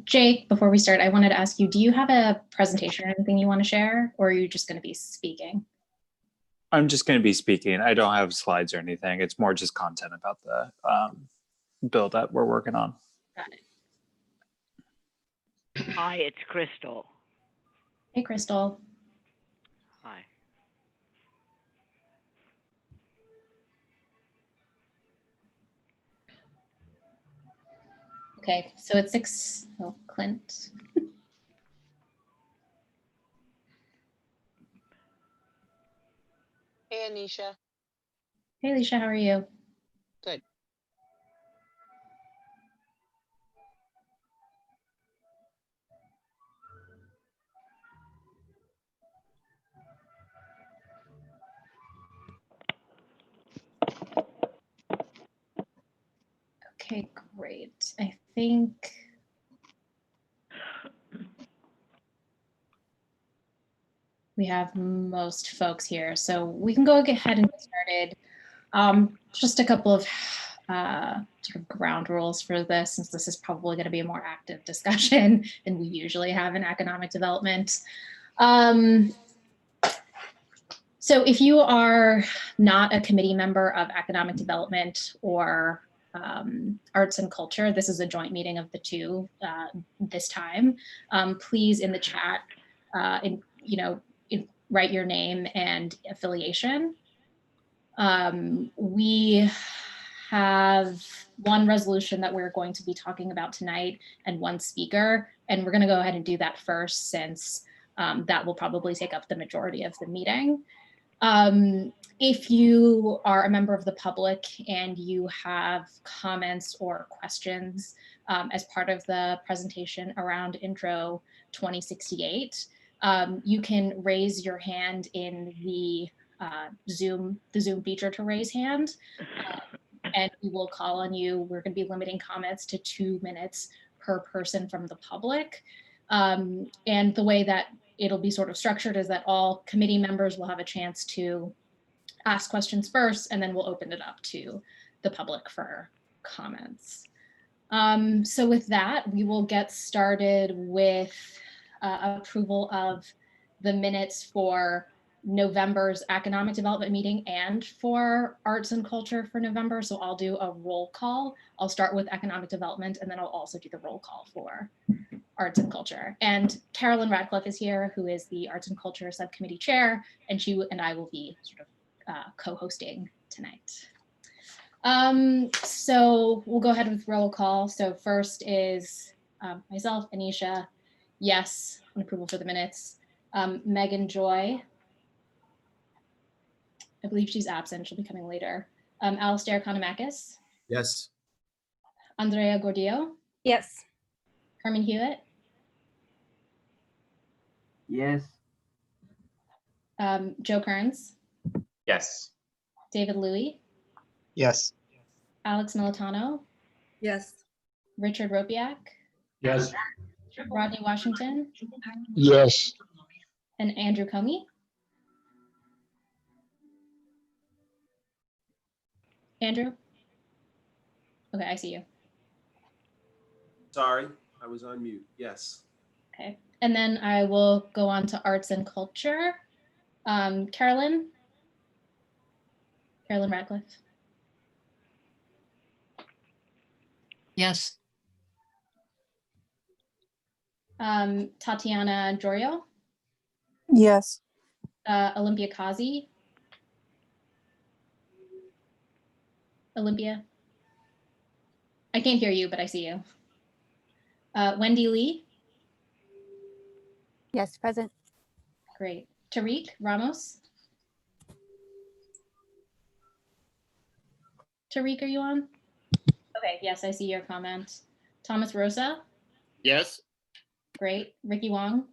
Jake, before we start, I wanted to ask you, do you have a presentation or anything you want to share, or are you just going to be speaking? I'm just going to be speaking. I don't have slides or anything. It's more just content about the bill that we're working on. Got it. Hi, it's Crystal. Hey, Crystal. Hi. Okay, so it's 6. Oh, Clint. Hey, Anisha. Hey, Alicia, how are you? Good. Okay, great. I think we have most folks here, so we can go ahead and get started. Just a couple of sort of ground rules for this, since this is probably going to be a more active discussion than we usually have in economic development. So if you are not a committee member of economic development or arts and culture, this is a joint meeting of the two this time. Please, in the chat, write your name and affiliation. We have one resolution that we're going to be talking about tonight and one speaker, and we're going to go ahead and do that first, since that will probably take up the majority of the meeting. If you are a member of the public and you have comments or questions as part of the presentation around Intro 2068, you can raise your hand in the Zoom feature to raise hand, and we will call on you. We're going to be limiting comments to 2 minutes per person from the public. And the way that it'll be sort of structured is that all committee members will have a chance to ask questions first, and then we'll open it up to the public for comments. So with that, we will get started with approval of the minutes for November's economic development meeting and for arts and culture for November. So I'll do a roll call. I'll start with economic development, and then I'll also do the roll call for arts and culture. And Carolyn Radcliffe is here, who is the arts and culture subcommittee chair, and she and I will be sort of co-hosting tonight. So we'll go ahead with roll call. So first is myself, Anisha, yes on approval for the minutes. Megan Joy, I believe she's absent, she'll be coming later. Alistair Konomakis. Yes. Andrea Gordillo. Yes. Herman Hewitt. Yes. Joe Kearns. Yes. David Louie. Yes. Alex Militano. Yes. Richard Ropiak. Yes. Rodney Washington. Yes. And Andrew Comey. Andrew? Okay, I see you. Sorry, I was on mute. Yes. Okay, and then I will go on to arts and culture. Carolyn Radcliffe. Yes. Tatiana Jorio. Yes. Olympia Kazi. Olympia. I can't hear you, but I see you. Wendy Lee. Yes, present. Great. Tariq Ramos. Tariq, are you on? Okay, yes, I see your comment. Thomas Rosa. Yes. Great. Ricky Wong.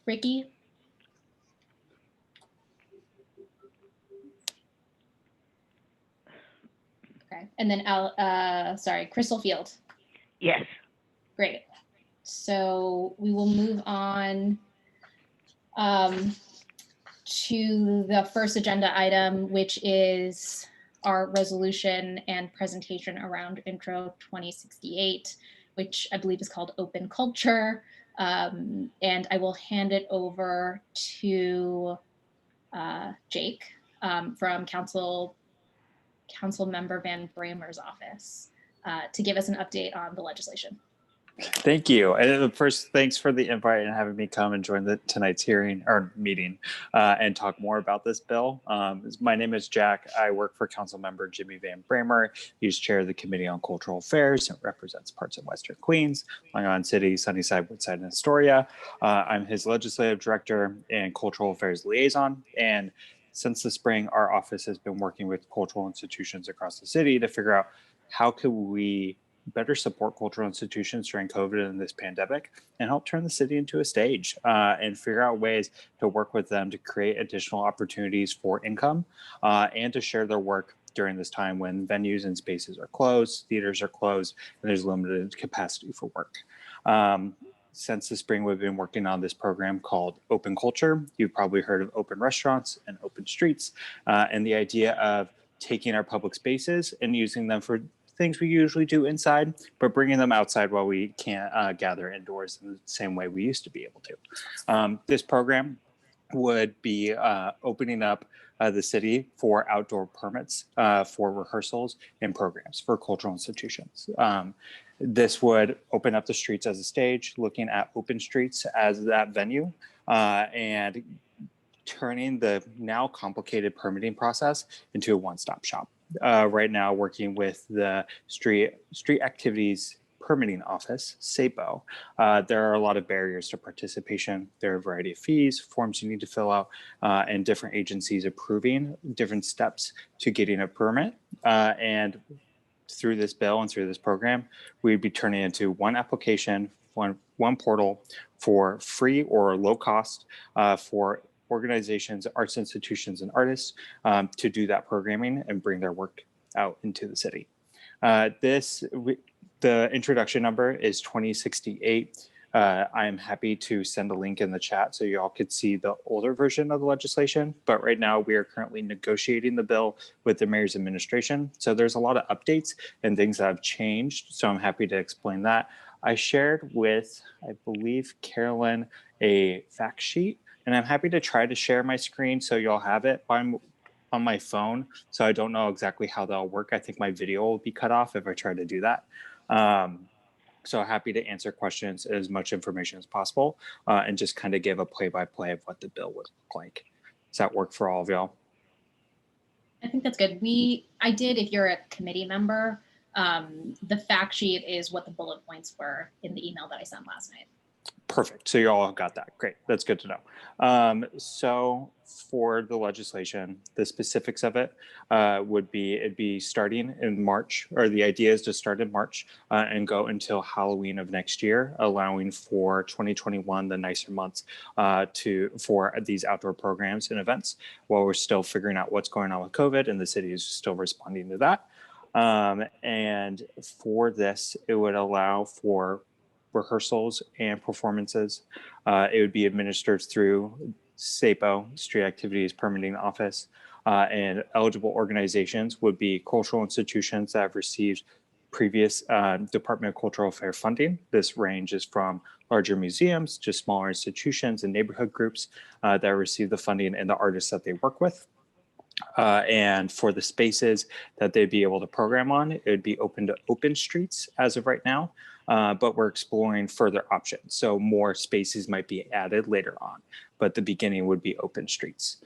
Ricky. Okay, and then Crystal Field. Yes. Great. So we will move on to the first agenda item, which is our resolution and presentation around Intro 2068, which I believe is called Open Culture. And I will hand it over to Jake from Council Member Van Bramer's office to give us an update on the legislation. Thank you. And first, thanks for the invite and having me come and join tonight's hearing or meeting and talk more about this bill. My name is Jack. I work for Council Member Jimmy Van Bramer. He's chair of the Committee on Cultural Affairs and represents parts of Western Queens, Long Island City, Sunnyside, Woodside, and Astoria. I'm his legislative director and cultural affairs liaison. And since the spring, our office has been working with cultural institutions across the city to figure out how could we better support cultural institutions during COVID and this pandemic and help turn the city into a stage and figure out ways to work with them to create additional opportunities for income and to share their work during this time when venues and spaces are closed, theaters are closed, and there's limited capacity for work. Since the spring, we've been working on this program called Open Culture. You've probably heard of open restaurants and open streets, and the idea of taking our public spaces and using them for things we usually do inside, but bringing them outside while we can't gather indoors in the same way we used to be able to. This program would be opening up the city for outdoor permits for rehearsals and programs for cultural institutions. This would open up the streets as a stage, looking at open streets as that venue, and turning the now complicated permitting process into a one-stop shop. Right now, working with the Street Activities Permitting Office, SAPO, there are a lot of barriers to participation. There are a variety of fees, forms you need to fill out, and different agencies approving different steps to getting a permit. And through this bill and through this program, we'd be turning into one application, one portal for free or low cost for organizations, arts institutions, and artists to do that programming and bring their work out into the city. The introduction number is 2068. I am happy to send a link in the chat so you all could see the older version of the legislation. But right now we are currently negotiating the bill with the mayor's administration. So there's a lot of updates and things that have changed. So I'm happy to explain that. I shared with, I believe, Carolyn, a fact sheet. And I'm happy to try to share my screen so y'all have it. I'm on my phone, so I don't know exactly how that'll work. I think my video will be cut off if I try to do that. So happy to answer questions, as much information as possible, and just kind of give a play-by-play of what the bill would look like. Does that work for all of y'all? I think that's good. I did, if you're a committee member, the fact sheet is what the bullet points were in the email that I sent last night. Perfect. So you all got that. Great. That's good to know. So for the legislation, the specifics of it it'd be starting in March, or the idea is to start in March and go until Halloween of next year, allowing for 2021, the nicer months, for these outdoor programs and events while we're still figuring out what's going on with COVID and the city is still responding to that. And for this, it would allow for rehearsals and performances. It would be administered through SAPO, Street Activities Permitting Office, and eligible organizations would be cultural institutions that have received previous Department of Cultural Affairs funding. This ranges from larger museums to smaller institutions and neighborhood groups that receive the funding and the artists that they work with. And for the spaces that they'd be able to program on, it would be open to open streets as of right now. But we're exploring further options. So more spaces might be added later on, but the beginning would be open streets.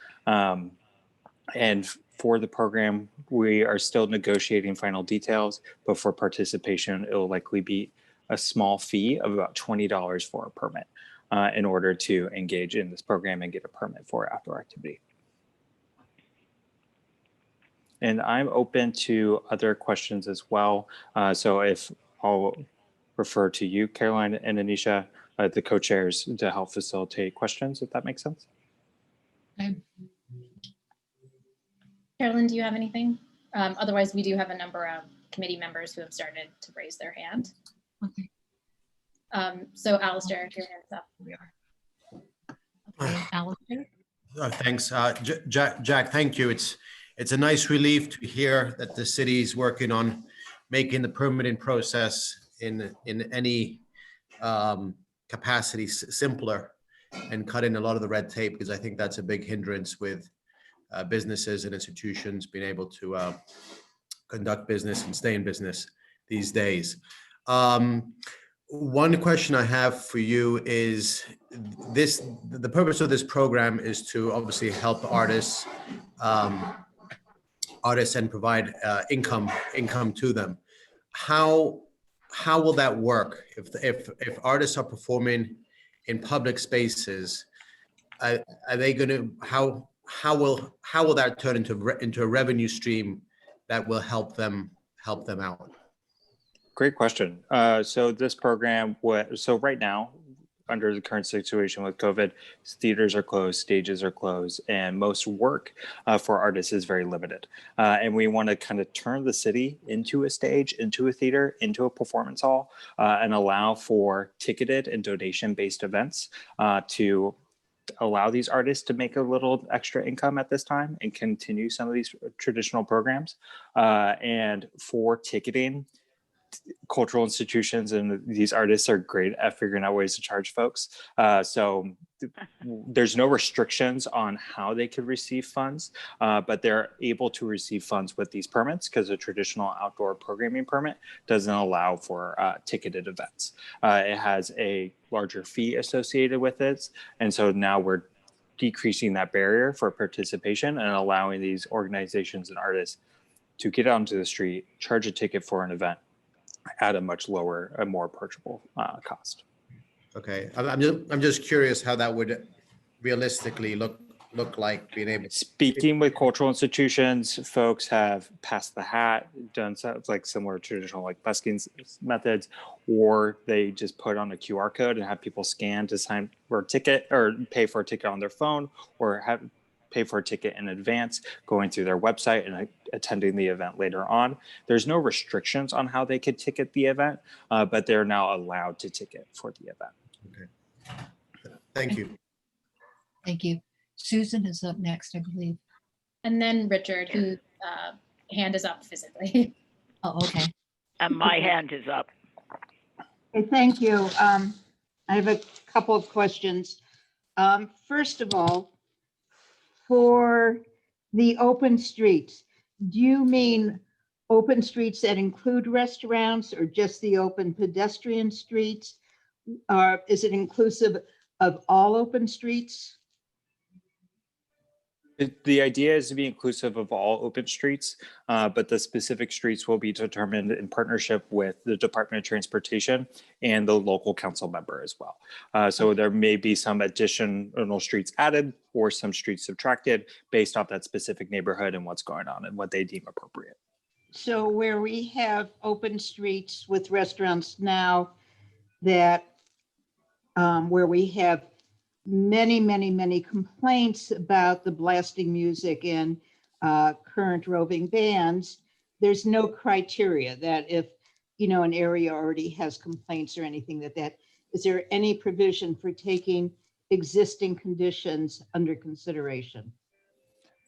And for the program, we are still negotiating final details, but for participation, it will likely be a small fee of about $20 for a permit in order to engage in this program and get a permit for outdoor activity. And I'm open to other questions as well. So if I'll refer to you, Caroline and Anisha, the co-chairs, to help facilitate questions, if that makes sense. Okay. Carolyn, do you have anything? Otherwise, we do have a number of committee members who have started to raise their hand. Okay. So Alistair, your hand's up. We are. Okay, Alistair. Thanks, Jack. Thank you. It's a nice relief to hear that the city is working on making the permitting process in any capacity simpler and cutting a lot of the red tape, because I think that's a big hindrance with businesses and institutions being able to conduct business and stay in business these days. One question I have for you is the purpose of this program is to obviously help artists and provide income to them. How will that work if artists are performing in public spaces? Are they going to how will that turn into a revenue stream that will help them out? Great question. So this program, right now, under the current situation with COVID, theaters are closed, stages are closed, and most work for artists is very limited. And we want to kind of turn the city into a stage, into a theater, into a performance hall, and allow for ticketed and donation-based events to allow these artists to make a little extra income at this time and continue some of these traditional programs. And for ticketing, cultural institutions and these artists are great at figuring out ways to charge folks. So there's no restrictions on how they could receive funds, but they're able to receive funds with these permits because a traditional outdoor programming permit doesn't allow for ticketed events. It has a larger fee associated with it. And so now we're decreasing that barrier for participation and allowing these organizations and artists to get onto the street, charge a ticket for an event at a much lower, a more approachable cost. Okay, I'm just curious how that would realistically look like being able. Speaking with cultural institutions, folks have passed the hat, done stuff like similar traditional like busking methods, or they just put on a QR code and have people scan to sign for a ticket or pay for a ticket on their phone, or pay for a ticket in advance, going through their website and attending the event later on. There's no restrictions on how they could ticket the event, but they're now allowed to ticket for the event. Okay. Thank you. Thank you. Susan is up next, I believe. And then Richard, whose hand is up physically. Oh, okay. And my hand is up. Okay, thank you. I have a couple of questions. First of all, for the open streets, do you mean open streets that include restaurants or just the open pedestrian streets? Or is it inclusive of all open streets? The idea is to be inclusive of all open streets, but the specific streets will be determined in partnership with the Department of Transportation and the local council member as well. So there may be some additional streets added or some streets subtracted based off that specific neighborhood and what's going on and what they deem appropriate. So where we have open streets with restaurants now that where we have many complaints about the blasting music and current roving bands, there's no criteria that if, you know, an area already has complaints or anything is there any provision for taking existing conditions under consideration?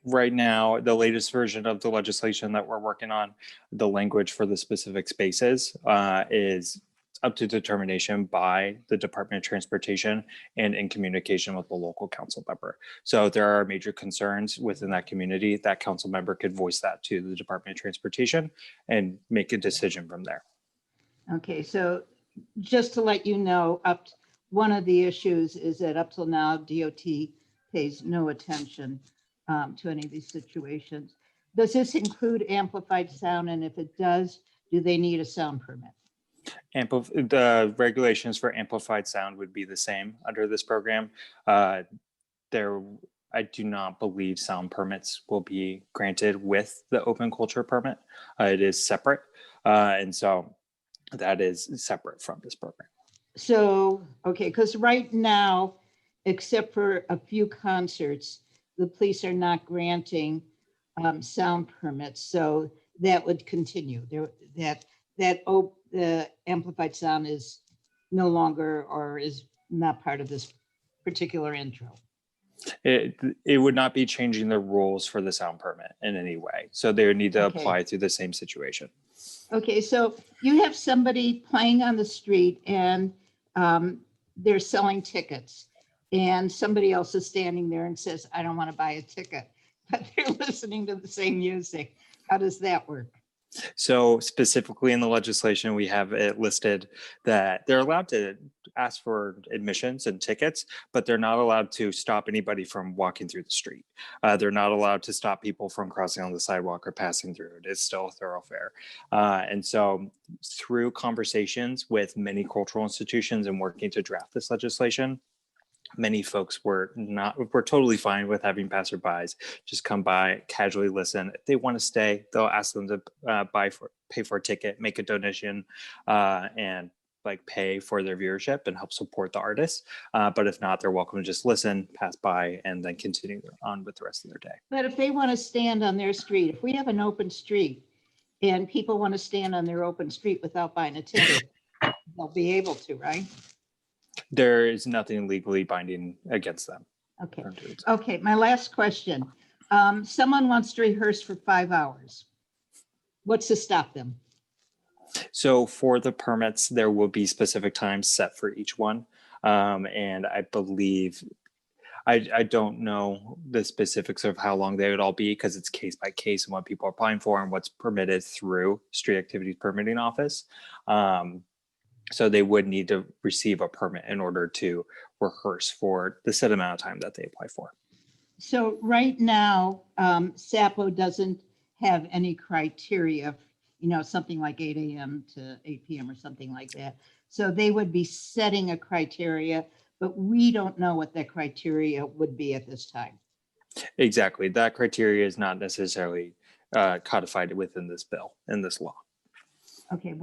Right now, the latest version of the legislation that we're working on, the language for the specific spaces is up to determination by the Department of Transportation and in communication with the local council member. So if there are major concerns within that community, that council member could voice that to the Department of Transportation and make a decision from there. Okay, so just to let you know, one of the issues is that up till now, DOT pays no attention to any of these situations. Does this include amplified sound? And if it does, do they need a sound permit? The regulations for amplified sound would be the same under this program. I do not believe sound permits will be granted with the open culture permit. It is separate. And so that is separate from this program. So, okay, because right now, except for a few concerts, the police are not granting sound permits. So that would continue. The amplified sound is no longer or is not part of this particular intro. It would not be changing the rules for the sound permit in any way. So they would need to Okay. apply to the same situation. Okay, so you have somebody playing on the street and they're selling tickets. And somebody else is standing there and says, I don't want to buy a ticket, but they're listening to the same music. How does that work? So specifically in the legislation, we have it listed that they're allowed to ask for admissions and tickets, but they're not allowed to stop anybody from walking through the street. They're not allowed to stop people from crossing on the sidewalk or passing through it. It's still a thoroughfare. And so through conversations with many cultural institutions and working to draft this legislation, many folks were totally fine with having passerbys just come by, casually listen. If they want to stay, they'll ask them to pay for a ticket, make a donation, and like pay for their viewership and help support the artists. But if not, they're welcome to just listen, pass by, and then continue on with the rest of their day. But if they want to stand on their street, if we have an open street and people want to stand on their open street without buying a ticket, they'll be able to, right? There is nothing legally binding against them. Okay. Okay, my last question. Someone wants to rehearse for 5 hours. What's to stop them? So for the permits, there will be specific times set for each one. And I believe, I don't know the specifics of how long they would all be because it's case by case and what people are applying for and what's permitted through Street Activities Permitting Office. So they would need to receive a permit in order to rehearse for the set amount of time that they apply for. So right now, SAPO doesn't have any criteria, something like 8 a.m. to 8 p.m. or something like that. So they would be setting a criteria, but we don't know what that criteria would be at this time. Exactly. That criteria is not necessarily codified within this bill, in this law. Okay,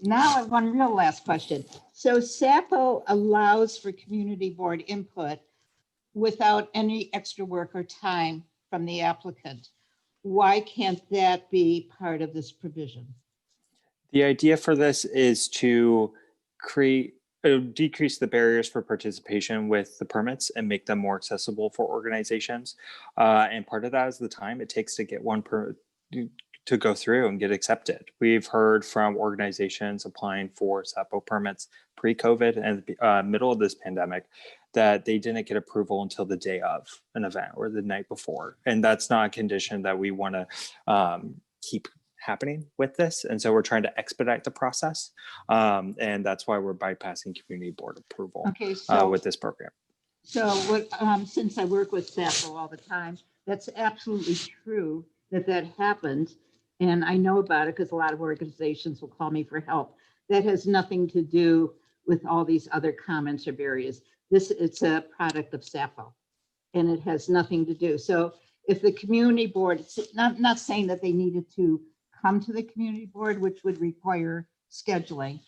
now one real last question. So SAPO allows for community board input without any extra work or time from the applicant. Why can't that be part of this provision? The idea for this is to decrease the barriers for participation with the permits and make them more accessible for organizations. And part of that is the time it takes to get one permit to go through and get accepted. We've heard from organizations applying for SAPO permits pre-COVID and middle of this pandemic that they didn't get approval until the day of an event or the night before. And that's not a condition that we want to keep happening with this. And so we're trying to expedite the process. And that's why we're bypassing community board approval with this program. So since I work with SAPO all the time, that's absolutely true that happens. And I know about it because a lot of organizations will call me for help. That has nothing to do with all these other comments or barriers. It's a product of SAPO and it has nothing to do. So if the community board, not saying that they needed to come to the community board, which would require scheduling,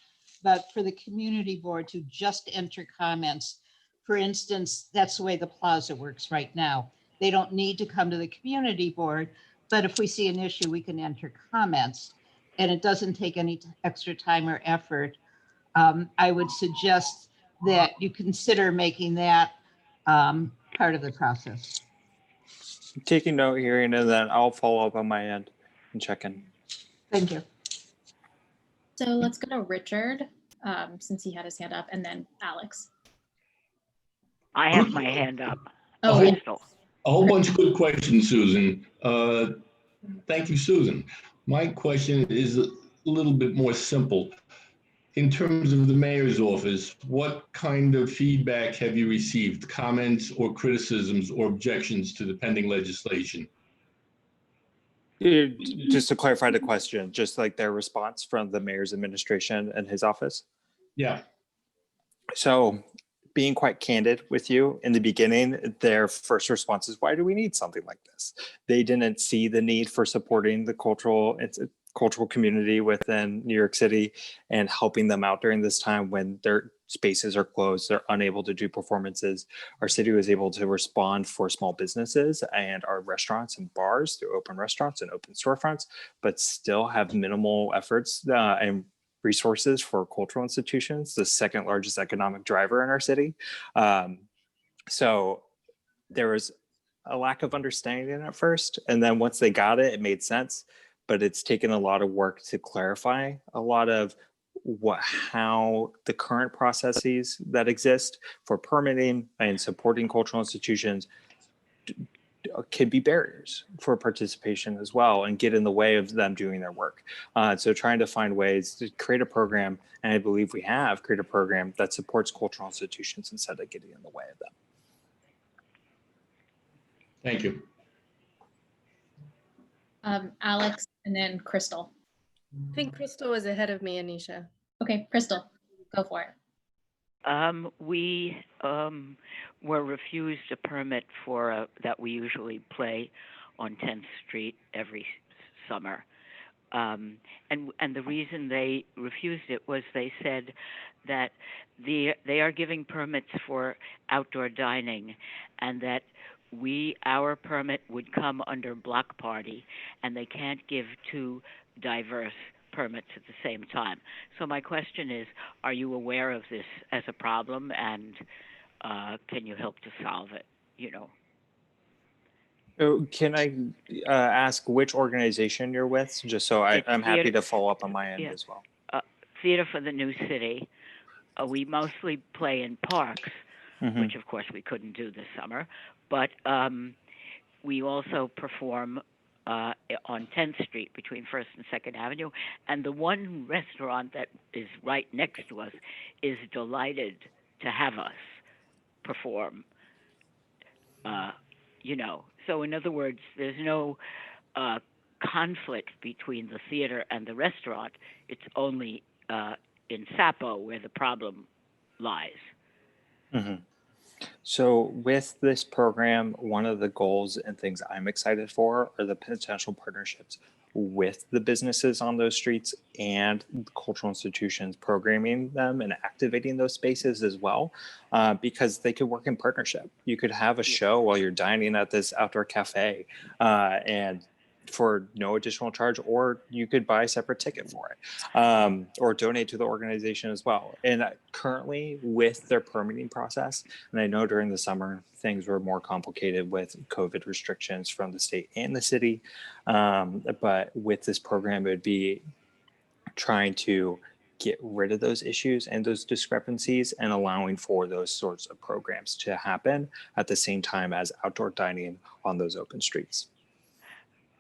but for the community board to just enter comments. For instance, that's the way the plaza works right now. They don't need to come to the community board, but if we see an issue, we can enter comments and it doesn't take any extra time or effort. I would suggest that you consider making that part of the process. Taking note here, and then I'll follow up on my end and check in. Thank you. So let's go to Richard, since he had his hand up, and then Alex. I have my hand up. Oh, Okay. yeah. A whole bunch of good questions, Susan. Thank you, Susan. My question is a little bit more simple. In terms of the mayor's office, what kind of feedback have you received? Comments or criticisms or objections to the pending legislation? Just to clarify the question, just like their response from the mayor's administration and his office. Yeah. So being quite candid with you, in the beginning, their first response is, why do we need something like this? They didn't see the need for supporting the cultural community within New York City and helping them out during this time when their spaces are closed, they're unable to do performances. Our city was able to respond for small businesses and our restaurants and bars through open restaurants and open storefronts, but still have minimal efforts and resources for cultural institutions, the second largest economic driver in our city. So there was a lack of understanding at first, and then once they got it, it made sense. But it's taken a lot of work to clarify a lot of how the current processes that exist for permitting and supporting cultural institutions can be barriers for participation as well and get in the way of them doing their work. So trying to find ways to create a program, and I believe we have created a program that supports cultural institutions instead of getting in the way of them. Thank you. Alex, and then Crystal. I think Crystal was ahead of me, Anisha. Okay, Crystal, go for it. We were refused a permit for that we usually play on 10th Street every summer. And the reason they refused it was they said that they are giving permits for outdoor dining, and that our permit would come under block party, and they can't give two diverse permits at the same time. So my question is, are you aware of this as a problem, and can you help to solve it? Can I ask which organization you're with, just so I'm happy to follow up on my end as well? Theater for the New City. We mostly play in parks, which of course we couldn't do this summer, but we also perform on 10th Street between 1st and 2nd Avenue. And the one restaurant that is right next to us is delighted to have us perform, So in other words, there's no conflict between the theater and the restaurant. It's only in Sapo where the problem lies. So with this program, one of the goals and things I'm excited for are the potential partnerships with the businesses on those streets and the cultural institutions, programming them and activating those spaces as well, because they could work in partnership. You could have a show while you're dining at this outdoor cafe, and for no additional charge, or you could buy a separate ticket for it, or donate to the organization as well. And currently with their permitting process, and I know during the summer things were more complicated with COVID restrictions from the state and the city, but with this program, it would be trying to get rid of those issues and those discrepancies and allowing for those sorts of programs to happen at the same time as outdoor dining on those open streets.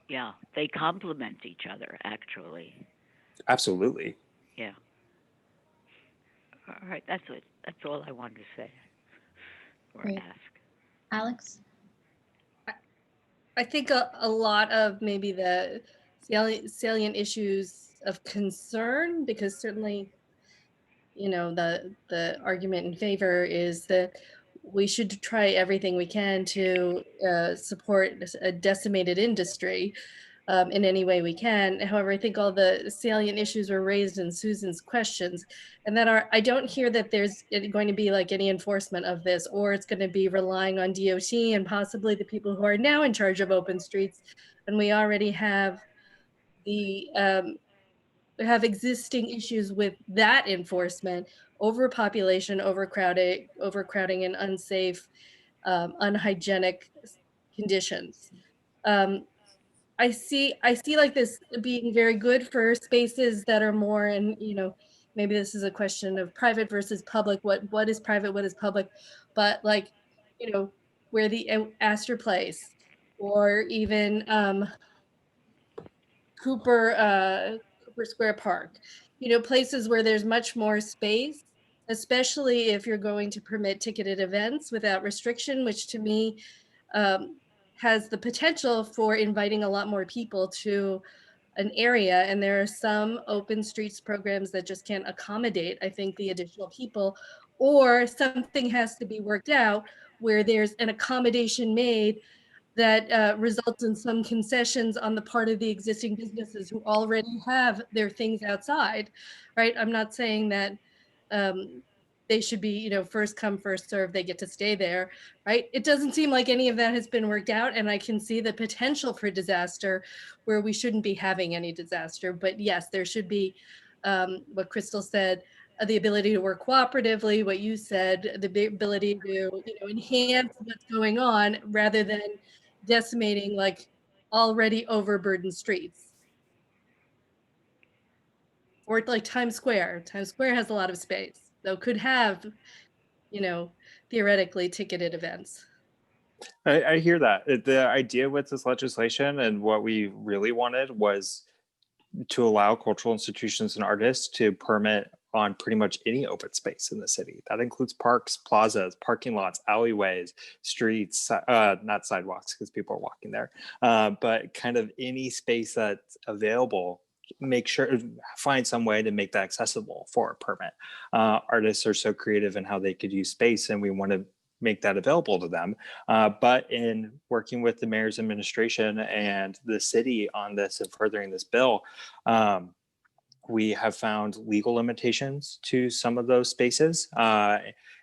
Yeah, they complement each other, actually. Absolutely. Yeah. All right, that's it. That's all I wanted to say or Great. ask. Alex? I think a lot of maybe the salient issues of concern, because certainly, the argument in favor is that we should try everything we can to support a decimated industry in any way we can. However, I think all the salient issues were raised in Susan's questions, and that I don't hear that there's going to be like any enforcement of this, or it's going to be relying on DOT and possibly the people who are now in charge of open streets. And we already have have existing issues with that enforcement, overpopulation, overcrowding, and unsafe, unhygienic conditions. I see like this being very good for spaces that are more, and maybe this is a question of private versus public. What is private? What is public? But like, where the Astor Place, or even Cooper Square Park, places where there's much more space, especially if you're going to permit ticketed events without restriction, which to me has the potential for inviting a lot more people to an area. And there are some open streets programs that just can't accommodate, I think, the additional people, or something has to be worked out where there's an accommodation made that results in some concessions on the part of the existing businesses who already have their things outside, right? I'm not saying that they should be, first come, first serve, they get to stay there, right? It doesn't seem like any of that has been worked out, and I can see the potential for disaster where we shouldn't be having any disaster. But yes, there should be, what Crystal said, the ability to work cooperatively, what you said, the ability to, enhance what's going on rather than decimating like already overburdened streets. Or like Times Square. Times Square has a lot of space, so could have, theoretically ticketed events. I hear that. The idea with this legislation and what we really wanted was to allow cultural institutions and artists to permit on pretty much any open space in the city. That includes parks, plazas, parking lots, alleyways, streets, not sidewalks because people are walking there, but kind of any space that's available. Make sure, find some way to make that accessible for a permit. Artists are so creative in how they could use space, and we want to make that available to them. But in working with the mayor's administration and the city on this and furthering this bill, we have found legal limitations to some of those spaces.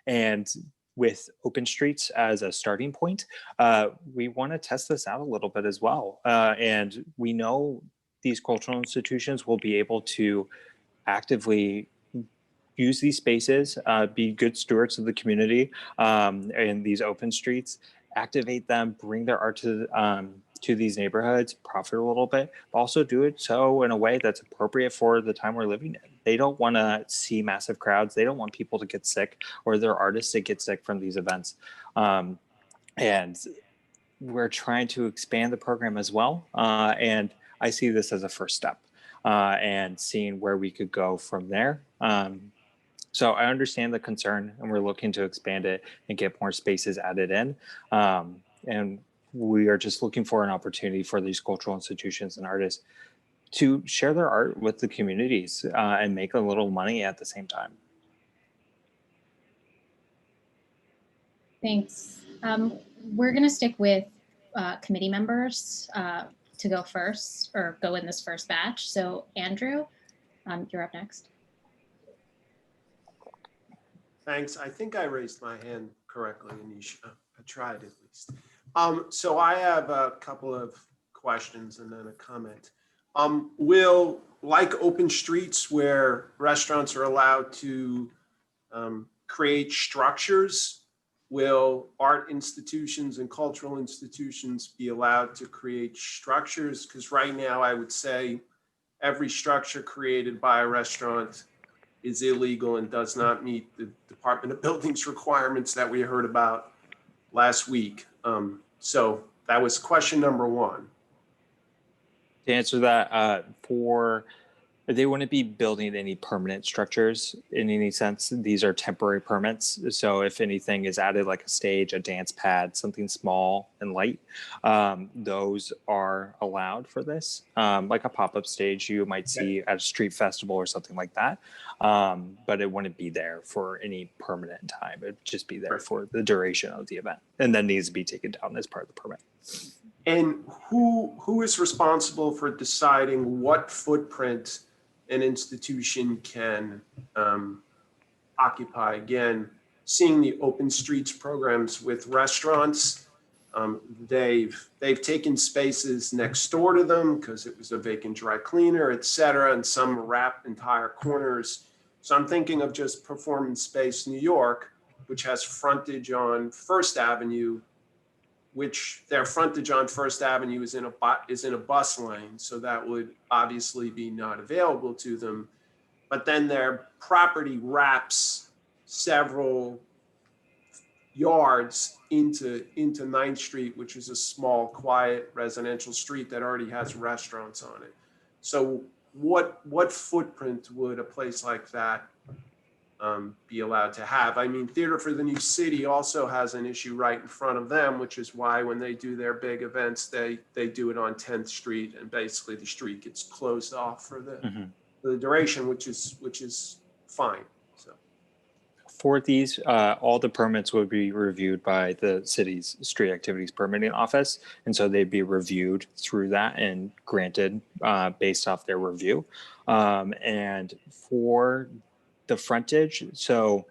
And with open streets as a starting point, we want to test this out a little bit as well. And we know these cultural institutions will be able to actively use these spaces, be good stewards of the community in these open streets, activate them, bring their art to these neighborhoods, profit a little bit, but also do it so in a way that's appropriate for the time we're living in. They don't want to see massive crowds. They don't want people to get sick or their artists to get sick from these events. And we're trying to expand the program as well. And I see this as a first step and seeing where we could go from there. So I understand the concern, and we're looking to expand it and get more spaces added in. And we are just looking for an opportunity for these cultural institutions and artists to share their art with the communities and make a little money at the same time. Thanks. We're going to stick with committee members to go first, or go in this first batch. So Andrew, you're up next. Thanks. I think I raised my hand correctly, Anisha. I tried at least. So I have a couple of questions and then a comment. Will, like open streets where restaurants are allowed to create structures, will art institutions and cultural institutions be allowed to create structures? Because right now I would say every structure created by a restaurant is illegal and does not meet the Department of Buildings requirements that we heard about last week. So that was question number one. To answer that, they wouldn't be building any permanent structures in any sense. These are temporary permits. So if anything is added, like a stage, a dance pad, something small and light, those are allowed for this. Like a pop-up stage you might see at a street festival or something like that. But it wouldn't be there for any permanent time. It'd just be there for the duration of the event, and then needs to be taken down as part of the permit. And who is responsible for deciding what footprint an institution can occupy? Again, seeing the open streets programs with restaurants, they've taken spaces next door to them because it was a vacant dry cleaner, et cetera, and some wrap entire corners. So I'm thinking of just Performance Space New York, which has frontage on First Avenue, which their frontage on First Avenue is in a bus lane, so that would obviously be not available to them. But then their property wraps several yards into 9th Street, which is a small, quiet residential street that already has restaurants on it. So what footprint would a place like that be allowed to have? I mean, Theater for the New City also has an issue right in front of them, which is why when they do their big events, they do it on 10th Street, and basically the street gets closed off for the duration, which is fine. So for these, all the permits would be reviewed by the city's street activities permitting office, and so they'd be reviewed through that and granted based off their review. And for the frontage, so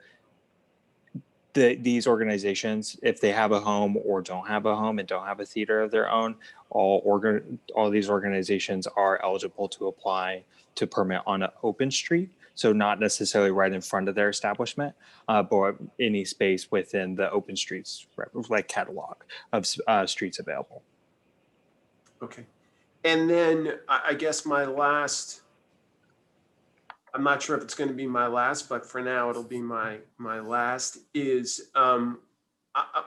these organizations, if they have a home or don't have a home and don't have a theater of their own, all these organizations are eligible to apply to permit on an open street. So not necessarily right in front of their establishment, but any space within the open streets, like catalog of streets available. Okay. And then I guess my last, I'm not sure if it's going to be my last, but for now it'll be my last is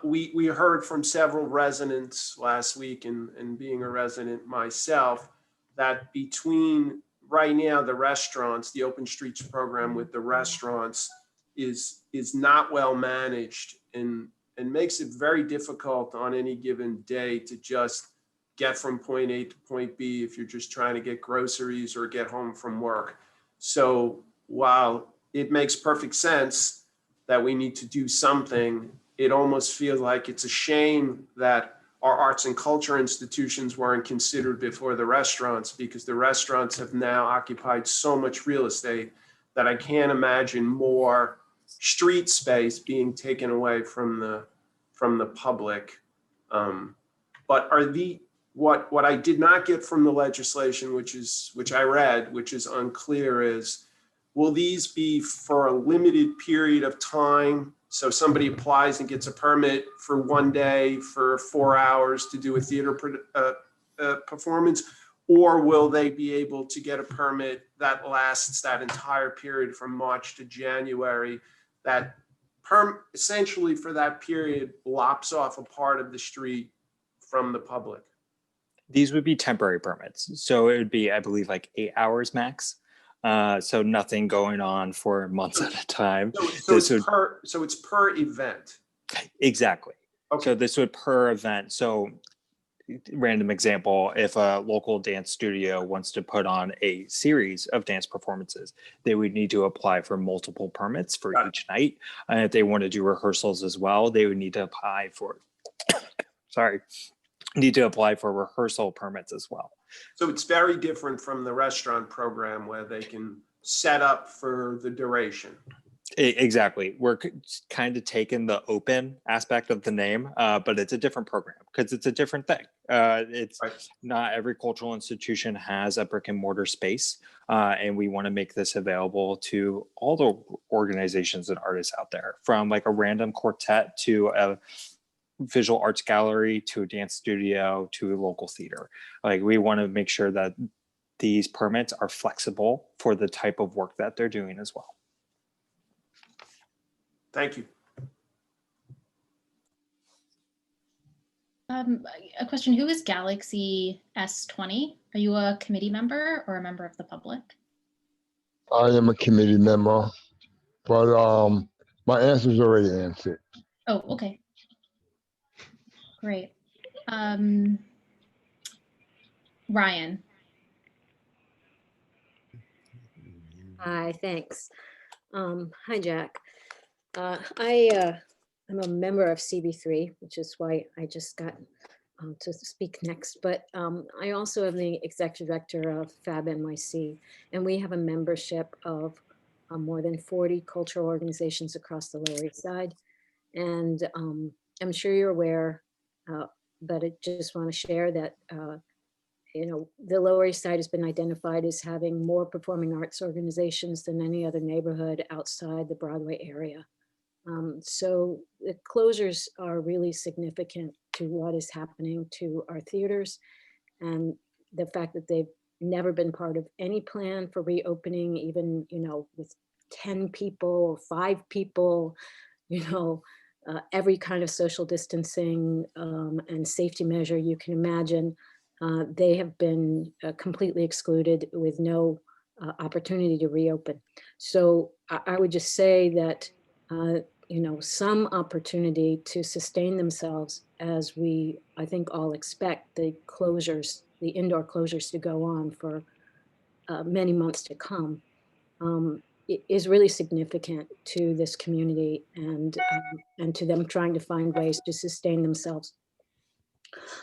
we heard from several residents last week, and being a resident myself, that between right now the restaurants, the Open Streets program with the restaurants is not well managed and makes it very difficult on any given day to just get from point A to point B if you're just trying to get groceries or get home from work. So while it makes perfect sense that we need to do something, it almost feels like it's a shame that our arts and culture institutions weren't considered before the restaurants, because the restaurants have now occupied so much real estate that I can't imagine more street space being taken away from the public. But are what I did not get from the legislation, which I read, which is unclear, is will these be for a limited period of time? So somebody applies and gets a permit for one day for 4 hours to do a theater performance, or will they be able to get a permit that lasts that entire period from March to January, that essentially for that period lops off a part of the street from the public? These would be temporary permits. So it would be, I believe, like 8 hours max. So nothing going on for months at a time. So it's per event. Exactly. Okay. So this would per event. So random example, if a local dance studio wants to put on a series of dance performances, they would need to apply for multiple permits for each night. And if they want to do rehearsals as well, they would need to apply for, rehearsal permits as well. So it's very different from the restaurant program where they can set up for the duration. Exactly. We're kind of taking the open aspect of the name, but it's a different program because it's a different thing. It's right. Not every cultural institution has a brick and mortar space, and we want to make this available to all the organizations and artists out there, from like a random quartet to a visual arts gallery to a dance studio to a local theater. Like, we want to make sure that these permits are flexible for the type of work that they're doing as well. Thank you. A question, who is Galaxy S20? Are you a committee member or a member of the public? I am a committee member, but my answer's already answered. Oh, okay. Great. Ryan. Hi, thanks. Hi, Jack. I'm a member of CB3, which is why I just got to speak next. But I also am the executive director of FAB NYC, and we have a membership of more than 40 cultural organizations across the Lower East Side. And I'm sure you're aware, but I just want to share that the Lower East Side has been identified as having more performing arts organizations than any other neighborhood outside the Broadway area. So the closures are really significant to what is happening to our theaters, and the fact that they've never been part of any plan for reopening, even, with 10 people, 5 people, every kind of social distancing and safety measure you can imagine. They have been completely excluded with no opportunity to reopen. So I would just say that, some opportunity to sustain themselves as we, I think, all expect the closures, the indoor closures to go on for many months to come, is really significant to this community and to them trying to find ways to sustain themselves.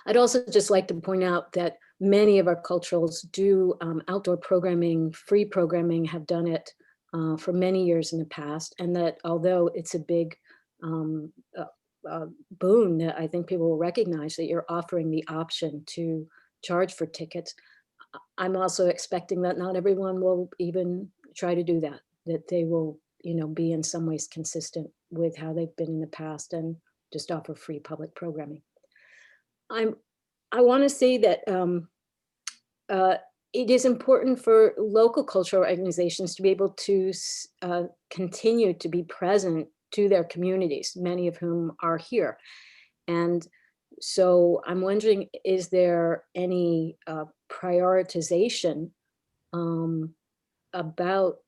I'd also just like to point out that many of our culturals do outdoor programming, free programming, have done it for many years in the past. And that although it's a big boon, that I think people will recognize that you're offering the option to charge for tickets, I'm also expecting that not everyone will even try to do that, that they will, be in some ways consistent with how they've been in the past and just offer free public programming. I want to say that it is important for local cultural organizations to be able to continue to be present to their communities, many of whom are here. And so I'm wondering, is there any prioritization about,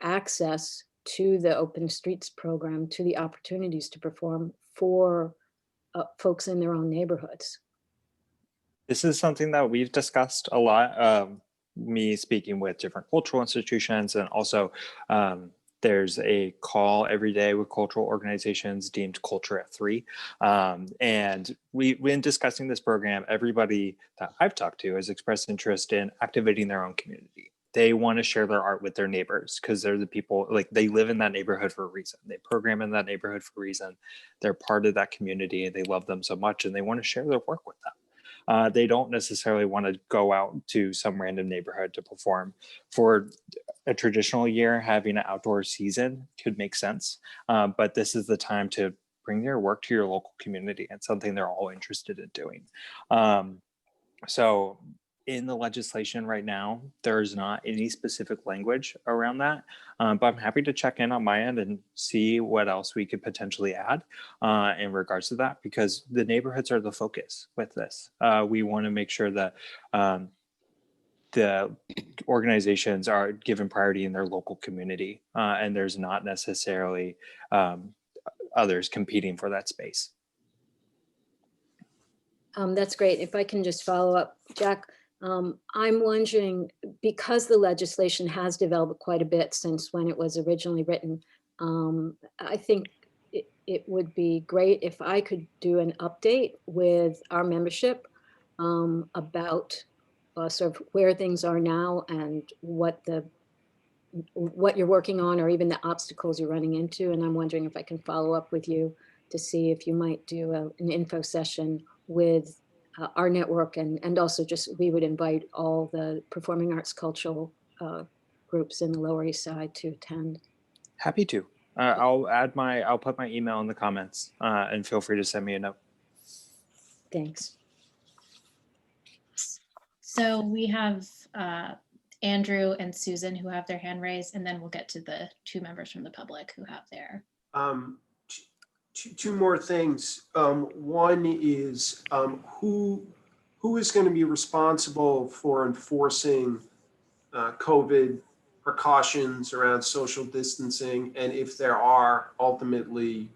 access to the Open Streets program, to the opportunities to perform for folks in their own neighborhoods? This is something that we've discussed a lot, me speaking with different cultural institutions, and also there's a call every day with cultural organizations deemed Culture at 3. And when discussing this program, everybody that I've talked to has expressed interest in activating their own community. They want to share their art with their neighbors because they're the people, like, they live in that neighborhood for a reason. They program in that neighborhood for a reason. They're part of that community. They love them so much and they want to share their work with them. They don't necessarily want to go out to some random neighborhood to perform. For a traditional year, having an outdoor season could make sense, but this is the time to bring your work to your local community and something they're all interested in doing. So in the legislation right now, there's not any specific language around that, but I'm happy to check in on my end and see what else we could potentially add in regards to that, because the neighborhoods are the focus with this. We want to make sure that the organizations are given priority in their local community, and there's not necessarily others competing for that space. That's great. If I can just follow up, Jack, I'm wondering, because the legislation has developed quite a bit since when it was originally written, I think it would be great if I could do an update with our membership about sort of where things are now and what you're working on, or even the obstacles you're running into. And I'm wondering if I can follow up with you to see if you might do an info session with our network, and also just, we would invite all the performing arts cultural groups in the Lower East Side to attend. Happy to. I'll put my email in the comments, and feel free to send me a note. Thanks. So we have Andrew and Susan who have their hand raised, and then we'll get to the 2 members from the public who have their. Two more things. One is who is going to be responsible for enforcing COVID precautions around social distancing, and if there are ultimately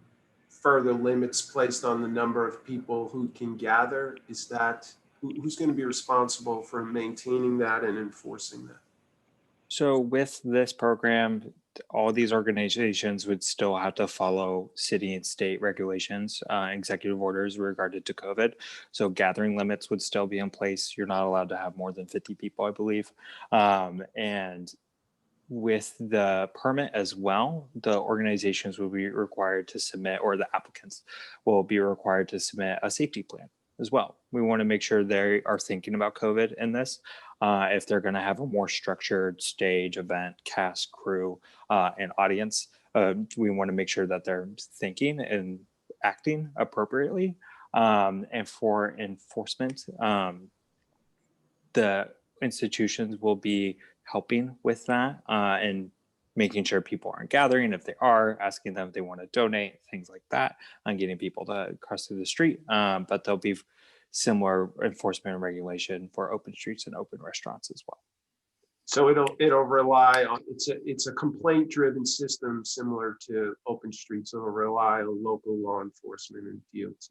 further limits placed on the number of people who can gather, is that who's going to be responsible for maintaining that and enforcing that? So with this program, all these organizations would still have to follow city and state regulations, executive orders regarded to COVID. So gathering limits would still be in place. You're not allowed to have more than 50 people, I believe. And with the permit as well, the organizations will be required to submit, or the applicants will be required to submit a safety plan as well. We want to make sure they are thinking about COVID in this. If they're going to have a more structured stage, event, cast, crew, and audience, we want to make sure that they're thinking and acting appropriately. And for enforcement, the institutions will be helping with that and making sure people aren't gathering. If they are, asking them if they want to donate, things like that, and getting people to cross through the street. But there'll be similar enforcement and regulation for open streets and open restaurants as well. So it'll rely on, it's a complaint driven system similar to open streets. It'll rely on local law enforcement and DOT.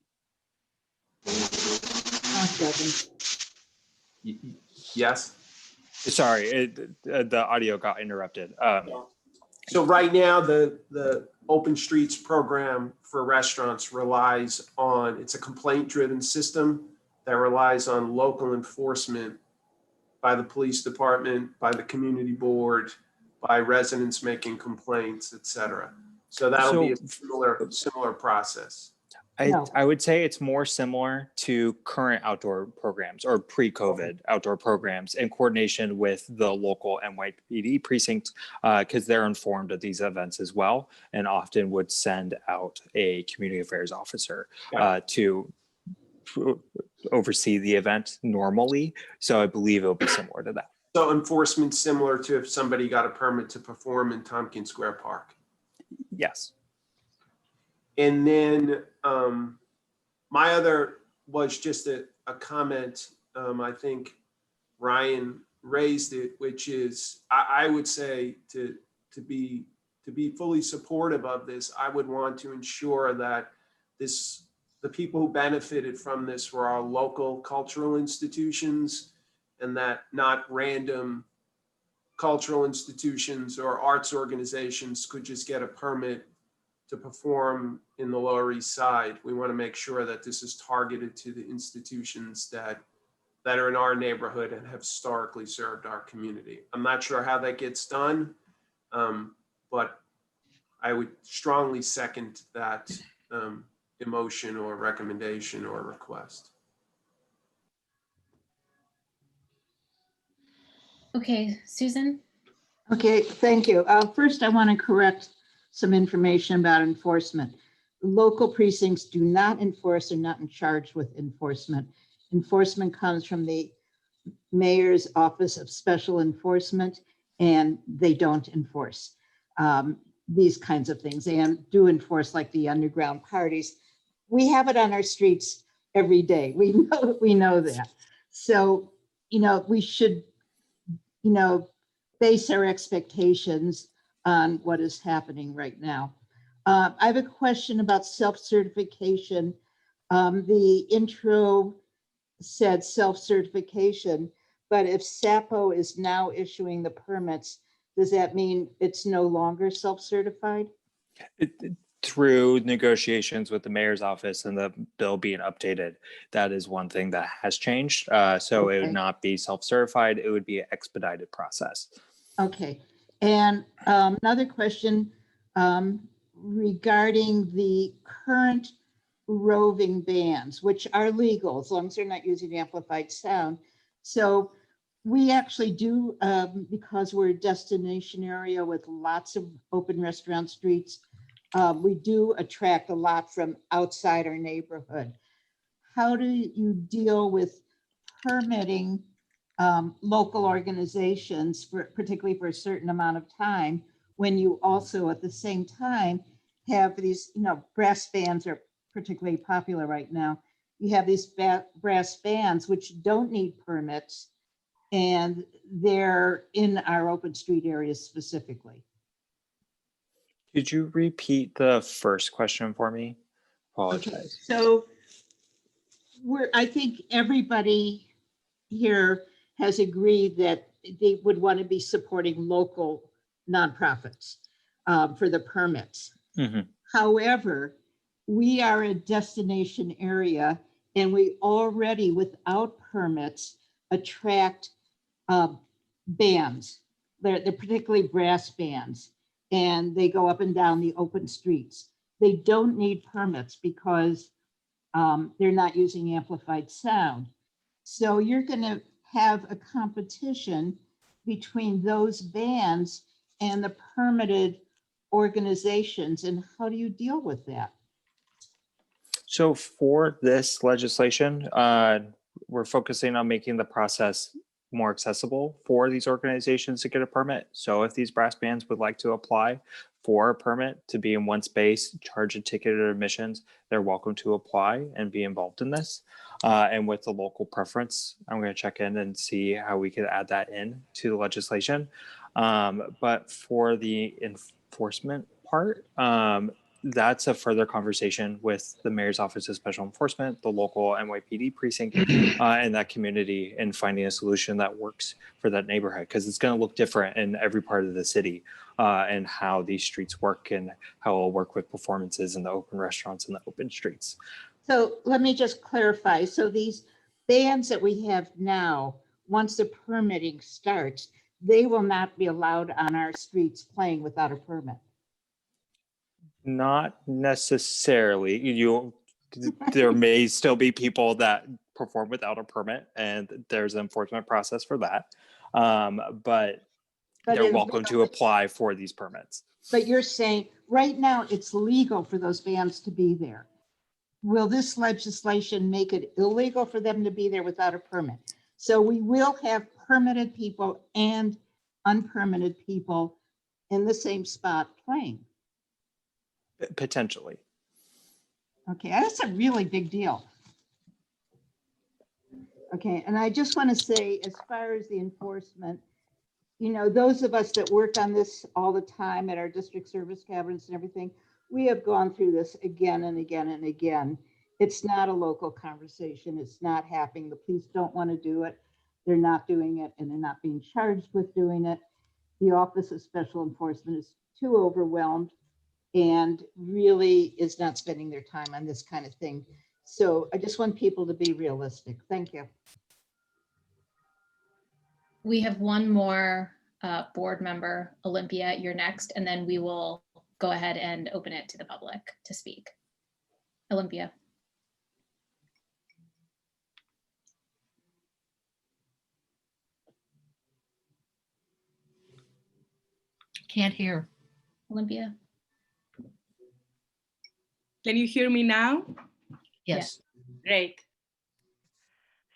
Yes. Sorry, the audio got interrupted. So right now, the Open Streets program for restaurants relies on, it's a complaint-driven system that relies on local enforcement by the police department, by the community board, by residents making complaints, et cetera. So that'll be a similar process. No. I would say it's more similar to current outdoor programs or pre-COVID outdoor programs in coordination with the local NYPD precincts because they're informed of these events as well and often would send out a community affairs officer to oversee the event normally. So I believe it'll be similar to that. So enforcement similar to if somebody got a permit to perform in Tompkins Square Park. Yes. And then my other was just a comment. I think Ryan raised it, which is I would say to be fully supportive of this, I would want to ensure that the people who benefited from this were our local cultural institutions, and that not random cultural institutions or arts organizations could just get a permit to perform in the Lower East Side. We want to make sure that this is targeted to the institutions that are in our neighborhood and have historically served our community. I'm not sure how that gets done, but I would strongly second that emotion or recommendation or request. Okay, Susan? Okay, thank you. First, I want to correct some information about enforcement. Local precincts do not enforce, are not in charge with enforcement. Enforcement comes from the Mayor's Office of Special Enforcement, and they don't enforce these kinds of things. They do enforce like the underground parties. We have it on our streets every day. We know that. So, we should, base our expectations on what is happening right now. I have a question about self-certification. The intro said self-certification, but if SAPO is now issuing the permits, does that mean it's no longer self-certified? Through negotiations with the mayor's office and the bill being updated, that is one thing that has changed. So it would not be self-certified, it would be an expedited process. Okay, and another question regarding the current roving bands, which are legal as long as they're not using amplified sound. So we actually do, because we're a destination area with lots of open restaurant streets, we do attract a lot from outside our neighborhood. How do you deal with permitting local organizations, particularly for a certain amount of time, when you also at the same time have these, brass bands are particularly popular right now. You have these brass bands which don't need permits, and they're in our open street areas specifically. Could you repeat the first question for me? Apologize. Okay, so I think everybody here has agreed that they would want to be supporting local nonprofits for the permits. Mm-hmm. However, we are a destination area and we already, without permits, attract bands. They're particularly brass bands, and they go up and down the open streets. They don't need permits because they're not using amplified sound. So you're going to have a competition between those bands and the permitted organizations. And how do you deal with that? So for this legislation, we're focusing on making the process more accessible for these organizations to get a permit. So if these brass bands would like to apply for a permit to be in one space, charge a ticket or admissions, they're welcome to apply and be involved in this. And with the local preference, I'm going to check in and see how we could add that in to the legislation. But for the enforcement part, that's a further conversation with the Mayor's Office of Special Enforcement, the local NYPD precinct, and that community, and finding a solution that works for that neighborhood, because it's going to look different in every part of the city, and how these streets work and how it'll work with performances in the open restaurants and the open streets. So let me just clarify. So these bands that we have now, once the permitting starts, they will not be allowed on our streets playing without a permit. Not necessarily. there may still be people that perform without a permit, and there's an enforcement process for that. But they're in welcome to reality- apply for these permits. But you're saying right now it's legal for those bands to be there. Will this legislation make it illegal for them to be there without a permit? So we will have permitted people and unpermitted people in the same spot playing. Potentially. Okay, that's a really big deal. Okay, and I just want to say, as far as the enforcement, you know, those of us that work on this all the time at our district service cabinets and everything, we have gone through this again and again and again. It's not a local conversation. It's not happening. The police don't want to do it. They're not doing it, and they're not being charged with doing it. The Office of Special Enforcement is too overwhelmed and really is not spending their time on this kind of thing. So I just want people to be realistic. Thank you. We have one more board member, Olympia, you're next, and then we will go ahead and open it to the public to speak. Olympia. Can't hear. Olympia. Can you hear me now? Yes. Great.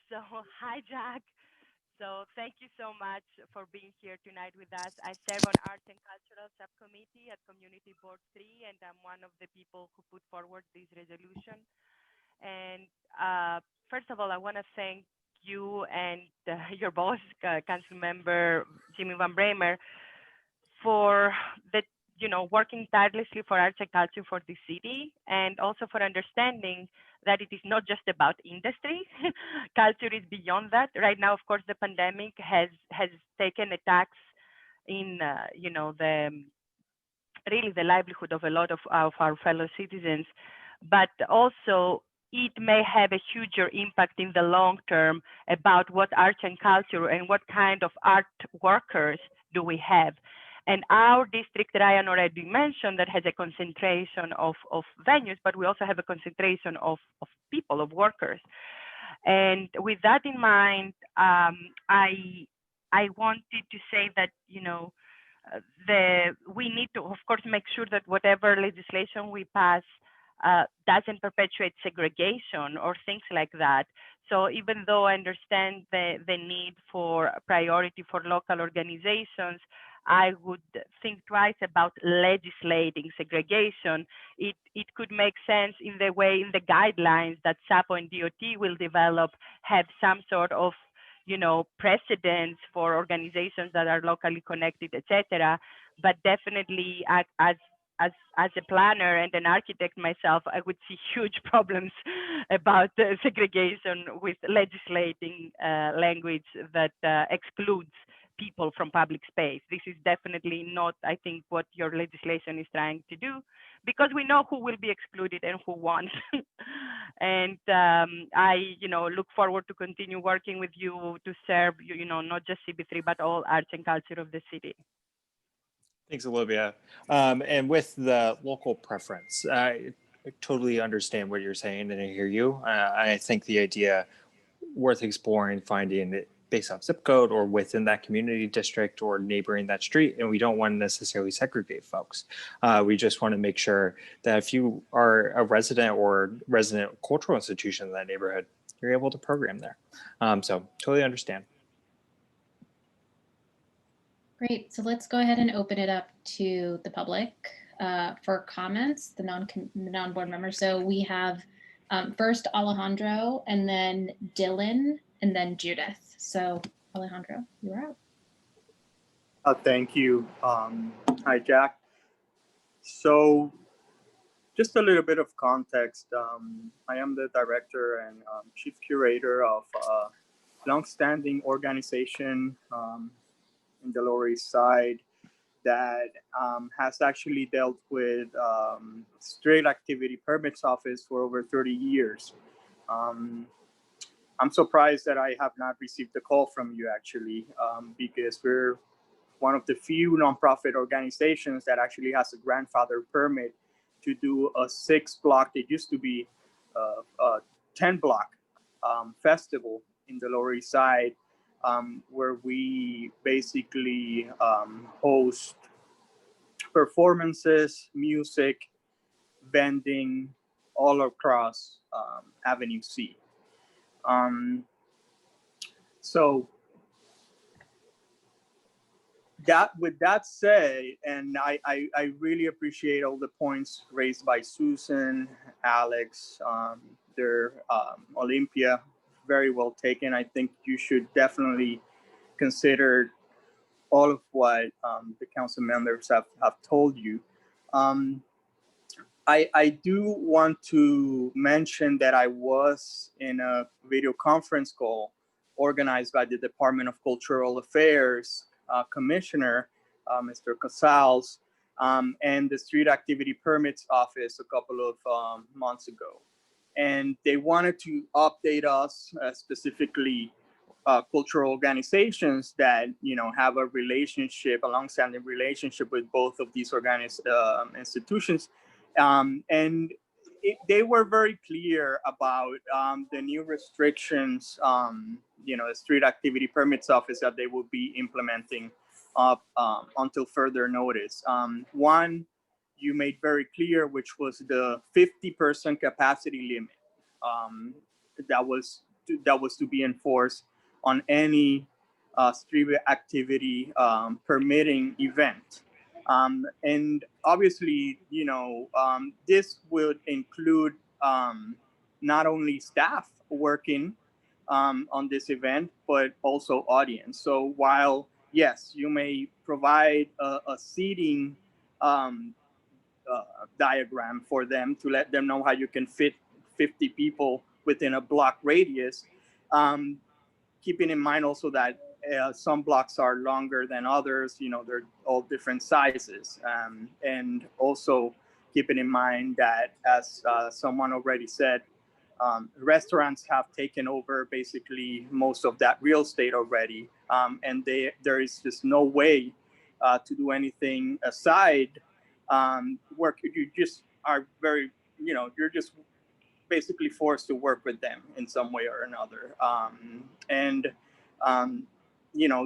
So, hi, Jack. So thank you so much for being here tonight with us. I serve on Arts and Cultural Subcommittee at Community Board 3, and I'm one of the people who put forward this resolution. And first of all, I want to thank you and your boss, Council Member Jimmy Van Bramer, for the working tirelessly for arts and culture for the city, and also for understanding that it is not just about industry. Culture is beyond that. Right now, of course, the pandemic has taken attacks in the livelihood of a lot of our fellow citizens, but also it may have a huger impact in the long term about what arts and culture and what kind of art workers do we have. And our district, Ryan already mentioned, that has a concentration of venues, but we also have a concentration of people, of workers. And with that in mind, I wanted to say that, we need to, of course, make sure that whatever legislation we pass doesn't perpetuate segregation or things like that. So even though I understand the need for priority for local organizations, I would think twice about legislating segregation. It could make sense in the way, in the guidelines that SAPO and DOT will develop, have some sort of, precedents for organizations that are locally connected, etc. But definitely, as a planner and an architect myself, I would see huge problems about segregation with legislating language that excludes people from public space. This is definitely not, I think, what your legislation is trying to do, because we know who will be excluded and who won't. And I, look forward to continue working with you to serve, not just CB3, but all arts and culture of the city. Thanks, Olivia. And with the local preference, I totally understand what you're saying, and I hear you. I think the idea worth exploring, finding it based off zip code or within that community district or neighboring that street. And we don't want to necessarily segregate folks. We just want to make sure that if you are a resident or resident cultural institution in that neighborhood, you're able to program there. So totally understand. Great. So let's go ahead and open it up to the public for comments, the non-board members. So we have first Alejandro, and then Dylan, and then Judith. So Alejandro, you're out. Thank you. Hi, Jack. So just a little bit of context. I am the director and chief curator of a longstanding organization in the Lower East Side that has actually dealt with street activity permits office for over 30 years. I'm surprised that I have not received a call from you actually, because we're one of the few nonprofit organizations that actually has a grandfather permit to do a 6-block, it used to be 10 block festival in the Lower East Side, where we basically host performances, music, vending all across Avenue C. So with that said, and I really appreciate all the points raised by Susan, Alex, their Olympia, very well taken. I think you should definitely consider all of what the council members have told you. I do want to mention that I was in a video conference call organized by the Department of Cultural Affairs Commissioner, Mr. Casals, and the Street Activity Permits Office a couple of months ago. And they wanted to update us, specifically cultural organizations that have a relationship, a long-standing relationship with both of these institutions. And they were very clear about the new restrictions, the Street Activity Permits Office that they will be implementing until further notice. One, you made very clear, which was the 50% capacity limit that was to be enforced on any street activity permitting event. And obviously, this would include not only staff working on this event, but also audience. So while, yes, you may provide a seating diagram for them to let them know how you can fit 50 people within a block radius, keeping in mind also that some blocks are longer than others, they're all different sizes. And also keeping in mind that, as someone already said, restaurants have taken over basically most of that real estate already. And there is just no way to do anything aside work. You just are very, you're just basically forced to work with them in some way or another.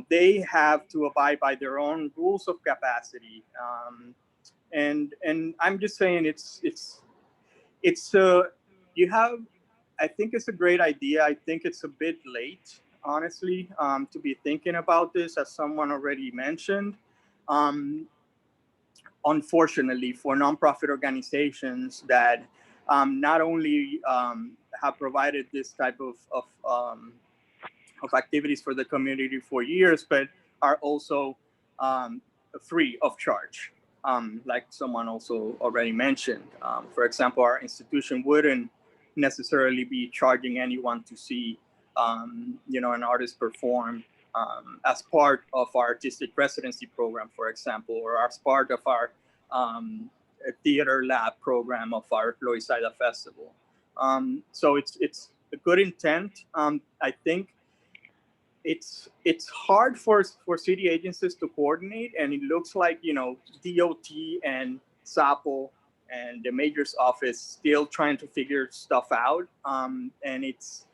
They have to abide by their own rules of capacity. And I'm just saying I think it's a great idea. I think it's a bit late, honestly, to be thinking about this, as someone already mentioned. Unfortunately, for nonprofit organizations that not only have provided this type of activities for the community for years, but are also free of charge, like someone also already mentioned. For example, our institution wouldn't necessarily be charging anyone to see an artist perform as part of our artistic residency program, for example, or as part of our theater lab program of our Loisaida Festival. So it's a good intent. I think it's hard for city agencies to coordinate, and it looks like DOT and SAPO and the mayor's office still trying to figure stuff out. And it's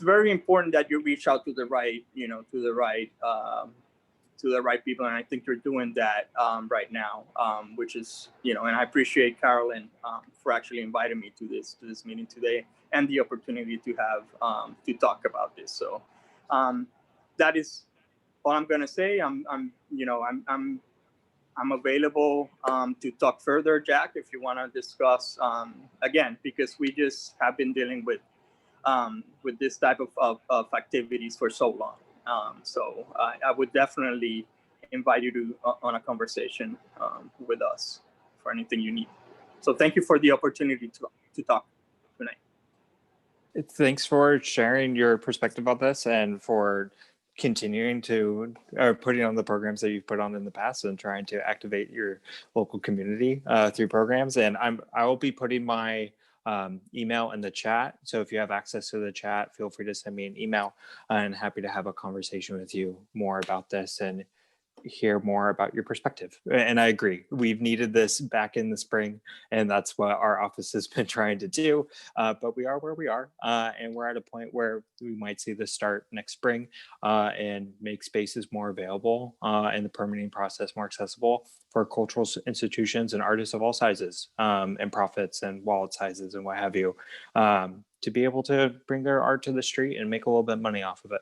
very important that you reach out to the right people, and I think you're doing that right now, which is and I appreciate Carolyn for actually inviting me to this meeting today and the opportunity to have to talk about this. So that is all I'm going to say. I'm available to talk further, Jack, if you want to discuss again, because we just have been dealing with this type of activities for so long. So I would definitely invite you to on a conversation with us for anything you need. So thank you for the opportunity to talk tonight. Thanks for sharing your perspective on this and for continuing to putting on the programs that you've put on in the past and trying to activate your local community through programs. And I will be putting my email in the chat. So if you have access to the chat, feel free to send me an email, and happy to have a conversation with you more about this. And hear more about your perspective. And I agree, we've needed this back in the spring, and that's what our office has been trying to do. But we are where we are, and we're at a point where we might see this start next spring and make spaces more available and the permitting process more accessible for cultural institutions and artists of all sizes and profits and wallet sizes and what have you, to be able to bring their art to the street and make a little bit of money off of it.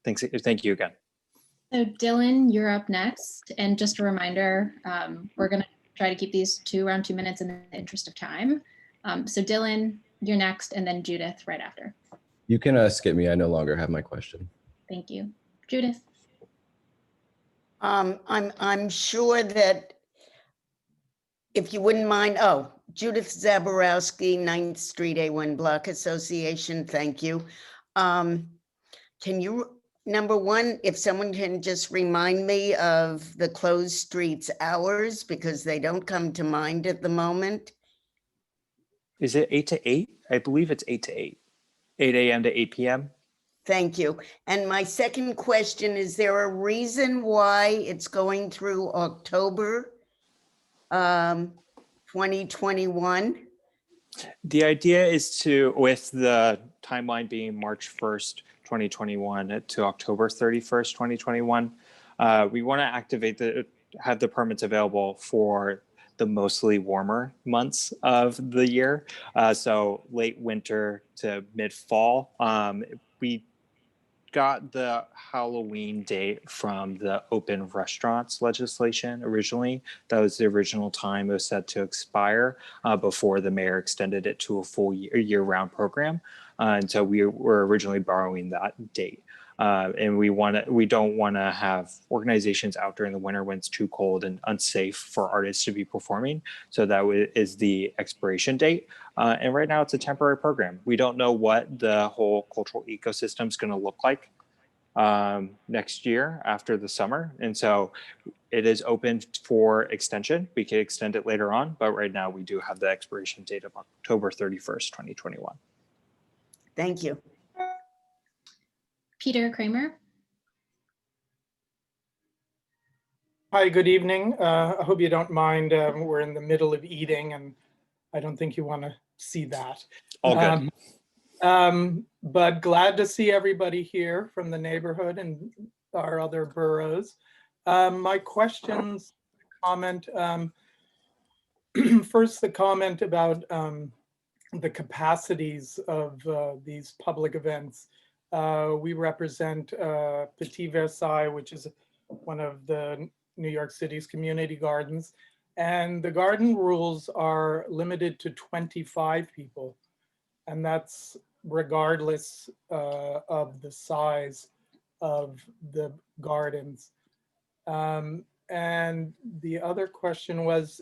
Thanks. Thank you again. So Dylan, you're up next. And just a reminder, we're going to try to keep these to around 2 minutes in the interest of time. So Dylan, you're next, and then Judith right after. You can skip me. I no longer have my question. Thank you. Judith. I'm sure that if you wouldn't mind, Judith Zaborowski, 9th Street A1 Block Association, thank you. Can you, number one, if someone can just remind me of the closed streets hours, because they don't come to mind at the moment. Is it 8 to 8? I believe it's 8 to 8. 8 a.m. to 8 p.m. Thank you. And my second question, is there a reason why it's going through October 2021? The idea is to, with the timeline being March 1st, 2021 to October 31st, 2021, we want to have the permits available for the mostly warmer months of the year. So late winter to mid fall. We got the Halloween date from the open restaurants legislation originally. That was the original time it was set to expire before the mayor extended it to a full year-round program. And so we were originally borrowing that date. And we don't want to have organizations out during the winter when it's too cold and unsafe for artists to be performing. So that is the expiration date. And right now it's a temporary program. We don't know what the whole cultural ecosystem is going to look like next year after the summer. And so it is open for extension. We could extend it later on, but right now we do have the expiration date of October 31st, 2021. Thank you. Peter Kramer. Hi, good evening. I hope you don't mind. We're in the middle of eating, and I don't think you want to see that. All good. But glad to see everybody here from the neighborhood and our other boroughs. My questions, comment, first the comment about the capacities of these public events. We represent Petit Versailles, which is one of the New York City's community gardens. And the garden rules are limited to 25 people. And that's regardless of the size of the gardens. And the other question was,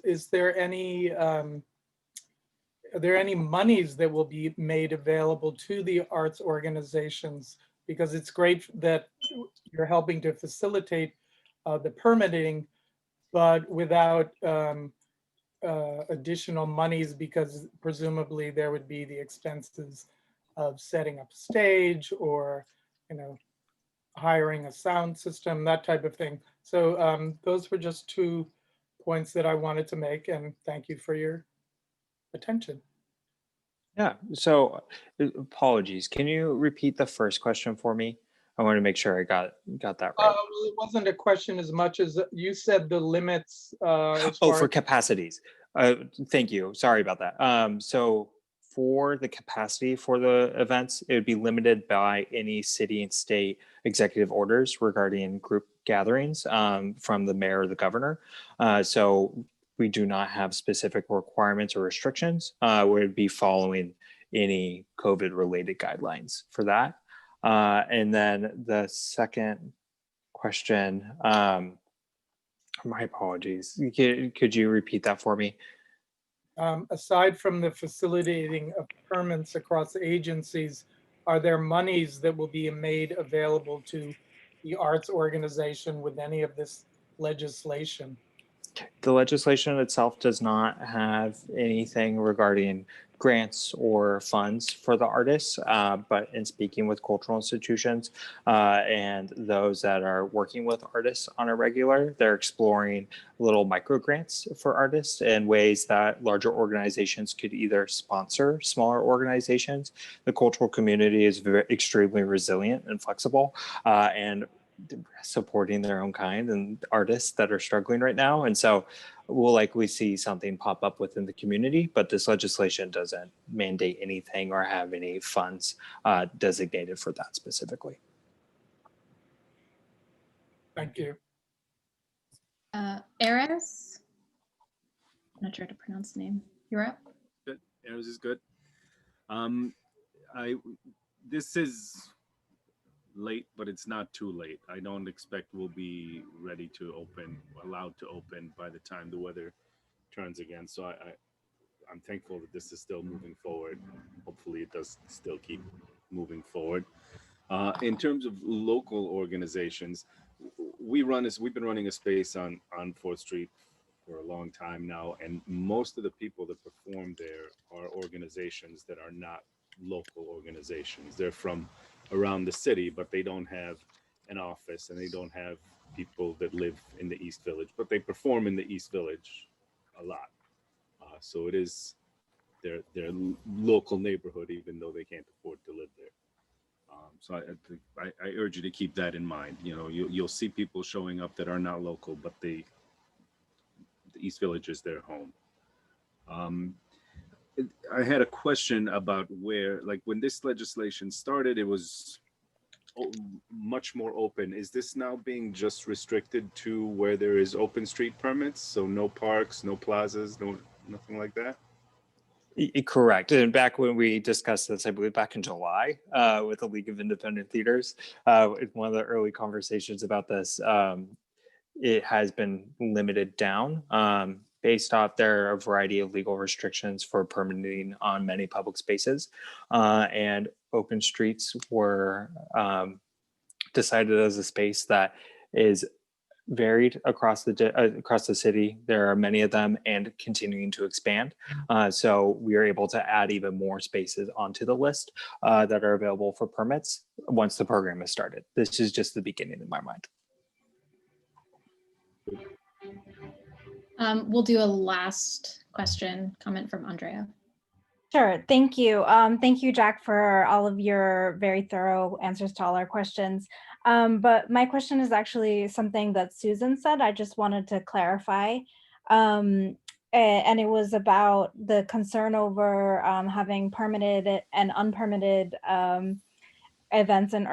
are there any monies that will be made available to the arts organizations? Because it's great that you're helping to facilitate the permitting, but without additional monies, because presumably there would be the expenses of setting up a stage or, hiring a sound system, that type of thing. So those were just 2 points that I wanted to make, and thank you for your attention. Yeah, so apologies. Can you repeat the first question for me? I want to make sure I got that right. Well, it wasn't a question as much as you said the limits. For capacities. Thank you. Sorry about that. So for the capacity for the events, it would be limited by any city and state executive orders regarding group gatherings from the mayor or the governor. So we do not have specific requirements or restrictions. We would be following any COVID-related guidelines for that. And then the second question, my apologies. Could you repeat that for me? Aside from the facilitating of permits across agencies, are there monies that will be made available to the arts organization with any of this legislation? The legislation itself does not have anything regarding grants or funds for the artists, but in speaking with cultural institutions and those that are working with artists on a regular, they're exploring little micro grants for artists in ways that larger organizations could either sponsor smaller organizations. The cultural community is extremely resilient and flexible, and supporting their own kind and artists that are struggling right now. And so we'll likely see something pop up within the community, but this legislation doesn't mandate anything or have any funds designated for that specifically. Thank you. Ares? I'm not sure how to pronounce the name. You're up? Good. Ares is good. This is late, but it's not too late. I don't expect we'll be ready to open, allowed to open by the time the weather turns again. So I'm thankful that this is still moving forward. Hopefully it does still keep moving forward. In terms of local organizations, we've been running a space on 4th Street for a long time now, and most of the people that perform there are organizations that are not local organizations. They're from around the city, but they don't have an office and they don't have people that live in the East Village, but they perform in the East Village a lot. So it is their local neighborhood, even though they can't afford to live there. So I urge you to keep that in mind. You know, you'll see people showing up that are not local, but the East Village is their home. I had a question about where, like when this legislation started, it was much more open. Is this now being just restricted to where there is open street permits? So no parks, no plazas, nothing like that? Correct. And back when we discussed this, I believe back in July with the League of Independent Theaters, one of the early conversations about this, it has been limited down. Based off, there are a variety of legal restrictions for permitting on many public spaces, and open streets were decided as a space that is varied across the city. There are many of them and continuing to expand. So we are able to add even more spaces onto the list that are available for permits once the program is started. This is just the beginning in my mind. We'll do a last comment from Andrea. Sure, thank you. Thank you, Jack, for all of your very thorough answers to all our questions. But my question is actually something that Susan said. I just wanted to clarify. And it was about the concern over having permitted and unpermitted events in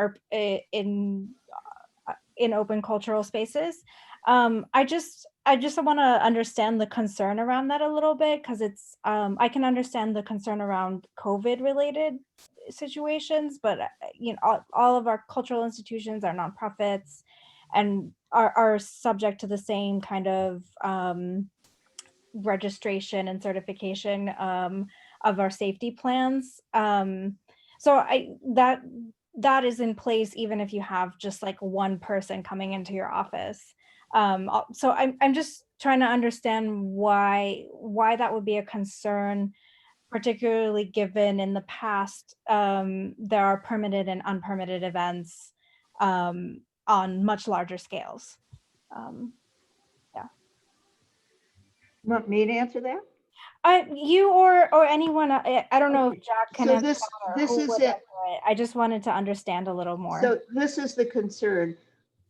open cultural spaces. I just want to understand the concern around that a little bit, because it's I can understand the concern around COVID related situations, but you know, all of our cultural institutions are nonprofits and are subject to the same kind of registration and certification of our safety plans. So that is in place even if you have just like one person coming into your office. So I'm just trying to understand why that would be a concern, particularly given in the past there are permitted and unpermitted events on much larger scales. Yeah. You want me to answer that? You or anyone, I don't know if Jack can So answer this that or this who is would it. answer it. I just wanted to understand a little more. So this is the concern.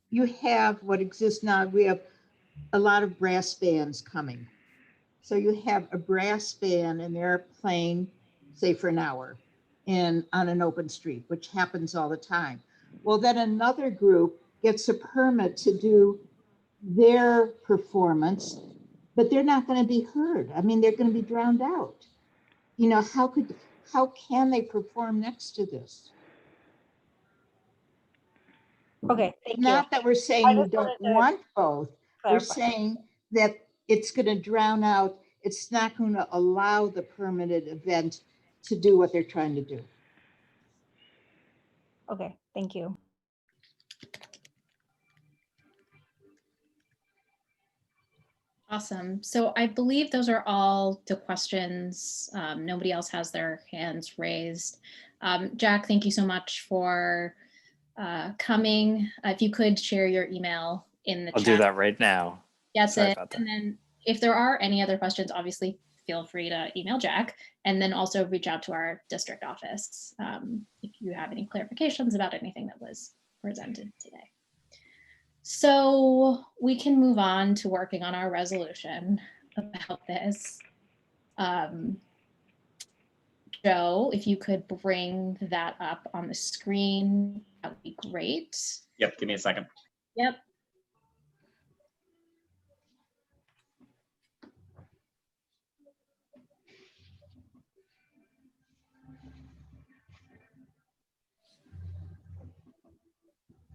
You have what exists now. We have a lot of brass bands coming. So you have a brass band and they're playing, say, for an hour on an open street, which happens all the time. Well, then another group gets a permit to do their performance, but they're not going to be heard. I mean, they're going to be drowned out. You know, how can they perform next to this? Okay, thank you. Not that we're saying we don't want both. We're clarify. saying that it's going to drown out. It's not going to allow the permitted event to do what they're trying to do. Okay, thank you. Awesome. So I believe those are all the questions. Nobody else has their hands raised. Jack, thank you so much for coming. If you could share your email in the I'll chat. do that right now. That's Sorry it. about that. And then if there are any other questions, obviously feel free to email Jack, and then also reach out to our district office if you have any clarifications about anything that was presented today. So we can move on to working on our resolution about this. Joe, if you could bring that up on the screen, that would be great. Yep, give me a second. Yep.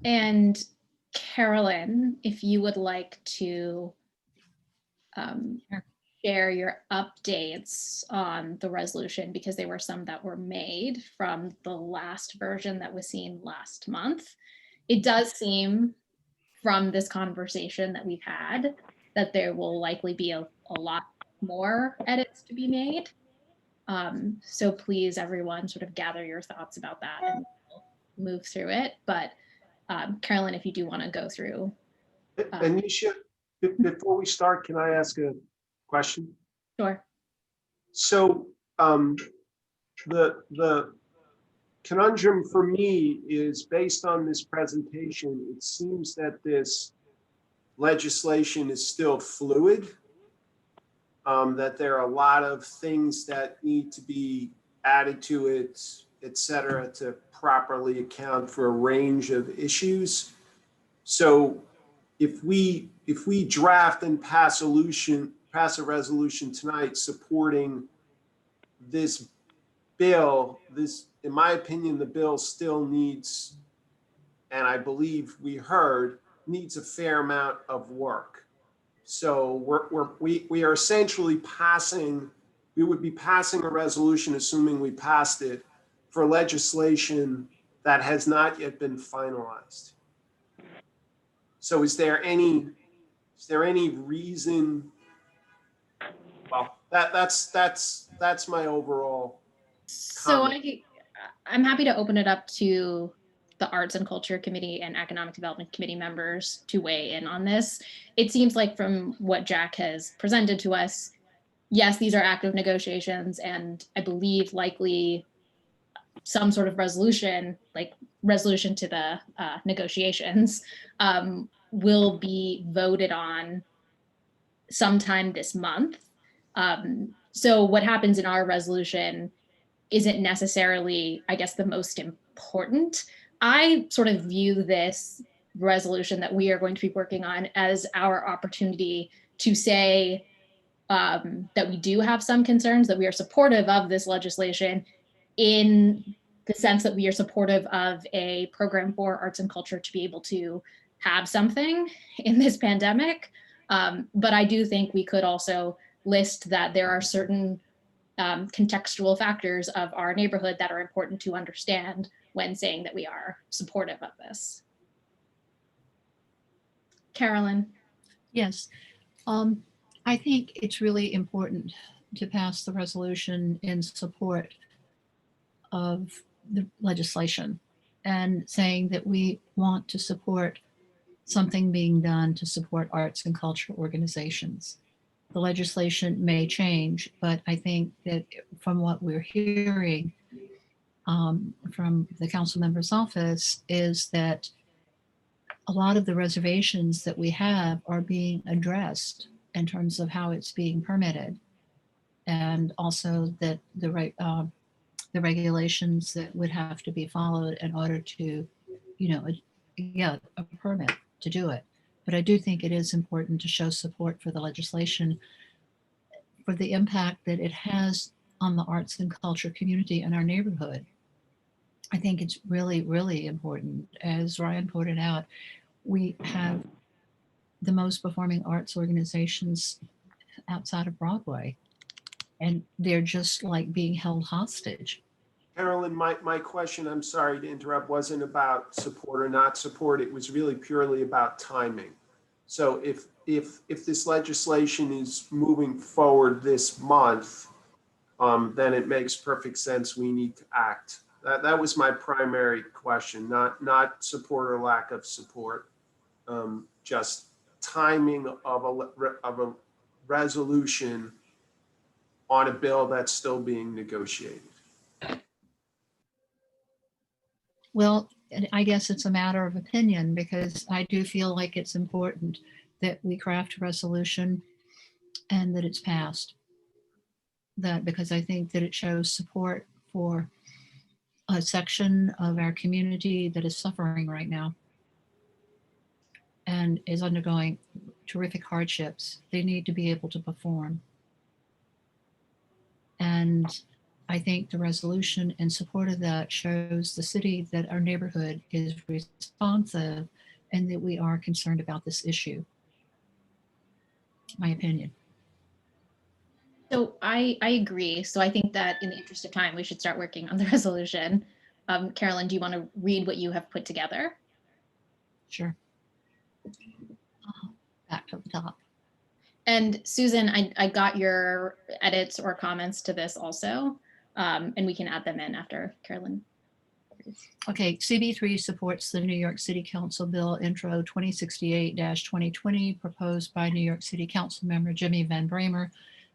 And Carolyn, if you would like to share your updates on the resolution, because there were some that were made from the last version that was seen last month. It does seem from this conversation that we've had that there will likely be a lot more edits to be made. So please, everyone, sort of gather your thoughts about that and we'll move through it. But Carolyn, if you do want to go through. Anisha, before we start, can I ask a question? Sure. So the conundrum for me is, based on this presentation, it seems that this legislation is still fluid, that there are a lot of things that need to be added to it, et cetera, to properly account for a range of issues. So if we draft and pass a resolution tonight supporting this bill, in my opinion, the bill still needs, and I believe we heard, needs a fair amount of work. So we are essentially we would be passing a resolution, assuming we passed it, for legislation that has not yet been finalized. So is there any reason? Well, that's my overall So comment. I'm happy to open it up to the Arts and Culture Committee and Economic Development Committee members to weigh in on this. It seems like from what Jack has presented to us, yes, these are active negotiations, and I believe likely some sort of resolution, like resolution to the negotiations, will be voted on sometime this month. So what happens in our resolution isn't necessarily, I guess, the most important. I sort of view this resolution that we are going to be working on as our opportunity to say that we do have some concerns, that we are supportive of this legislation in the sense that we are supportive of a program for arts and culture to be able to have something in this pandemic. But I do think we could also list that there are certain contextual factors of our neighborhood that are important to understand when saying that we are supportive of this. Carolyn. Yes. I think it's really important to pass the resolution in support of the legislation and saying that we want to support something being done to support arts and culture organizations. The legislation may change, but I think that from what we're hearing from the council member's office is that a lot of the reservations that we have are being addressed in terms of how it's being permitted, and also that the regulations that would have to be followed in order to, get a permit to do it. But I do think it is important to show support for the legislation for the impact that it has on the arts and culture community in our neighborhood. I think it's really, really important. As Ryan pointed out, we have the most performing arts organizations outside of Broadway, and they're just like being held hostage. Carolyn, my question, I'm sorry to interrupt, wasn't about support or not support. It was really purely about timing. So if this legislation is moving forward this month, then it makes perfect sense. We need to act. That was my primary question, not support or lack of support, just timing of a resolution on a bill that's still being negotiated. Well, I guess it's a matter of opinion, because I do feel like it's important that we craft a resolution and that it's passed. That because I think that it shows support for a section of our community that is suffering right now and is undergoing terrific hardships. They need to be able to perform. And I think the resolution in support of that shows the city that our neighborhood is responsive and that we are concerned about this issue. My opinion. So I agree. So I think that in the interest of time, we should start working on the resolution. Carolyn, do you want to read what you have put together? Sure. Back to the top. And Susan, I got your edits or comments to this also, and we can add them in after Carolyn. Okay, CB3 supports the New York City Council Bill Intro 2068-2020 proposed by New York City Council member Jimmy Van Bramer,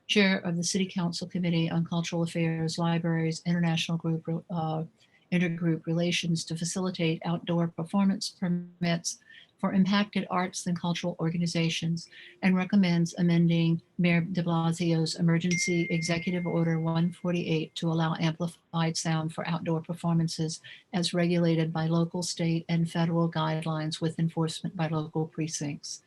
Chair of the City Council Committee on Cultural Affairs, Libraries, International Group, Intergroup Relations to facilitate outdoor performance permits for impacted arts and cultural organizations, and recommends amending Mayor de Blasio's Emergency Executive Order 148 to allow amplified sound for outdoor performances as regulated by local, state, and federal guidelines with enforcement by local precincts.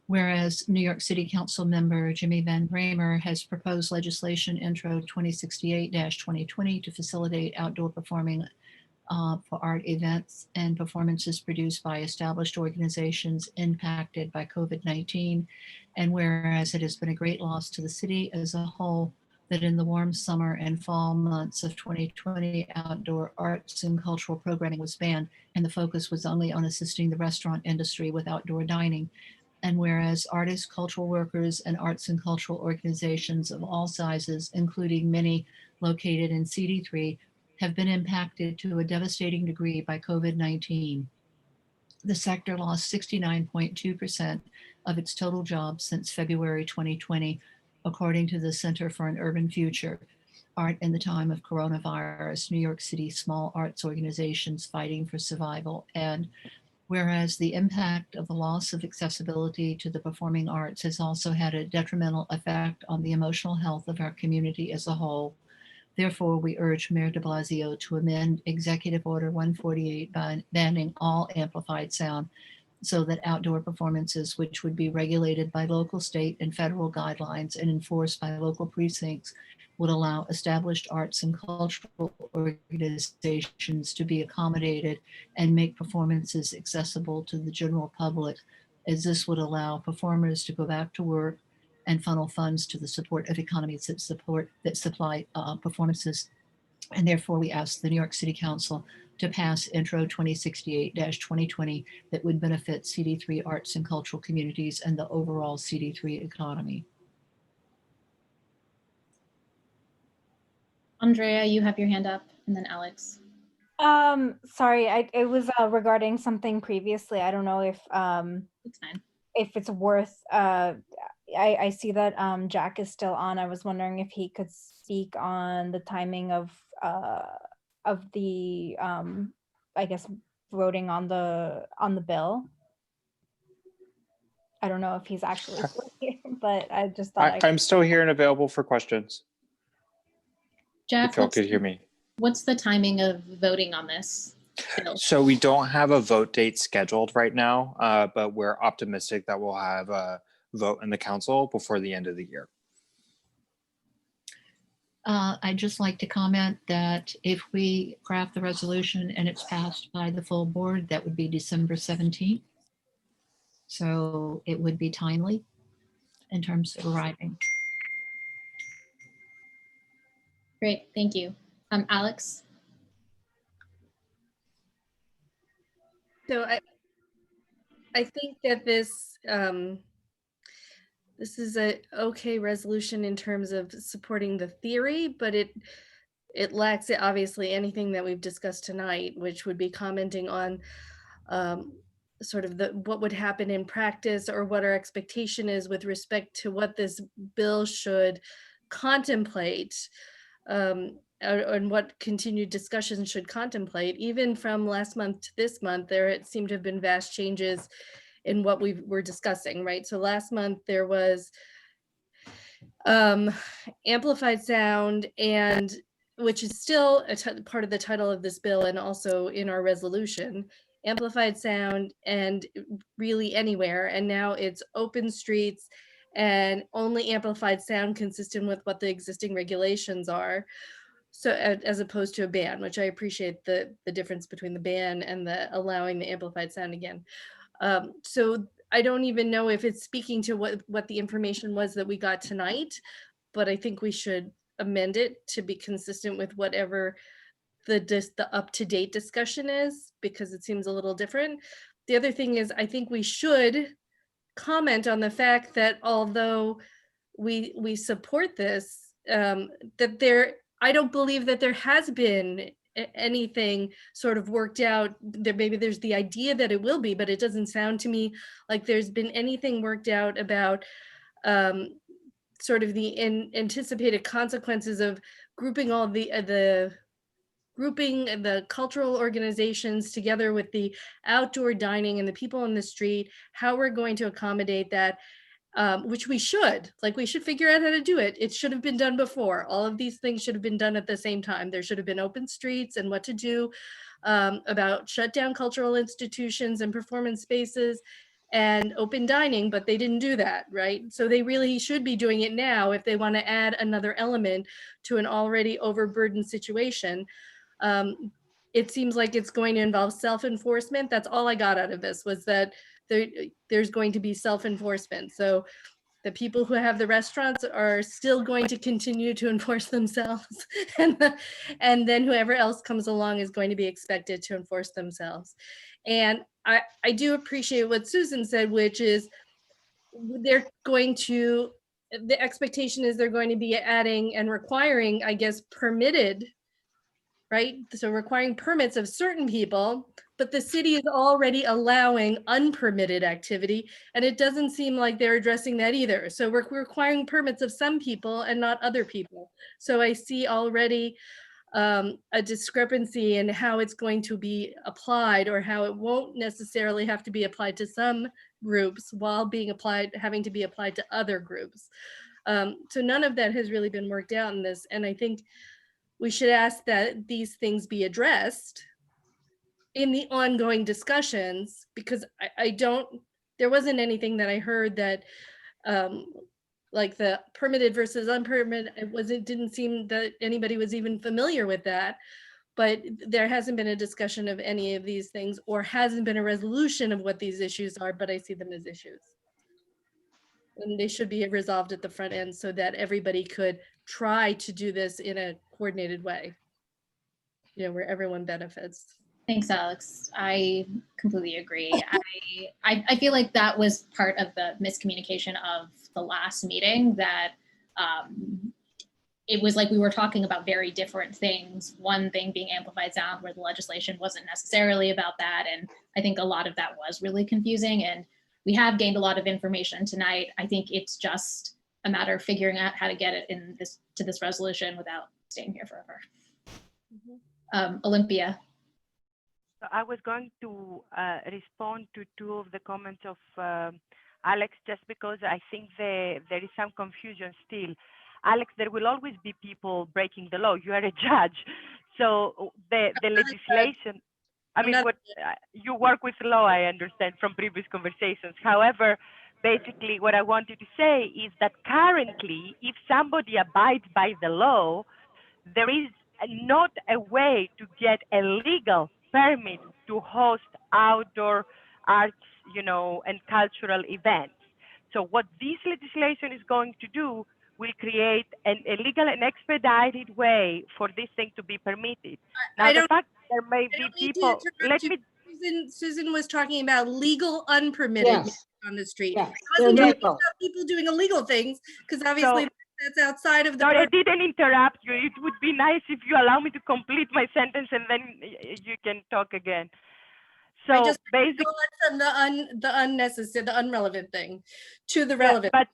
Whereas New York City Council member Jimmy Van Bramer has proposed legislation Intro 2068-2020 to facilitate outdoor performing for art events and performances produced by established organizations impacted by COVID-19. And whereas it has been a great loss to the city as a whole, that in the warm summer and fall months of 2020, outdoor arts and cultural programming was banned, and the focus was only on assisting the restaurant industry with outdoor dining. And whereas artists, cultural workers, and arts and cultural organizations of all sizes, including many located in CD3, have been impacted to a devastating degree by COVID-19. The sector lost 69.2% of its total jobs since February 2020, according to the Center for an Urban Future, Art in the Time of Coronavirus, New York City Small Arts Organizations Fighting for Survival. And whereas the impact of the loss of accessibility to the performing arts has also had a detrimental effect on the emotional health of our community as a whole, therefore, we urge Mayor de Blasio to amend Executive Order 148 banning all amplified sound so that outdoor performances, which would be regulated by local, state, and federal guidelines and enforced by local precincts, would allow established arts and cultural organizations to be accommodated and make performances accessible to the general public, as this would allow performers to go back to work and funnel funds to the support of economies that supply performances. And therefore, we ask the New York City Council to pass Intro 2068-2020 that would benefit CD3 arts and cultural communities and the overall CD3 economy. Andrea, you have your hand up, and then Alex. Sorry, it was regarding something previously. I don't know if it's fine. If it's worth. I see that Jack is still on. I was wondering if he could speak on the timing of the I guess voting on the bill. I don't know if he's actually still here, but I just thought I'm still here and available for questions. Jack, if y'all could hear me. What's the timing of voting on this bill? So we don't have a vote date scheduled right now, but we're optimistic that we'll have a vote in the council before the end of the year. I'd just like to comment that if we craft the resolution and it's passed by the full board, that would be December 17th. So it would be timely in terms of arriving. Great, thank you. Alex? So I think that this this is a okay resolution in terms of supporting the theory, but it lacks obviously anything that we've discussed tonight, which would be commenting on sort of what would happen in practice or what our expectation is with respect to what this bill should contemplate, and what continued discussions should contemplate. Even from last month to this month, there seemed to have been vast changes in what we were discussing, right? So last month there was amplified sound, and which is still part of the title of this bill and also in our resolution, amplified sound and really anywhere. And now it's open streets and only amplified sound consistent with what the existing regulations are. So as opposed to a ban, which I appreciate the difference between the ban and the allowing the amplified sound again. So I don't even know if it's speaking to what the information was that we got tonight, but I think we should amend it to be consistent with whatever the up-to-date discussion is, because it seems a little different. The other thing is, I think we should comment on the fact that although we support this, I don't believe that there has been anything sort of worked out. There maybe there's the idea that it will be, but it doesn't sound to me like there's been anything worked out about sort of the anticipated consequences of grouping all grouping the cultural organizations together with the outdoor dining and the people on the street, how we're going to accommodate that, which we should figure out how to do it. It should have been done before. All of these things should have been done at the same time. There should have been open streets and what to do about shut down cultural institutions and performance spaces and open dining, but they didn't do that, right? So they really should be doing it now if they want to add another element to an already overburdened situation. It seems like it's going to involve self-enforcement. That's all I got out of this, was that there's going to be self-enforcement. So the people who have the restaurants are still going to continue to enforce themselves. And then whoever else comes along is going to be expected to enforce themselves. And I do appreciate what Susan said, which is the expectation is they're going to be adding and requiring, I guess, permitted, right? So requiring permits of certain people, but the city is already allowing unpermitted activity, and it doesn't seem like they're addressing that either. So we're requiring permits of some people and not other people. So I see already a discrepancy in how it's going to be applied, or how it won't necessarily have to be applied to some groups while having to be applied to other groups. So none of that has really been worked out in this. And I think we should ask that these things be addressed in the ongoing discussions, because there wasn't anything that I heard that like the permitted versus unpermitted, it didn't seem that anybody was even familiar with that. But there hasn't been a discussion of any of these things, or hasn't been a resolution of what these issues are, but I see them as issues. And they should be resolved at the front end so that everybody could try to do this in a coordinated way, where everyone benefits. Thanks, Alex. I completely agree. I feel like that was part of the miscommunication of the last meeting, that it was like we were talking about very different things. One thing being amplified sound, where the legislation wasn't necessarily about that. And I think a lot of that was really confusing. And we have gained a lot of information tonight. I think it's just a matter of figuring out how to get it to this resolution without staying here forever. Olympia. So I was going to respond to two of the comments of Alex, just because I think there is some confusion still. Alex, there will always be people breaking the law. You are a judge. So the legislation, you work with law, I understand from previous conversations. However, basically what I wanted to say is that currently, if somebody abides by the law, there is not a way to get a legal permit to host outdoor arts, and cultural events. So what this legislation is going to do will create a legal and expedited way for this thing to be permitted. Now, the fact there may be people, Susan was talking about legal unpermitted Yes. music on the street. Yes, I they're wasn't talking legal. about people doing illegal things, because obviously that's outside of the. Sorry, I didn't interrupt you. It would be nice if you allow me to complete my sentence and then you can talk again. I So just basically, go on from the unnecessary, the unrelevant thing to the relevant. but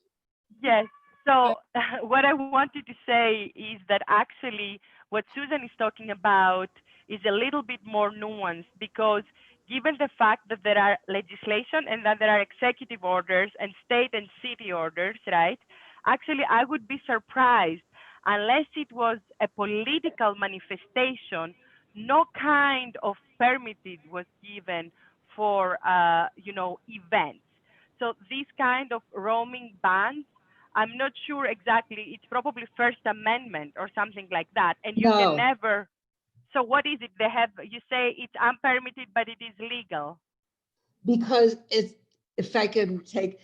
yes. So what I wanted to say is that actually what Susan is talking about is a little bit more nuanced, because given the fact that there are legislation and that there are executive orders and state and city orders, right? Actually, I would be surprised unless it was a political manifestation, no kind of permitted was given for, events. So these kind of roaming bans, I'm not sure exactly, it's probably First Amendment or something like that. And you No. can never, so what is it they have, you say it's unpermitted, but it is legal? Because if I can take,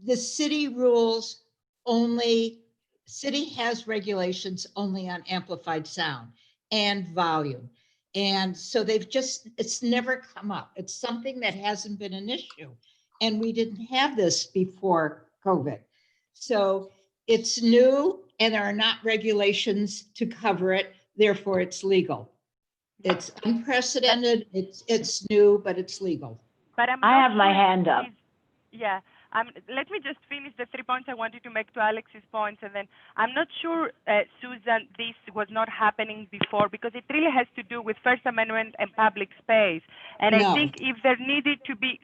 the city rules only, city has regulations only on amplified sound and volume. And so it's never come up. It's something that hasn't been an issue. And we didn't have this before COVID. So it's new and there are not regulations to cover it. Therefore, it's legal. It's unprecedented, it's new, but it's legal. But I have my hand up. Yeah. Let me just finish the 3 points I wanted to make to Alex's points, and then I'm not sure, Susan, this was not happening before, because it really has to do with First Amendment and public space. And I think if there needed to be,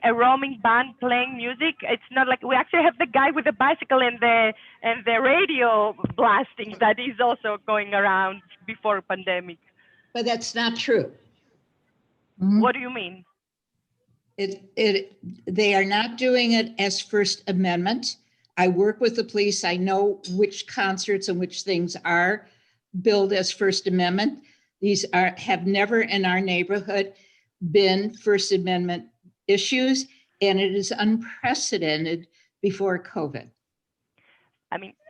a roaming band playing music, it's not like we actually have the guy with the bicycle and the radio blasting that is also going around before pandemic. But that's not true. What do you mean? They are not doing it as First Amendment. I work with the police. I know which concerts and which things are billed as First Amendment. These have never in our neighborhood been First Amendment issues, and it is unprecedented before COVID.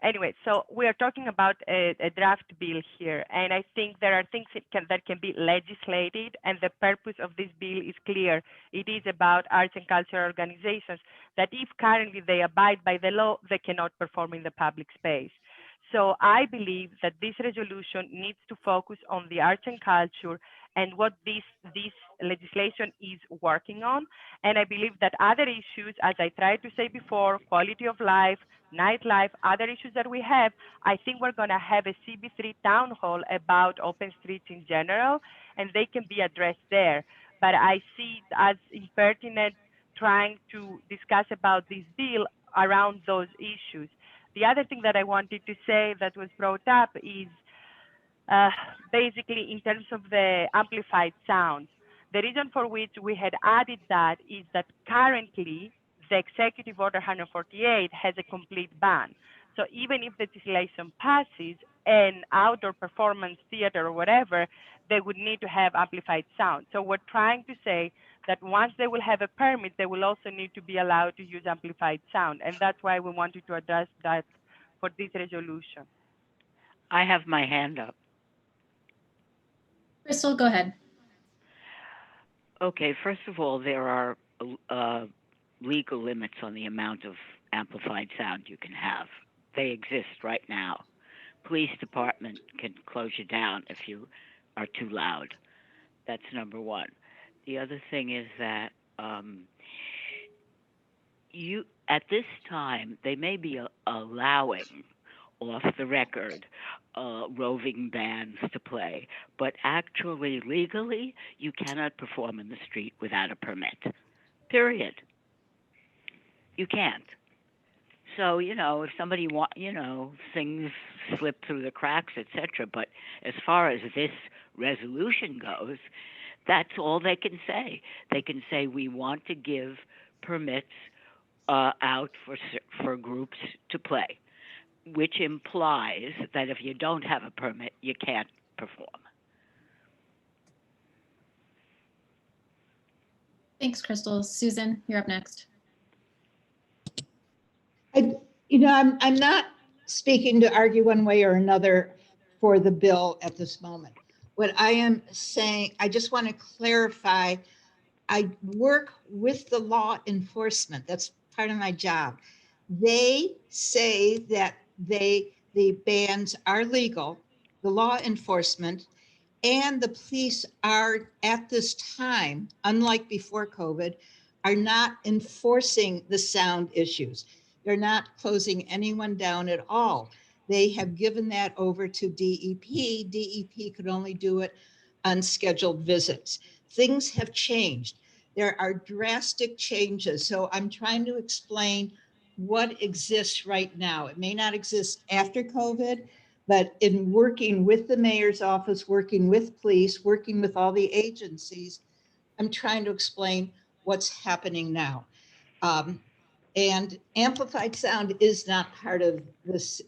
Anyway, so we are talking about a draft bill here, and I think there are things that can be legislated, and the purpose of this bill is clear. It is about arts and cultural organizations that if currently they abide by the law, they cannot perform in the public space. So I believe that this resolution needs to focus on the arts and culture and what this legislation is working on. And I believe that other issues, as I tried to say before, quality of life, nightlife, other issues that we have, I think we're going to have a CB3 town hall about open streets in general, and they can be addressed there. But I see it as impertinent trying to discuss about this bill around those issues. The other thing that I wanted to say that was brought up is basically in terms of the amplified sound. The reason for which we had added that is that currently the Executive Order 148 has a complete ban. So even if the legislation passes, an outdoor performance theater or whatever, they would need to have amplified sound. So we're trying to say that once they will have a permit, they will also need to be allowed to use amplified sound. And that's why we wanted to address that for this resolution. I have my hand up. Crystal, go ahead. Okay, first of all, there are legal limits on the amount of amplified sound you can have. They exist right now. Police department can close you down if you are too loud. That's number one. The other thing is that at this time, they may be allowing off the record roving bands to play, but actually legally, you cannot perform in the street without a permit, period. You can't. So, if somebody things slip through the cracks, etc. But as far as this resolution goes, that's all they can say. They can say we want to give permits out for groups to play, which implies that if you don't have a permit, you can't perform. Thanks, Crystal. Susan, you're up next. I'm not speaking to argue one way or another for the bill at this moment. What I am saying, I just want to clarify, I work with the law enforcement. That's part of my job. They say that the bans are legal, the law enforcement, and the police are at this time, unlike before COVID, are not enforcing the sound issues. They're not closing anyone down at all. They have given that over to DEP. DEP could only do it on scheduled visits. Things have changed. There are drastic changes. So I'm trying to explain what exists right now. It may not exist after COVID, but in working with the mayor's office, working with police, working with all the agencies, I'm trying to explain what's happening now. And amplified sound is not part of this.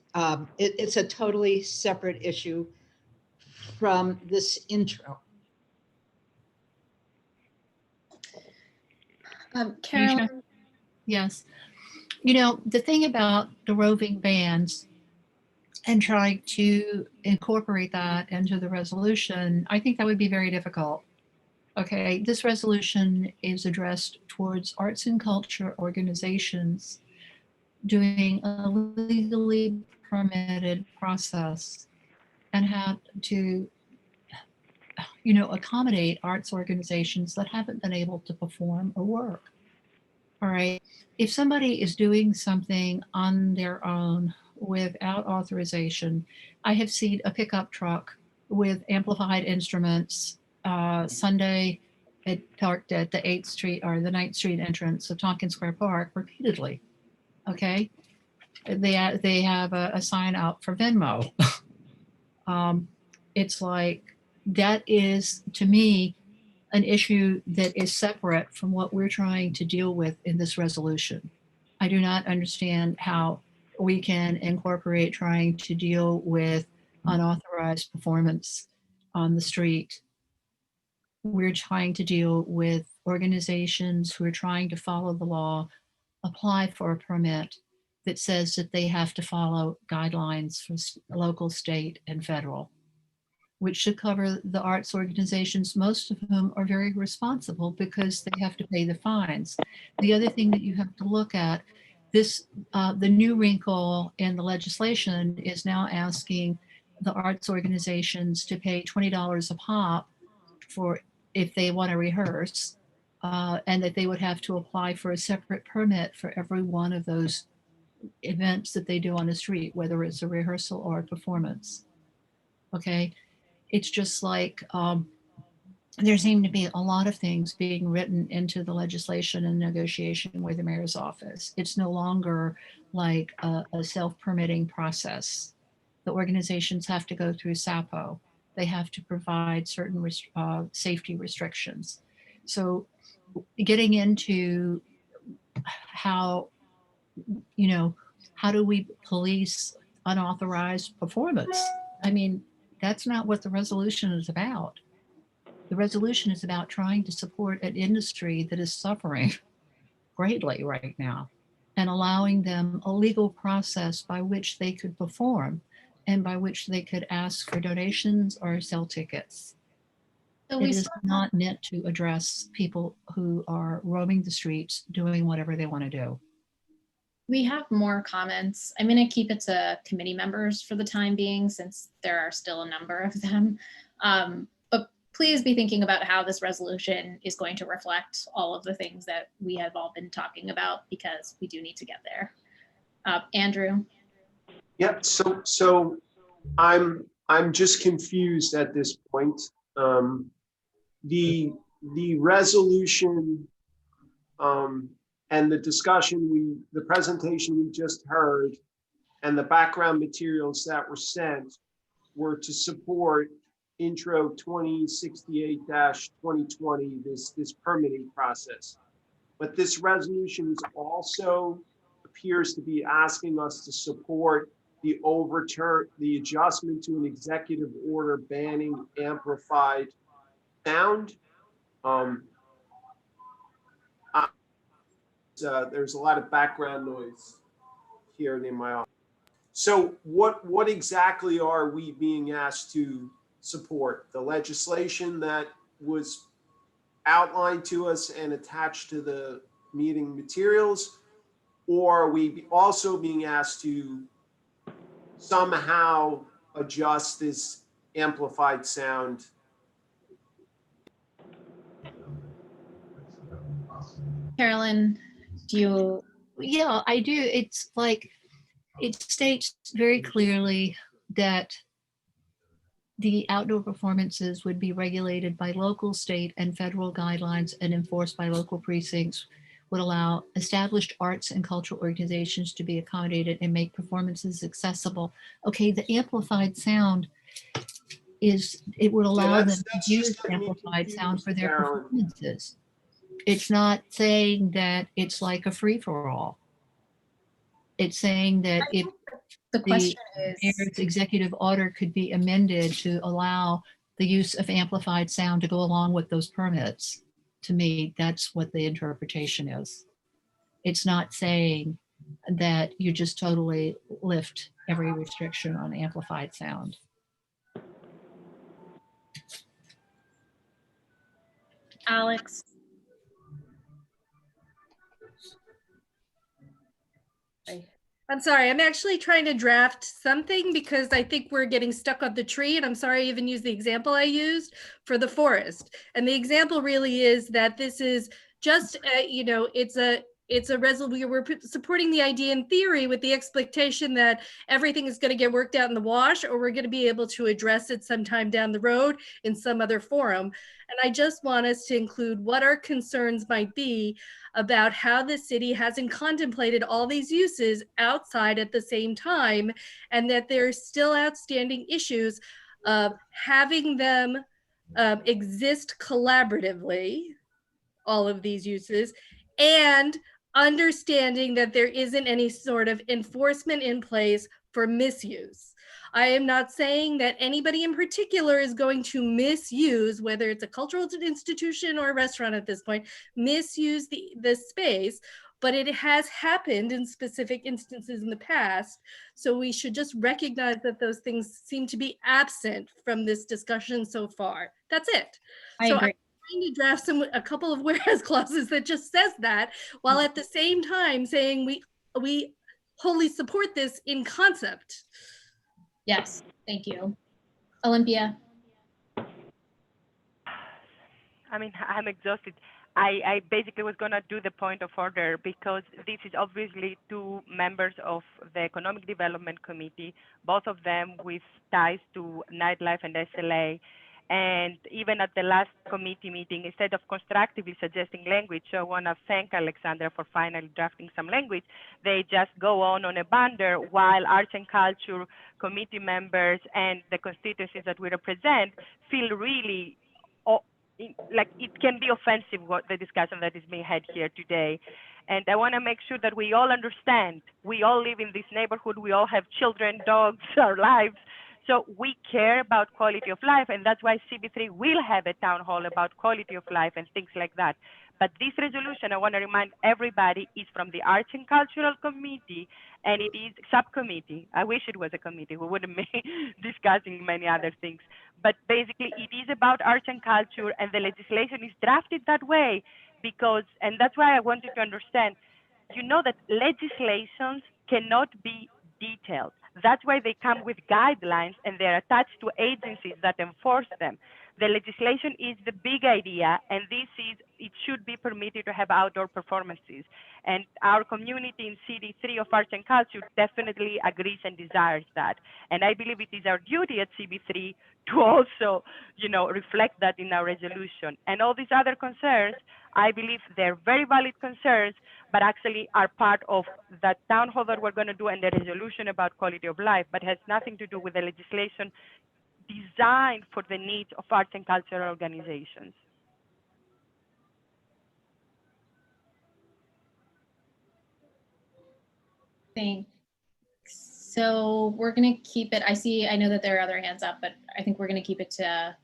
It's a totally separate issue from this intro. Carolyn, Yes. You know, the thing about the roving bands and trying to incorporate that into the resolution, I think that would be very difficult. Okay, this resolution is addressed towards arts and culture organizations doing a legally permitted process and have to, you know, accommodate arts organizations that haven't been able to perform or work. All right. If somebody is doing something on their own without authorization, I have seen a pickup truck with amplified instruments Sunday. It parked at the 8th Street or the 9th Street entrance of Tompkins Square Park repeatedly. Okay. They have a sign out for Venmo. It's like, that is, to me, an issue that is separate from what we're trying to deal with in this resolution. I do not understand how we can incorporate trying to deal with unauthorized performance on the street. We're trying to deal with organizations who are trying to follow the law, apply for a permit that says that they have to follow guidelines for local, state, and federal, which should cover the arts organizations, most of whom are very responsible because they have to pay the fines. The other thing that you have to look at, this, the new wrinkle in the legislation is now asking the arts organizations to pay $20 a pop for if they want to rehearse, and that they would have to apply for a separate permit for every one of those events that they do on the street, whether it's a rehearsal or a performance. Okay. It's just like there seem to be a lot of things being written into the legislation and negotiation with the mayor's office. It's no longer like a self-permitting process. The organizations have to go through SAPO. They have to provide certain safety restrictions. So getting into how, you know, how do we police unauthorized performance? I mean, that's not what the resolution is about. The resolution is about trying to support an industry that is suffering greatly right now and allowing them a legal process by which they could perform and by which they could ask for donations or sell tickets. So it is not meant to address people who are roaming the streets doing whatever they want to do. we have more comments. I'm going to keep it to committee members for the time being, since there are still a number of them. But please be thinking about how this resolution is going to reflect all of the things that we have all been talking about, because we do need to get there. Andrew. Yep. So I'm just confused at this point. The resolution and the discussion, the presentation we just heard, and the background materials that were sent were to support Intro 2068-2020, this permitting process. But this resolution is also appears to be asking us to support the adjustment to an executive order banning amplified sound. There's a lot of background noise here in my office. So what exactly are we being asked to support the legislation that was outlined to us and attached to the meeting materials? Or are we also being asked to somehow adjust this amplified sound? Carolyn, do you? Yeah, I do. It's like, it states very clearly that the outdoor performances would be regulated by local, state, and federal guidelines and enforced by local precincts, would allow established arts and cultural organizations to be accommodated and make performances accessible. Okay, the amplified sound is, it would allow them to use amplified sound for their performances. It's not saying that it's like a free-for-all. It's saying that if the question is, mayor's executive order could be amended to allow the use of amplified sound to go along with those permits. To me, that's what the interpretation is. It's not saying that you just totally lift every restriction on amplified sound. Alex? I'm sorry, I'm actually trying to draft something because I think we're getting stuck on the tree, and I'm sorry I even used the example I used for the forest. And the example really is that this is just, you know, it's a resolution. We're supporting the idea in theory with the expectation that everything is going to get worked out in the wash, or we're going to be able to address it sometime down the road in some other forum. And I just want us to include what our concerns might be about how the city hasn't contemplated all these uses outside at the same time, and that there's still outstanding issues of having them exist collaboratively, all of these uses, and understanding that there isn't any sort of enforcement in place for misuse. I am not saying that anybody in particular is going to misuse, whether it's a cultural institution or a restaurant at this point, misuse the space, but it has happened in specific instances in the past. So we should just recognize that those things seem to be absent from this discussion so far. That's it. I agree. I'm trying to draft a couple of whereas clauses that just says that, while at the same time saying we wholly support this in concept. Yes, thank you. Olympia? I mean, I'm exhausted. I basically was going to do the point of order because this is obviously two members of the Economic Development Committee, both of them with ties to nightlife and SLA. And even at the last committee meeting, instead of constructively suggesting language, so I want to thank Alexandra for finally drafting some language, they just go on a banner while Arts and Culture committee members and the constituencies that we represent feel really like it can be offensive, what the discussion that is being had here today. And I want to make sure that we all understand, we all live in this neighborhood, we all have children, dogs, our lives. So we care about quality of life, and that's why CB3 will have a town hall about quality of life and things like that. But this resolution, I want to remind everybody, is from the Arts and Cultural Committee, and it is subcommittee. I wish it was a committee. We wouldn't be discussing many other things. But basically, it is about arts and culture, and the legislation is drafted that way because, and that's why I wanted to understand, you know that legislations cannot be detailed. That's why they come with guidelines and they're attached to agencies that enforce them. The legislation is the big idea, and it should be permitted to have outdoor performances. And our community in CD3 of Arts and Culture definitely agrees and desires that. And I believe it is our duty at CB3 to also, reflect that in our resolution. And all these other concerns, I believe they're very valid concerns, but actually are part of that town hall that we're going to do and the resolution about quality of life, but has nothing to do with the legislation designed for the needs of arts and cultural organizations. Thanks. So we're going to keep it, I know that there are other hands up, but I think we're going to keep it to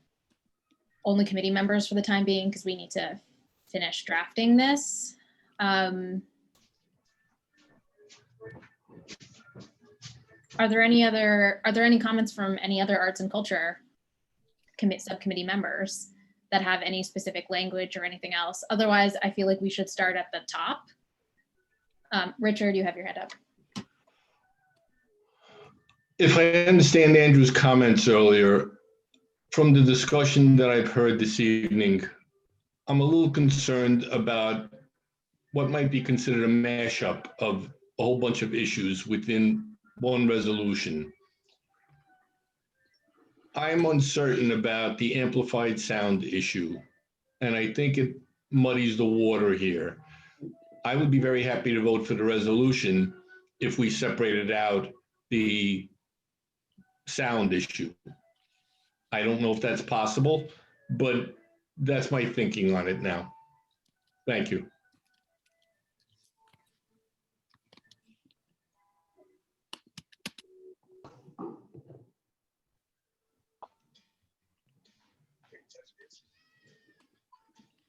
only committee members for the time being because we need to finish drafting this. Are there any comments from any other arts and culture subcommittee members that have any specific language or anything else. Otherwise, I feel like we should start at the top. Richard, you have your hand up. If I understand Andrew's comments earlier, from the discussion that I've heard this evening, I'm a little concerned about what might be considered a mashup of a whole bunch of issues within one resolution. I'm uncertain about the amplified sound issue, and I think it muddies the water here. I would be very happy to vote for the resolution if we separated out the sound issue. I don't know if that's possible, but that's my thinking on it now. Thank you.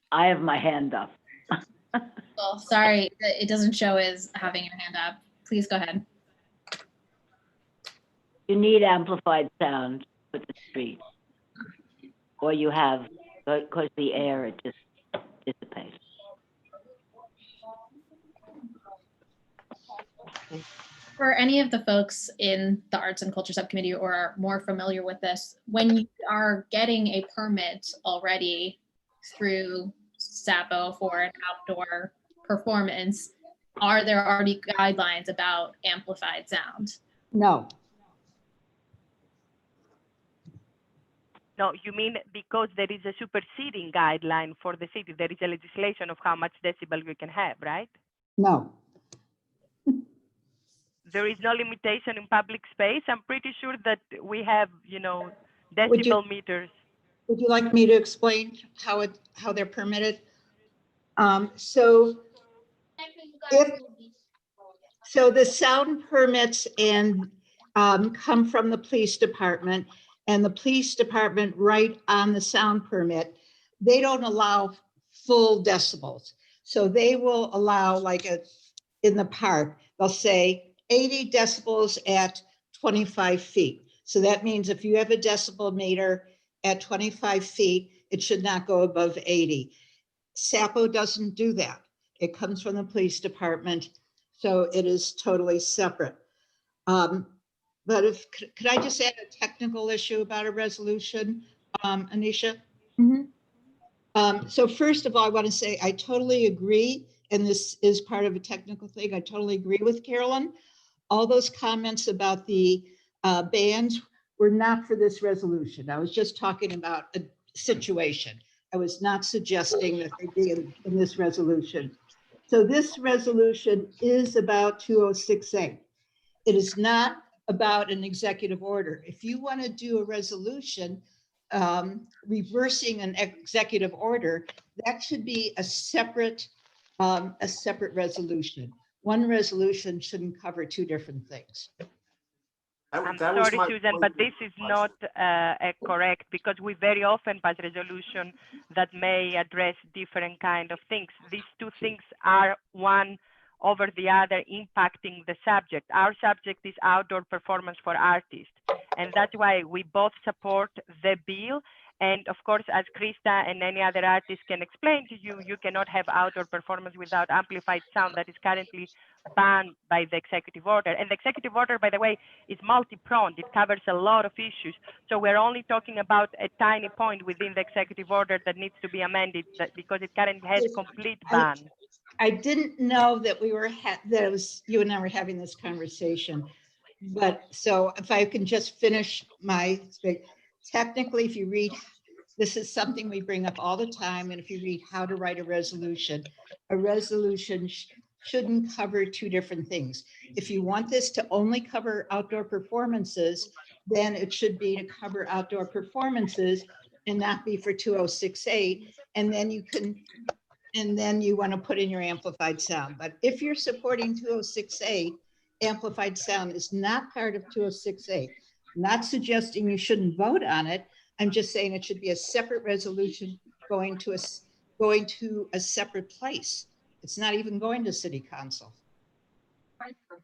I have my hand up. Well, sorry, it doesn't show as having your hand up. Please go ahead. You need amplified sound for the street, or you have, because the air, it just dissipates. For any of the folks in the Arts and Culture Subcommittee or are more familiar with this, when you are getting a permit already through SAPO for an outdoor performance, are there already guidelines about amplified sound? No. No, you mean because there is a superseding guideline for the city, there is a legislation of how much decibel we can have, right? No. There is no limitation in public space. I'm pretty sure that we have, you know, decibel meters. Would you like me to explain how they're permitted? So the sound permits and come from the police department, and the police department write on the sound permit, they don't allow full decibels. So they will allow, like in the park, they'll say 80 decibels at 25 feet. So that means if you have a decibel meter at 25 feet, it should not go above 80. SAPO doesn't do that. It comes from the police department, so it is totally separate. But could I just add a technical issue about a resolution, Anisha? So first of all, I want to say I totally agree, and this is part of a technical thing. I totally agree with Carolyn. All those comments about the bans were not for this resolution. I was just talking about a situation. I was not suggesting that they be in this resolution. So this resolution is about 206A. It is not about an executive order. If you want to do a resolution reversing an executive order, that should be a separate resolution. One resolution shouldn't cover two different things. I'm sorry, Susan, but this is not correct, because we very often pass resolution that may address different kind of things. These two things are one over the other impacting the subject. Our subject is outdoor performance for artists, and that's why we both support the bill. And of course, as Krista and any other artist can explain to you, you cannot have outdoor performance without amplified sound that is currently banned by the executive order. And the executive order, by the way, is multi-pronged. It covers a lot of issues. So we're only talking about a tiny point within the executive order that needs to be amended because it currently has complete ban. I didn't know that we were you and I were having this conversation. But so if I can just finish my speech. Technically, if you read, this is something we bring up all the time, and if you read how to write a resolution shouldn't cover two different things. If you want this to only cover outdoor performances, then it should be to cover outdoor performances and not be for 2068. And then you want to put in your amplified sound. But if you're supporting 2068, amplified sound is not part of 2068. Not suggesting you shouldn't vote on it. I'm just saying it should be a separate resolution going to a separate place. It's not even going to City Council.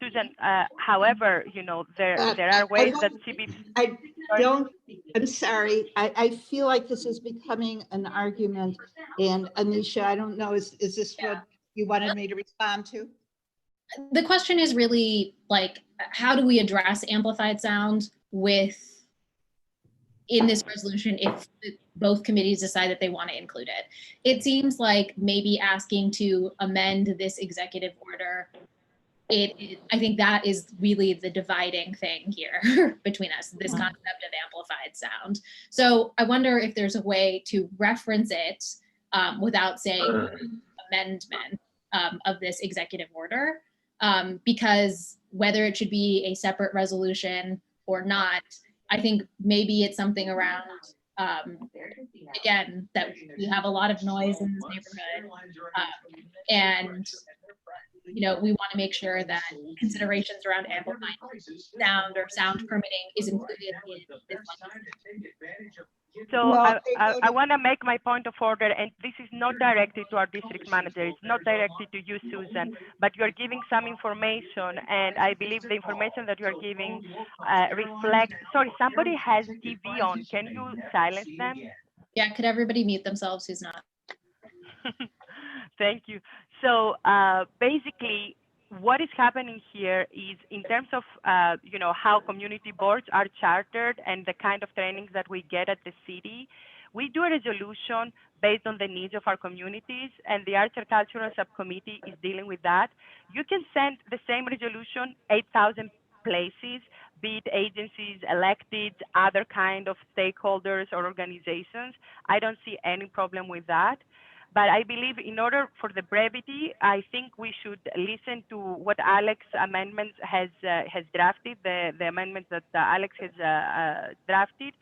Susan, however, you know, there are ways that CB. I'm sorry. I feel like this is becoming an argument. And Anisha, I don't know, is this what you wanted me to respond to? The question is really like, how do we address amplified sound in this resolution if both committees decide that they want to include it? It seems like maybe asking to amend this executive order, I think that is really the dividing thing here between us, this concept of amplified sound. So I wonder if there's a way to reference it without saying amendment of this executive order, because whether it should be a separate resolution or not, I think maybe it's something around, again, that we have a lot of noise in this neighborhood, and we want to make sure that considerations around amplifying sound or sound permitting is included in this legislation. So I want to make my point of order, and this is not directed to our district manager. It's not directed to you, Susan, but you are giving some information, and I believe the information that you are giving reflects. Sorry, somebody has TV on. Can you silence them? Yeah, could everybody mute themselves who's not? Thank you. So basically, what is happening here is in terms of how community boards are chartered and the kind of trainings that we get at the city, we do a resolution based on the needs of our communities, and the Arts and Cultural Subcommittee is dealing with that. You can send the same resolution 8,000 places, be it agencies, elected, other kind of stakeholders or organizations. I don't see any problem with that. But I believe in order for the brevity, I think we should listen to what Alex amendment has drafted, the amendments that Alex has drafted.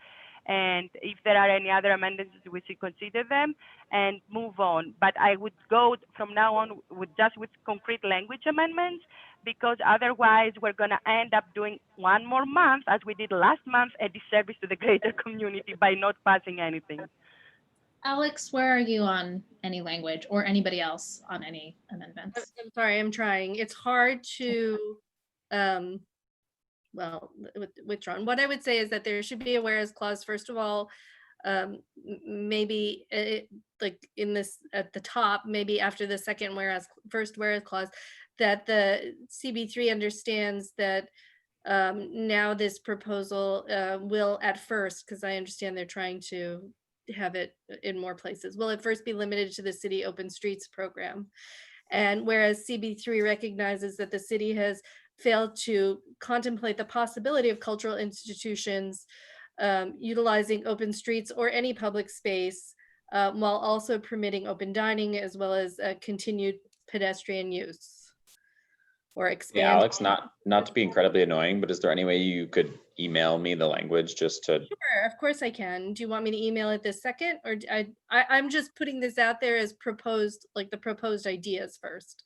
And if there are any other amendments, we should consider them and move on. But I would go from now on with concrete language amendments, because otherwise we're going to end up doing one more month, as we did last month, a disservice to the greater community by not passing anything. Alex, where are you on any language, or anybody else on any amendments? I'm sorry, I'm trying. It's hard to, withdrawn. What I would say is that there should be a whereas clause, first of all, maybe like in this at the top, maybe after the first whereas clause, that the CB3 understands that now this proposal will at first, because I understand they're trying to have it in more places, will at first be limited to the city open streets program. And whereas CB3 recognizes that the city has failed to contemplate the possibility of cultural institutions utilizing open streets or any public space while also permitting open dining as well as continued pedestrian use. Or expand. Yeah, Alex, not to be incredibly annoying, but is there any way you could email me the language just to? Sure, of course I can. Do you want me to email it this second, or I'm just putting this out there as proposed, like the proposed ideas first.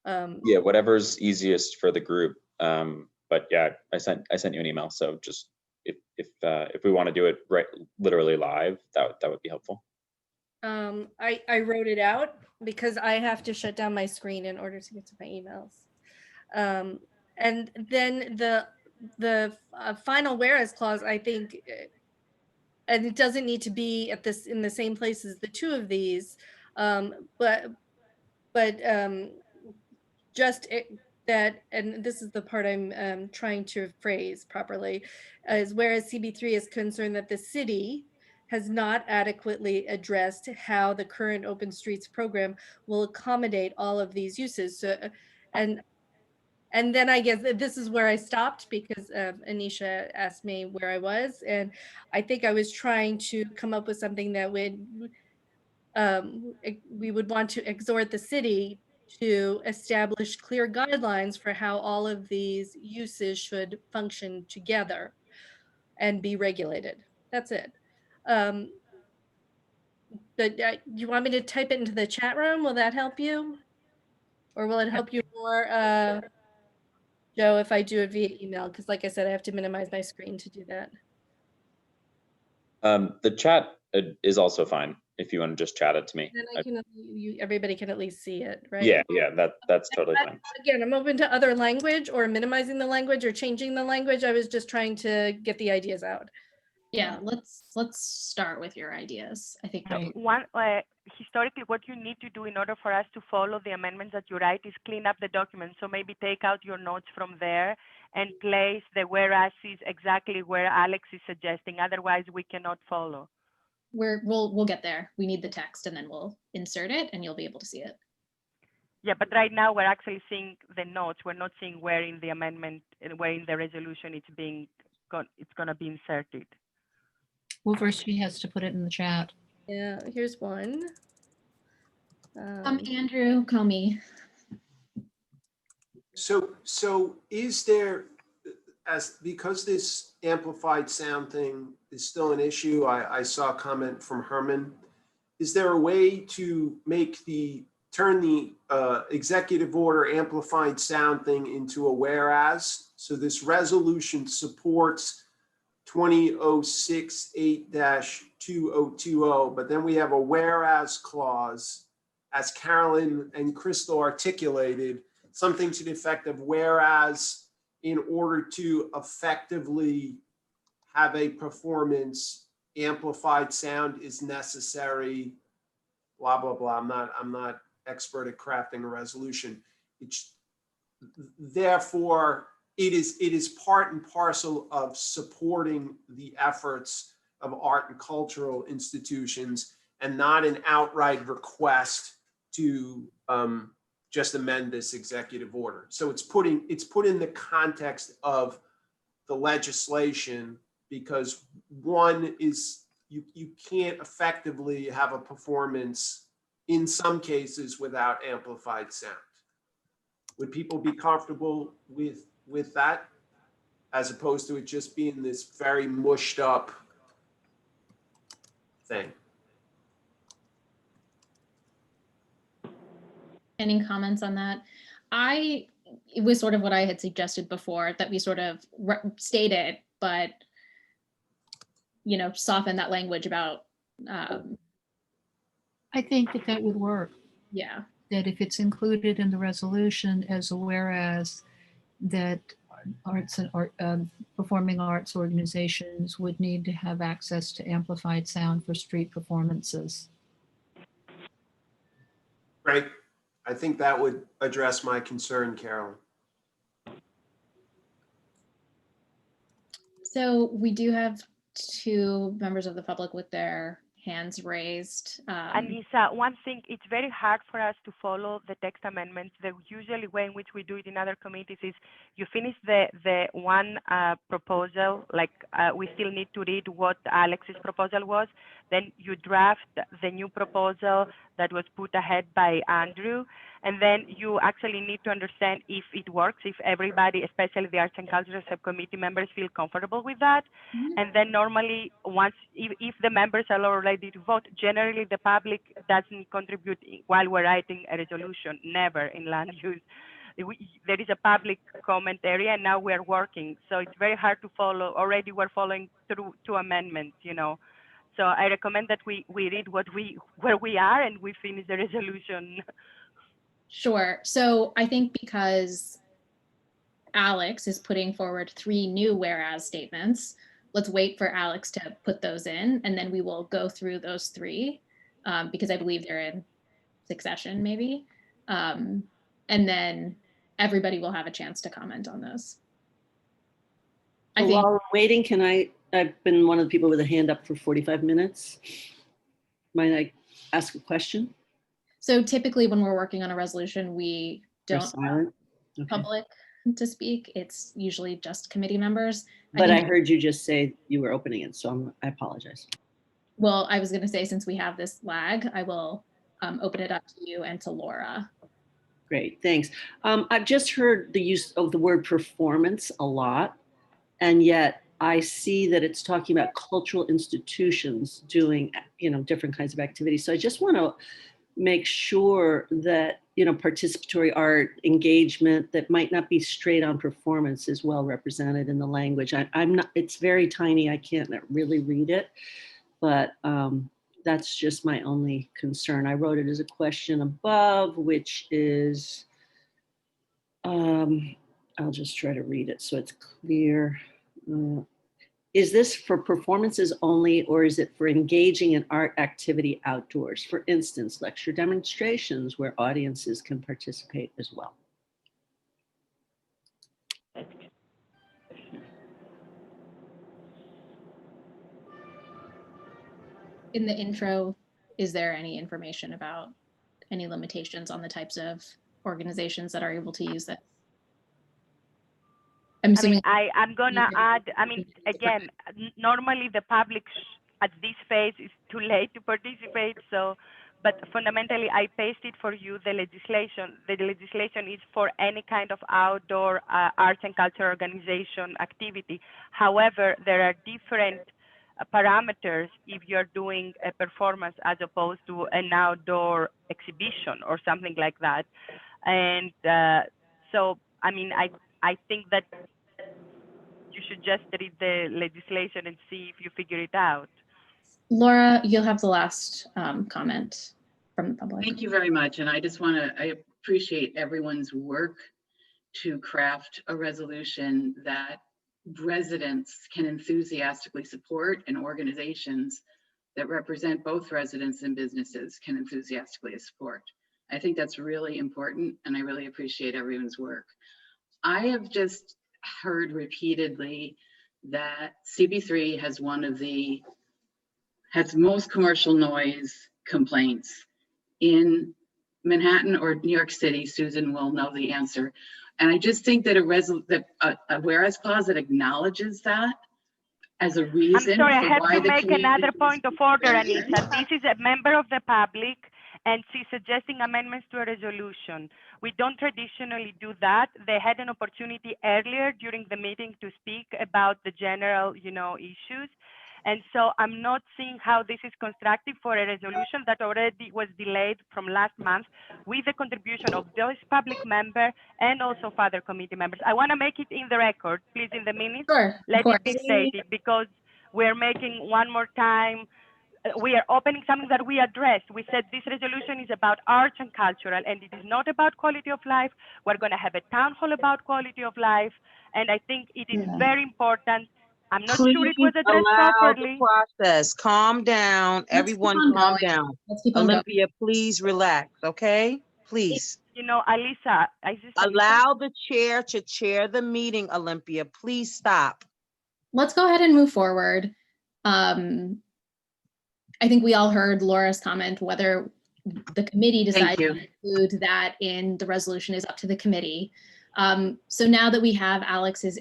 Yeah, whatever's easiest for the group. But yeah, I sent you an email. So just if we want to do it literally live, that would be helpful. I wrote it out because I have to shut down my screen in order to get to my emails. And then the final whereas clause, I think, and it doesn't need to be in the same place as the two of these, but just that, and this is the part I'm trying to phrase properly, is whereas CB3 is concerned that the city has not adequately addressed how the current open streets program will accommodate all of these uses. So, and then I guess this is where I stopped because Anisha asked me where I was. And I think I was trying to come up with something that we would want to exhort the city to establish clear guidelines for how all of these uses should function together and be regulated. That's it. But you want me to type it into the chat room? Will that help you? Or will it help you more, Joe, if I do it via email? Because like I said, I have to minimize my screen to do that. The chat is also fine if you want to just chat it to me. Then everybody can at least see it, right? Yeah, that's totally fine. Again, I'm open to other language or minimizing the language or changing the language. I was just trying to get the ideas out. Yeah, let's start with your ideas. I think that Historically, what you need to do in order for us to follow the amendments that you write is clean up the document. So maybe take out your notes from there and place the whereases exactly where Alex is suggesting. Otherwise, we cannot follow. we'll get there. We need the text and then we'll insert it and you'll be able to see it. Yeah, but right now we're actually seeing the notes. We're not seeing where in the amendment, where in the resolution it's gonna be inserted. Well, first she has to put it in the chat. Yeah, here's one. Andrew Comey. So is there, because this amplified sound thing is still an issue, I saw a comment from Herman. Is there a way to turn the executive order amplified sound thing into a whereas? So this resolution supports 2068-2020, but then we have a whereas clause, as Carolyn and Crystal articulated, something to the effect of whereas in order to effectively have a performance, amplified sound is necessary, blah, blah, blah. I'm not expert at crafting a resolution. Therefore, it is part and parcel of supporting the efforts of art and cultural institutions and not an outright request to just amend this executive order. So it's put in the context of the legislation, because one is you can't effectively have a performance in some cases without amplified sound. Would people be comfortable with that, as opposed to it just being this very mushed up thing? Any comments on that? It was sort of what I had suggested before, that we sort of state it, but soften that language about. I think that would work. Yeah. That if it's included in the resolution as a whereas, that arts and performing arts organizations would need to have access to amplified sound for street performances. Right. I think that would address my concern, Carolyn. So we do have two members of the public with their hands raised. And Lisa, one thing, it's very hard for us to follow the text amendments. The usually way in which we do it in other committees is you finish the one proposal, like we still need to read what Alex's proposal was, then you draft the new proposal that was put ahead by Andrew, and then you actually need to understand if it works, if everybody, especially the Arts and Cultural Subcommittee members, feel comfortable with that. And then normally, if the members are all ready to vote, generally the public doesn't contribute while we're writing a resolution, never in land use. There is a public comment area, and now we're working. So it's very hard to follow. Already we're following through two amendments, So I recommend that we read where we are and we finish the resolution. Sure. So I think because Alex is putting forward 3 new whereas statements, let's wait for Alex to put those in, and then we will go through those 3 because I believe they're in succession maybe. And then everybody will have a chance to comment on those. Well, while we're waiting, I've been one of the people with a hand up for 45 minutes. Might I ask a question? So typically when we're working on a resolution, we don't allow public to speak. It's usually just committee members. But I heard you just say you were opening it, so I apologize. Well, I was going to say, since we have this lag, I will open it up to you and to Laura. Great, thanks. I've just heard the use of the word performance a lot, and yet I see that it's talking about cultural institutions doing, different kinds of activities. So I just want to make sure that, participatory art engagement that might not be straight on performance is well represented in the language. I'm not, it's very tiny. I can't really read it, but that's just my only concern. I wrote it as a question above, which is, I'll just try to read it so it's clear. is this for performances only, or is it for engaging in art activity outdoors? For instance, lecture demonstrations where audiences can participate as well. In the intro, is there any information about any limitations on the types of organizations that are able to use this? I'm assuming. I'm gonna add, again, normally the public at this phase is too late to participate, so, but fundamentally I pasted for you the legislation. The legislation is for any kind of outdoor arts and culture organization activity. However, there are different parameters if you're doing a performance as opposed to an outdoor exhibition or something like that. And so, I think that you should just read the legislation and see if you figure it out. Laura, you'll have the last comment from the public. Thank you very much. And I just I appreciate everyone's work to craft a resolution that residents can enthusiastically support and organizations that represent both residents and businesses can enthusiastically support. I think that's really important, and I really appreciate everyone's work. I have just heard repeatedly that CB3 has has most commercial noise complaints in Manhattan or New York City. Susan will know the answer. And I just think that a whereas clause that acknowledges that as a reason. I'm sorry, I for have why to the make community another point of order, Anissa. This is a member of the public, and she's suggesting amendments to a resolution. We don't traditionally do that. They had an opportunity earlier during the meeting to speak about the general, issues. And so I'm not seeing how this is constructive for a resolution that already was delayed from last month with the contribution of those public members and also other committee members. I want to make it in the record, please, in the minutes. Sure, let it be stated, because we're making one more time, we are opening something that we addressed. We said this resolution is about arts and cultural, and it is not about quality of life. We're going to have a town hall about quality of life, and I think it is very important. I'm not sure it was addressed properly. Process. Calm down. Everyone calm down. Olympia, please relax, okay? Please. Alisa, allow the chair to chair the meeting, Olympia. Please stop. Let's go ahead and move forward. I think we all heard Laura's comment. Whether the committee decides to include that in the resolution is up to the committee. So now that we have Alex's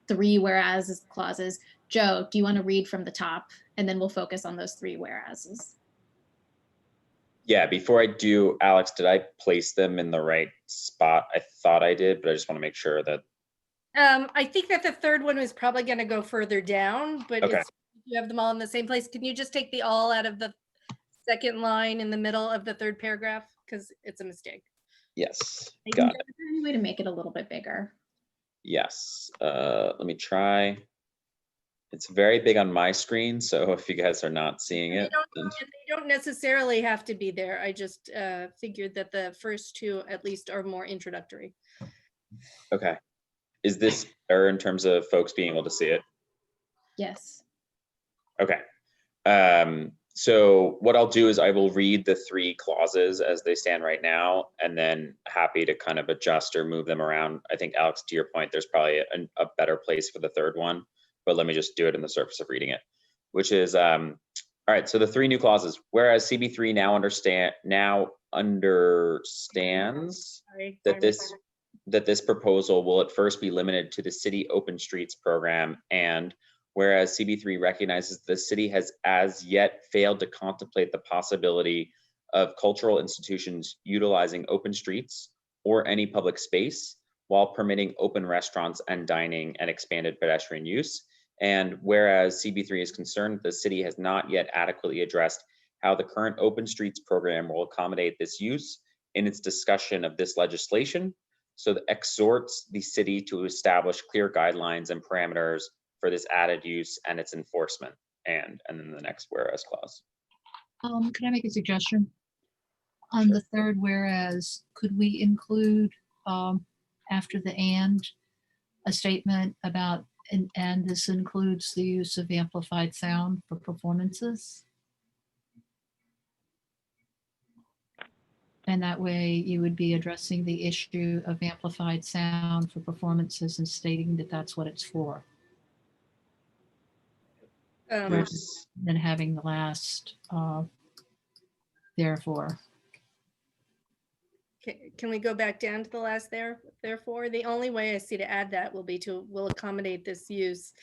3 whereas clauses, Joe, do you want to read from the top, and then we'll focus on those 3 whereases? Yeah, before I do, Alex, did I place them in the right spot? I thought I did, but I just want to make sure that. I think that the third one was probably going to go further down, but Okay. you have them all in the same place. Can you just take the all out of the second line in the middle of the third paragraph? Because it's a mistake. Yes, Is got there it. any way to make it a little bit bigger? Yes, let me try. It's very big on my screen, so if you guys are not seeing it, then... They don't necessarily have to be there. I just figured that the first 2 at least are more introductory. Okay. Is this better in terms of folks being able to see it? Yes. Okay. So what I'll do is I will read the 3 clauses as they stand right now, and then happy to kind of adjust or move them around. I think, Alex, to your point, there's probably a better place for the 3rd one, but let me just do it in the surface of reading it, which is, all right, so the 3 new clauses. Whereas CB3 now understands that this proposal will at first be limited to the city open streets program, and whereas CB3 recognizes the city has as yet failed to contemplate the possibility of cultural institutions utilizing open streets or any public space while permitting open restaurants and dining and expanded pedestrian use. And whereas CB3 is concerned the city has not yet adequately addressed how the current open streets program will accommodate this use in its discussion of this legislation, so that exhorts the city to establish clear guidelines and parameters for this added use and its enforcement, and then the next whereas clause. Can I make a suggestion? On the 3rd whereas, could we include after the and a statement about And this includes the use of amplified sound for performances? And that way you would be addressing the issue of amplified sound for performances and stating that that's what it's for. Rather than having the last therefore. Can we go back down to the last therefore? The only way I see to add that will be will accommodate this use,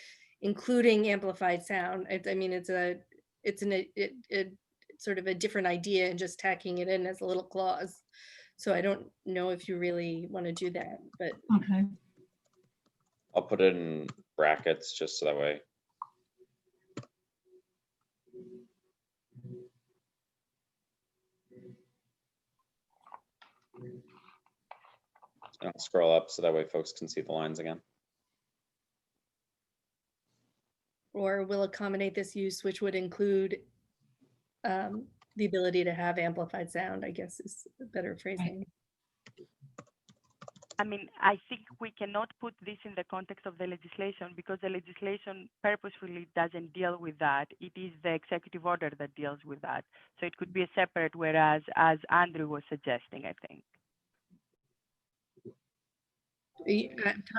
including amplified sound. I mean, it's sort of a different idea and just tacking it in as a little clause. So I don't know if you really want to do that, but. Okay. I'll put it in brackets just so that way. And I'll scroll up so that way folks can see the lines again. Or will accommodate this use, which would include the ability to have amplified sound, I guess is a better phrasing. I mean, I think we cannot put this in the context of the legislation because the legislation purposefully doesn't deal with that. It is the executive order that deals with that. So it could be a separate, whereas as Andrew was suggesting, I think.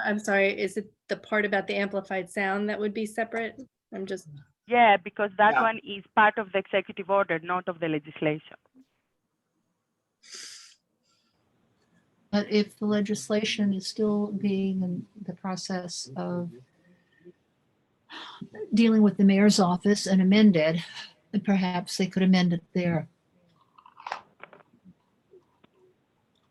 I'm sorry, is it the part about the amplified sound that would be separate? I'm just. Yeah, because that one is part of the executive order, not of the legislation. But if the legislation is still being in the process of dealing with the mayor's office and amended, perhaps they could amend it there.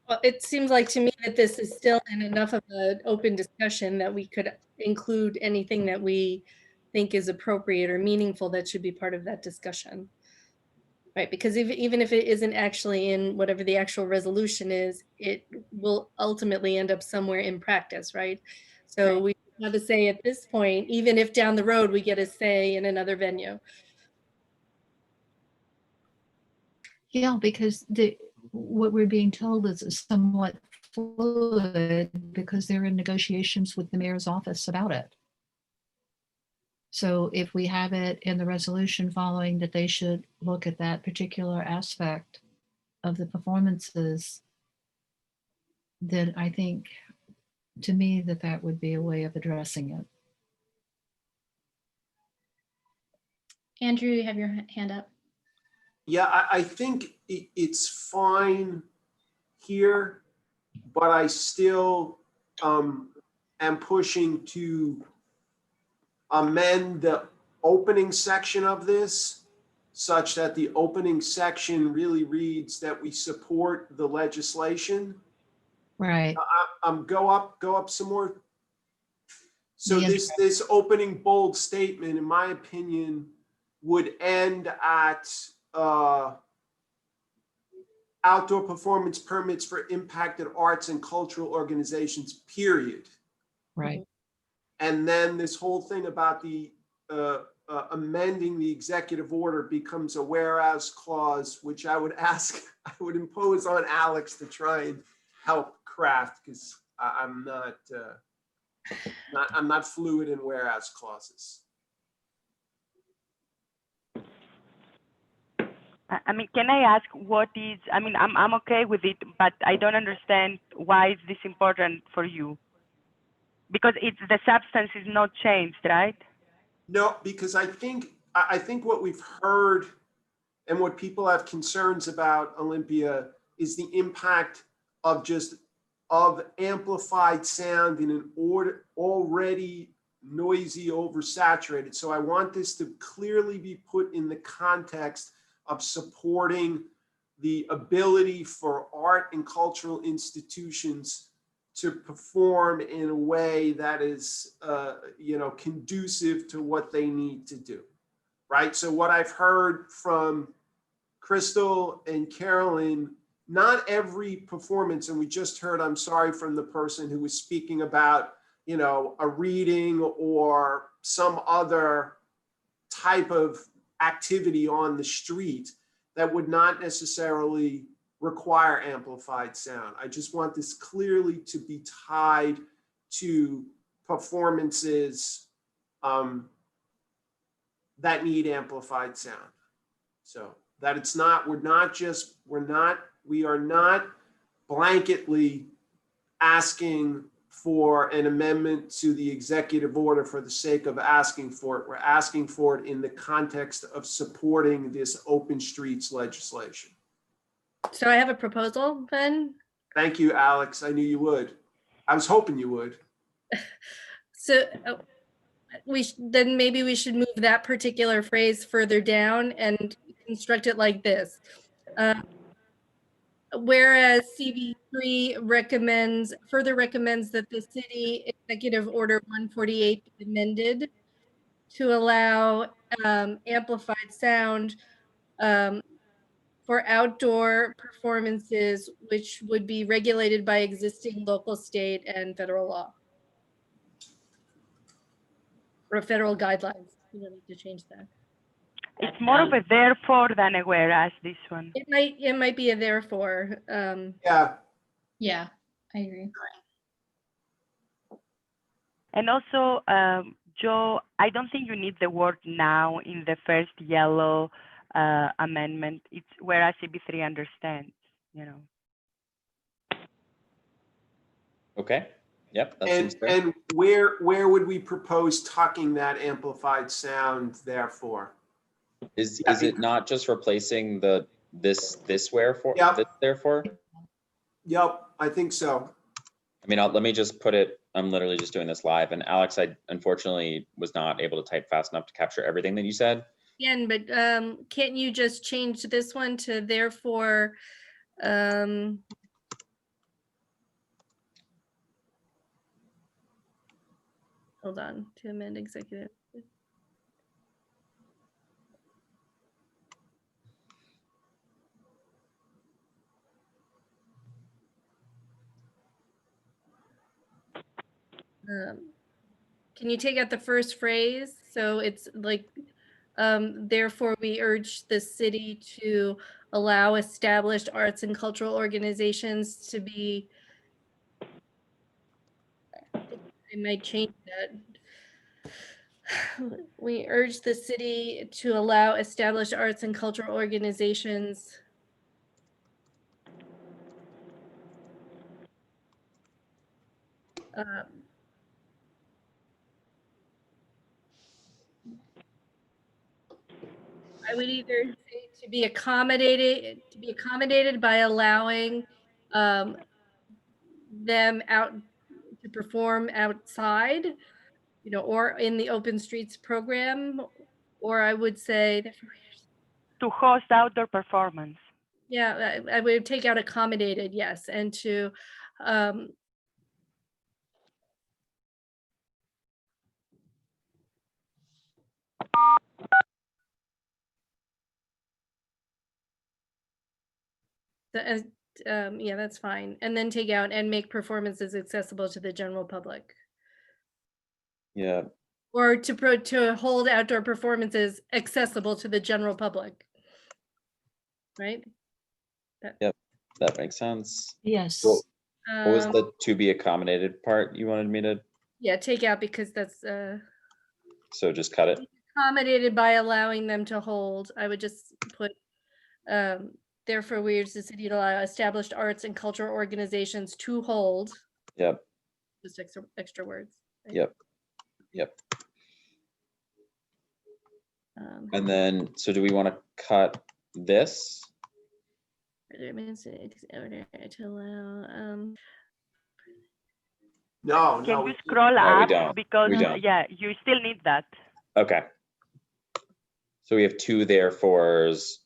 Well, it seems like to me that this is still in enough of an open discussion that we could include anything that we think is appropriate or meaningful that should be part of that discussion. Right, because even if it isn't actually in whatever the actual resolution is, it will ultimately end up somewhere in practice, right? So we have a say at this point, even if down the road we get a say in another venue. Yeah, because what we're being told is somewhat fluid because they're in negotiations with the mayor's office about it. So if we have it in the resolution following that they should look at that particular aspect of the performances, then I think, to me, that would be a way of addressing it. Andrew, you have your hand up. Yeah, I think it's fine here, but I still am pushing to amend the opening section of this such that the opening section really reads that we support the legislation. Right. Go up some more. So this opening bold statement, in my opinion, would end at outdoor performance permits for impacted arts and cultural organizations, period. Right. And then this whole thing about the amending the executive order becomes a whereas clause, which I would impose on Alex to try and help craft, because I'm not fluid in whereas clauses. I mean, can I ask what is, I mean, I'm okay with it, but I don't understand why is this important for you? Because the substance is not changed, right? No, because I think what we've heard and what people have concerns about, Olympia, is the impact of amplified sound in an already noisy, oversaturated. So I want this to clearly be put in the context of supporting the ability for art and cultural institutions to perform in a way that is, conducive to what they need to do, right? So what I've heard from Crystal and Carolyn, not every performance, and we just heard, I'm sorry, from the person who was speaking about, a reading or some other type of activity on the street that would not necessarily require amplified sound. I just want this clearly to be tied to performances that need amplified sound. So that it's not, we are not blanketly asking for an amendment to the executive order for the sake of asking for it. We're asking for it in the context of supporting this open streets legislation. So I have a proposal then. Thank you, Alex. I knew you would. I was hoping you would. So then maybe we should move that particular phrase further down and construct it like this. Whereas CB3 further recommends that the city executive order 148 be amended to allow amplified sound for outdoor performances, which would be regulated by existing local, state, and federal law. Or federal guidelines. You don't need to change that. It's more of a therefore than a whereas, this one. It might be a therefore. Yeah, I agree. And also, Joe, I don't think you need the word now in the first yellow amendment. It's whereas CB3 understands, you know. Okay. Yep. That seems fair. And where would we propose tucking that amplified sound therefore? Is it not just replacing this wherefore? Yep. This therefore? Yep, I think so. I mean, let me just put it. I'm literally just doing this live. And Alex, I unfortunately was not able to type fast enough to capture everything that you said. Again, but can't you just change this one to therefore? Hold on, to amend executive. Can you take out the first phrase? So it's like, therefore we urge the city to allow established arts and cultural organizations to be, I might change that. We urge the city to allow established arts and cultural organizations I would either say to be accommodated by allowing them out to perform outside, you know, or in the open streets program, or I would say to host outdoor performance. Yeah, I would take out accommodated, yes, and to yeah, that's fine. And then take out and make performances accessible to the general public. Yeah. Or to hold outdoor performances accessible to the general public. Right? Yep, that makes sense. Yes. What was the to be accommodated part you wanted me to? Yeah, take out because that's So just cut it. Accommodated by allowing them to hold. I would just put therefore we urge the city to allow established arts and cultural organizations to hold. Yep. Just extra words. Right? Yep. Yep. And then, so do we want to cut this? To allow, No, Can you scroll No, up? we don't. Because We don't. yeah, you still need that. Okay. So we have two therefores.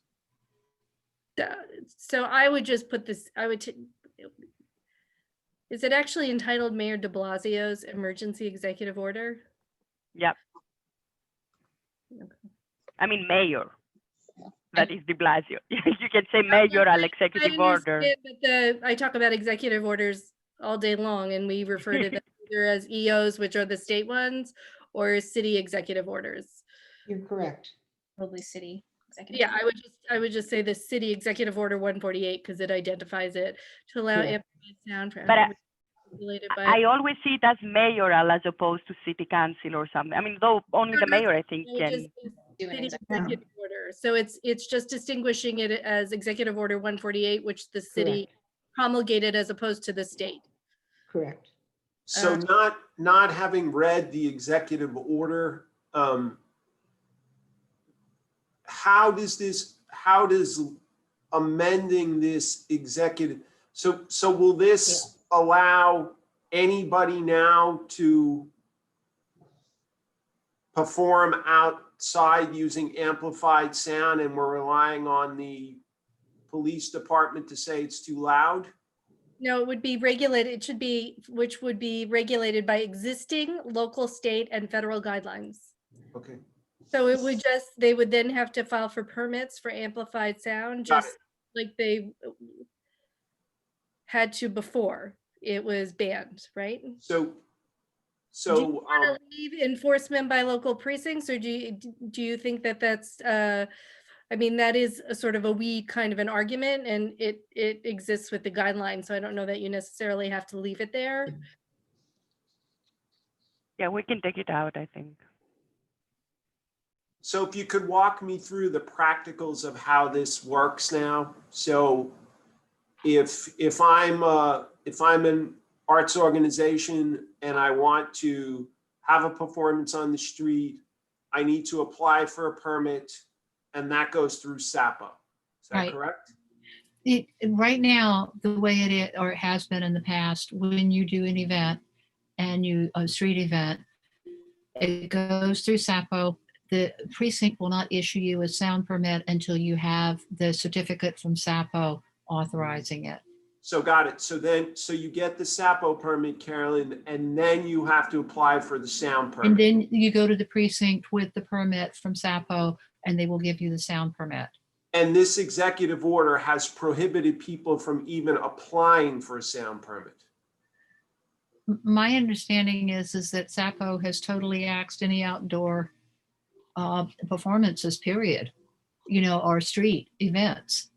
so I would just put this, is it actually entitled Mayor de Blasio's emergency executive order? Yep. I mean, mayor. That is de Blasio. You can say mayoral executive order. But I talk about executive orders all day long, and we refer to them either as EOs, which are the state ones, or city executive orders. You're correct. Probably city executive. Yeah, I would just say the city executive order 148 because it identifies it to allow amplified sound for. regulated by. I always see it as mayoral as opposed to city council or something. I mean, though only the mayor, I think, It just can. is city executive order. So it's just distinguishing it as Executive Order 148, which the city promulgated as opposed to the state. Correct. So not having read the executive order, how does amending this executive, so will this allow anybody now to perform outside using amplified sound and we're relying on the police department to say it's too loud? No, it would be regulated. It should be, which would be regulated by existing local, state, and federal guidelines. Okay. So it would just, they would then have to file for permits for amplified sound, Got just like they had to before it was banned, right? So Do you want to leave enforcement by local precincts, or do you think that that's I mean, that is a sort of a we kind of an argument, and it exists with the guidelines, so I don't know that you necessarily have to leave it there. Yeah, we can take it out, I think. So if you could walk me through the practicals of how this works now. So if I'm an arts organization and I want to have a performance on the street, I need to apply for a permit, and that goes through SAPO. Is that correct? Right now, the way it is, or it has been in the past, when you do an event and a street event, it goes through SAPO. The precinct will not issue you a sound permit until you have the certificate from SAPO authorizing it. So got it. So you get the SAPO permit, Carolyn, and then you have to apply for the sound permit. And then you go to the precinct with the permit from SAPO, and they will give you the sound permit. And this executive order has prohibited people from even applying for a sound permit. My understanding is that SAPO has totally axed any outdoor performances, period, or street events.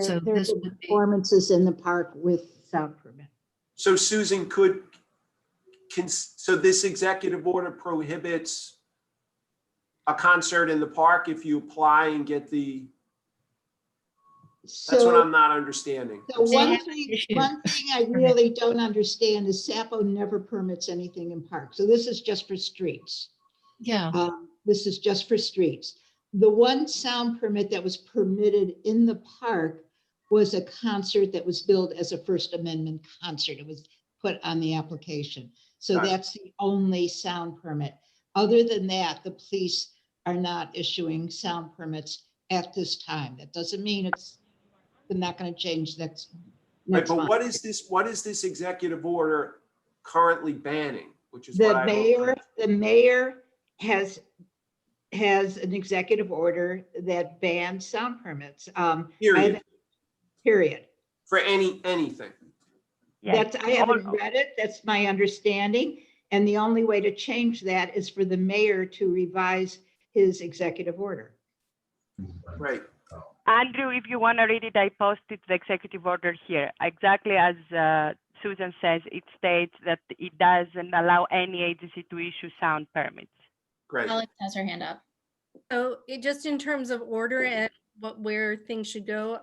So There this have been would be, performances in the park with sound permit. So Susan, so this executive order prohibits a concert in the park if you apply and get the, that's what I'm not understanding. So one thing I really don't understand is SAPO never permits anything in parks. So this is just for streets. Yeah. This is just for streets. The one sound permit that was permitted in the park was a concert that was billed as a First Amendment concert. It was put on the application. So that's the only sound permit. Other than that, the police are not issuing sound permits at this time. That doesn't mean they're not going to change next Right, but month. what is this executive order currently banning? Which is The mayor has an executive order that bans sound permits. Period. For anything. That's, I haven't read it. That's my understanding. And the only way to change that is for the mayor to revise his executive order. Right. Andrew, if you want to read it, I posted the executive order here. Exactly as Susan says, it states that it doesn't allow any agency to issue sound permits. Great. Alex has her hand up. So just in terms of order and where things should go,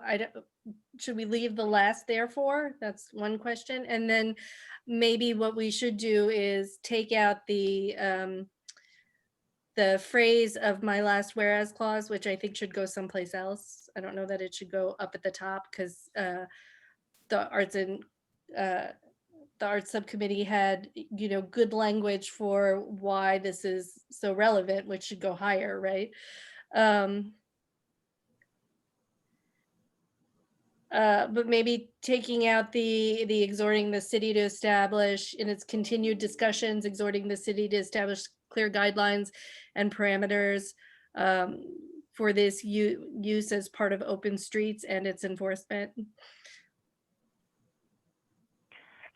should we leave the last therefore? That's one question. And then maybe what we should do is take out the phrase of my last whereas clause, which I think should go someplace else. I don't know that it should go up at the top, because the arts subcommittee had, good language for why this is so relevant, which should go higher, right? But maybe taking out the exhorting the city to establish in its continued discussions, exhorting the city to establish clear guidelines and parameters for this use as part of open streets and its enforcement.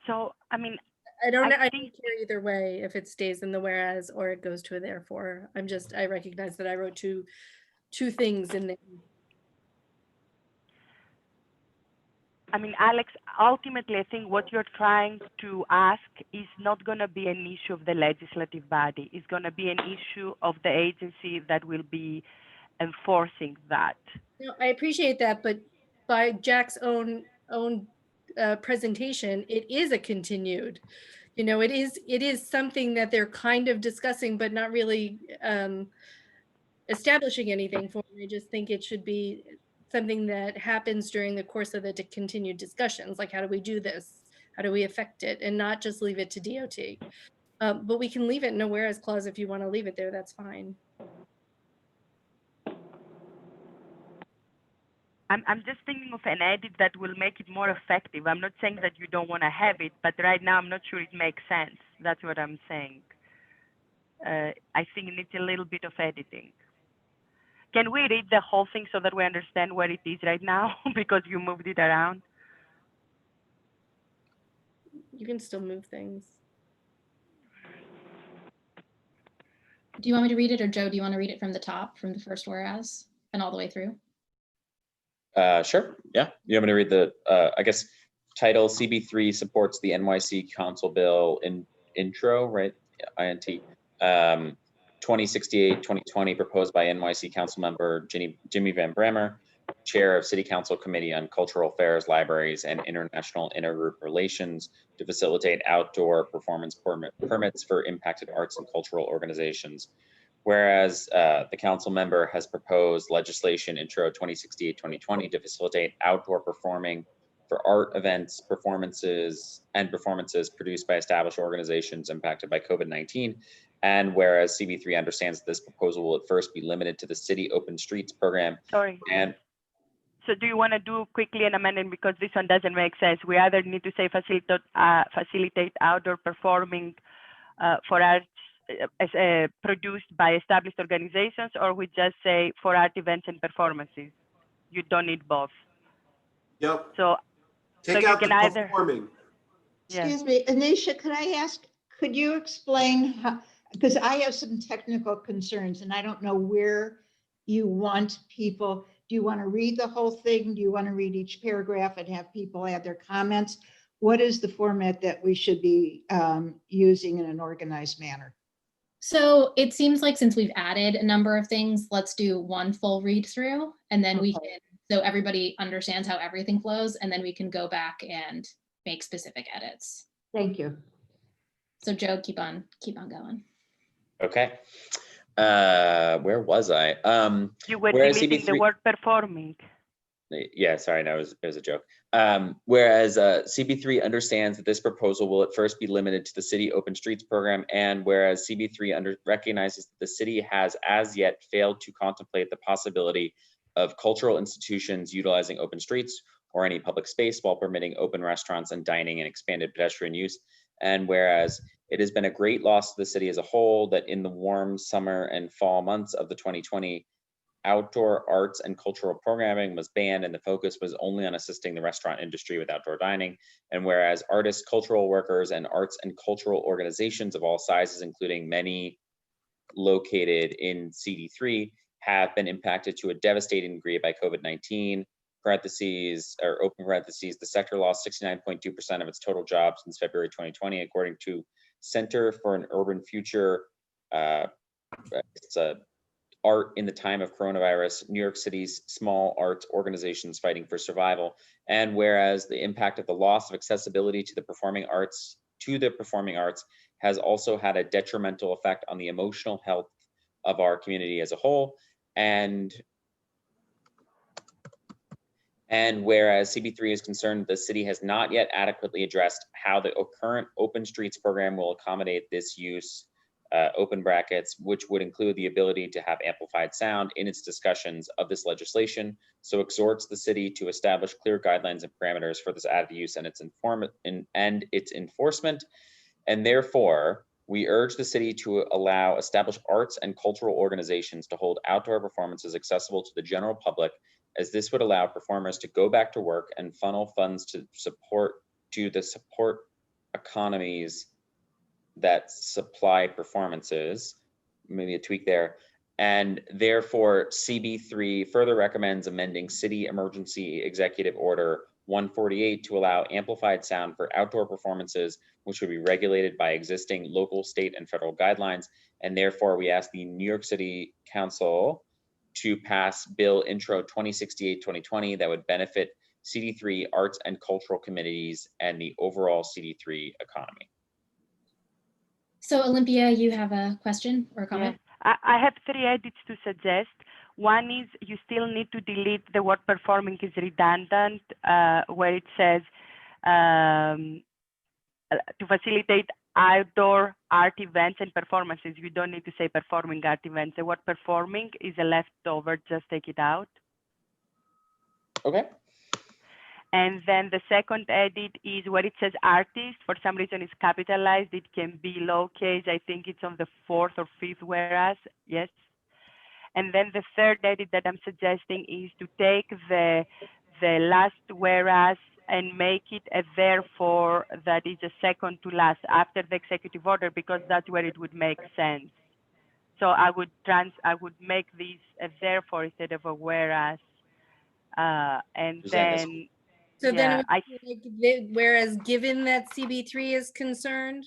So, I mean, I don't care either way if it stays in the whereas or it goes to a therefore. I recognize that I wrote two things in there. I mean, Alex, ultimately, I think what you're trying to ask is not going to be an issue of the legislative body. It's going to be an issue of the agency that will be enforcing that. No, I appreciate that, but by Jack's own presentation, it is a continued. You know, it is something that they're kind of discussing, but not really establishing anything for. I just think it should be something that happens during the course of the continued discussions, like how do we do this? How do we affect it? And not just leave it to DOT. But we can leave it in a whereas clause if you want to leave it there, that's fine. I'm just thinking of an edit that will make it more effective. I'm not saying that you don't want to have it, but right now I'm not sure it makes sense. That's what I'm saying. I think it needs a little bit of editing. Can we read the whole thing so that we understand what it is right now? Because you moved it around. You can still move things. Do you want me to read it, or Joe, do you want to read it from the top, from the first whereas and all the way through? Sure. Yeah. You want me to read the, I guess, title CB3 supports the NYC Council bill in intro, right? INT. 2068-2020 proposed by NYC Council member Jimmy Van Bramer, chair of City Council Committee on Cultural Affairs, Libraries, and International Intergroup Relations to facilitate outdoor performance permits for impacted arts and cultural organizations. Whereas the council member has proposed legislation intro 2068-2020 to facilitate outdoor performing for art events, performances produced by established organizations impacted by COVID-19. And whereas CB3 understands that this proposal will at first be limited to the city open streets program. Sorry. And so do you want to do quickly an amendment, because this one doesn't make sense? We either need to say facilitate outdoor performing for arts produced by established organizations, or we just say for art events and performances. You don't need both. Yep. So take out the performing. Excuse me, Anisha, could I ask, could you explain how, because I have some technical concerns and I don't know where you want people. Do you want to read the whole thing? Do you want to read each paragraph and have people add their comments? What is the format that we should be using in an organized manner? So it seems like since we've added a number of things, let's do one full read through, and then we can, so everybody understands how everything flows, and then we can go back and make specific edits. Thank you. So Joe, keep on going. Okay. Where was I? You were deleting the word performing. Yeah, sorry, no, it was a joke. Whereas CB3 understands that this proposal will at first be limited to the city open streets program, and whereas CB3 recognizes that the city has as yet failed to contemplate the possibility of cultural institutions utilizing open streets or any public space while permitting open restaurants and dining and expanded pedestrian use, and whereas it has been a great loss to the city as a whole that in the warm summer and fall months of the 2020 outdoor arts and cultural programming was banned and the focus was only on assisting the restaurant industry with outdoor dining. And whereas artists, cultural workers, and arts and cultural organizations of all sizes, including many located in CD3, have been impacted to a devastating degree by COVID-19, parentheses, or open parentheses, the sector lost 69.2% of its total jobs since February 2020, according to Center for an Urban Future. It's a art in the time of coronavirus, New York City's small arts organizations fighting for survival. And whereas the impact of the loss of accessibility to the performing arts has also had a detrimental effect on the emotional health of our community as a whole. And whereas CB3 is concerned the city has not yet adequately addressed how the current open streets program will accommodate this use, open brackets, which would include the ability to have amplified sound in its discussions of this legislation, so exhorts the city to establish clear guidelines and parameters for this added use and its enforcement. And therefore, we urge the city to allow established arts and cultural organizations to hold outdoor performances accessible to the general public, as this would allow performers to go back to work and funnel funds to support economies that supply performances, maybe a tweak there. And therefore, CB3 further recommends amending City Emergency Executive Order 148 to allow amplified sound for outdoor performances, which would be regulated by existing local, state, and federal guidelines. And therefore, we ask the New York City Council to pass Bill Intro 2068-2020 that would benefit CD3 arts and cultural communities and the overall CD3 economy. So Olympia, you have a question or a comment? Yes. I have 3 edits to suggest. One is you still need to delete the word performing is redundant, where it says to facilitate outdoor art events and performances. You don't need to say performing art events. The word performing is a leftover, just take it out. Okay. And then the second edit is where it says artist. For some reason it's capitalized. It can be lowercase. I think it's on the 4th or 5th whereas, yes. And then the third edit that I'm suggesting is to take the last whereas and make it a therefore that is a second to last after the executive order, because that's where it would make sense. So I would make this a therefore instead of a whereas. And then So then it I would be like, whereas given that CB3 is concerned?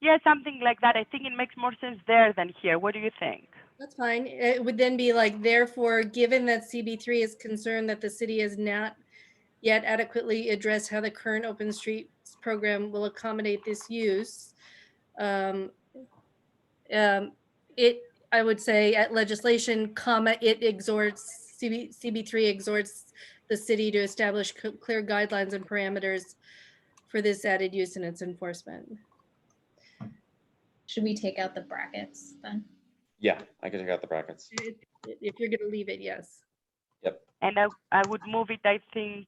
yeah, something like that. I think it makes more sense there than here. What do you think? That's fine. It would then be like, therefore, given that CB3 is concerned that the city has not yet adequately addressed how the current open streets program will accommodate this use, I would say at legislation, comma, it exhorts, CB3 exhorts the city to establish clear guidelines and parameters for this added use and its enforcement. Should we take out the brackets then? Yeah, I can take out the brackets. If you're going to leave it, yes. Yep. And I would move it, I think,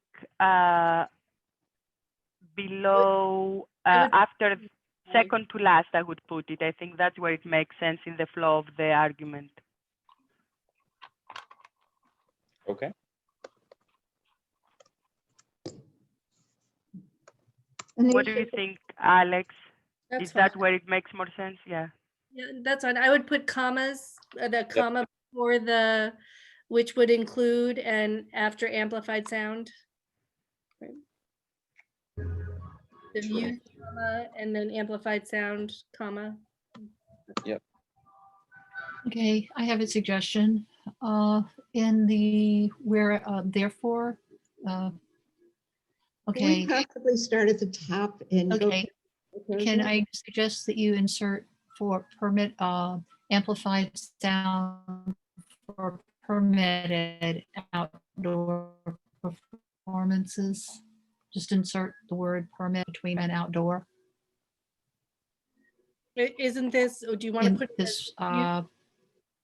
below, after second to last, I would put it. I think that's where it makes sense in the flow of the argument. Okay. What do you think, Alex? That's Is that fine. where it makes more sense? Yeah. Yeah, that's fine. I would put commas, the comma before the, which would include and after amplified sound. Right. The view, comma, and then amplified sound, comma. Yep. Okay, I have a suggestion. In the where therefore, Can okay, we possibly start at the top and go? okay. Can I suggest that you insert for permit amplified sound for permitted outdoor performances? Just insert the word permit between and outdoor. Isn't this, or do you want to In put this,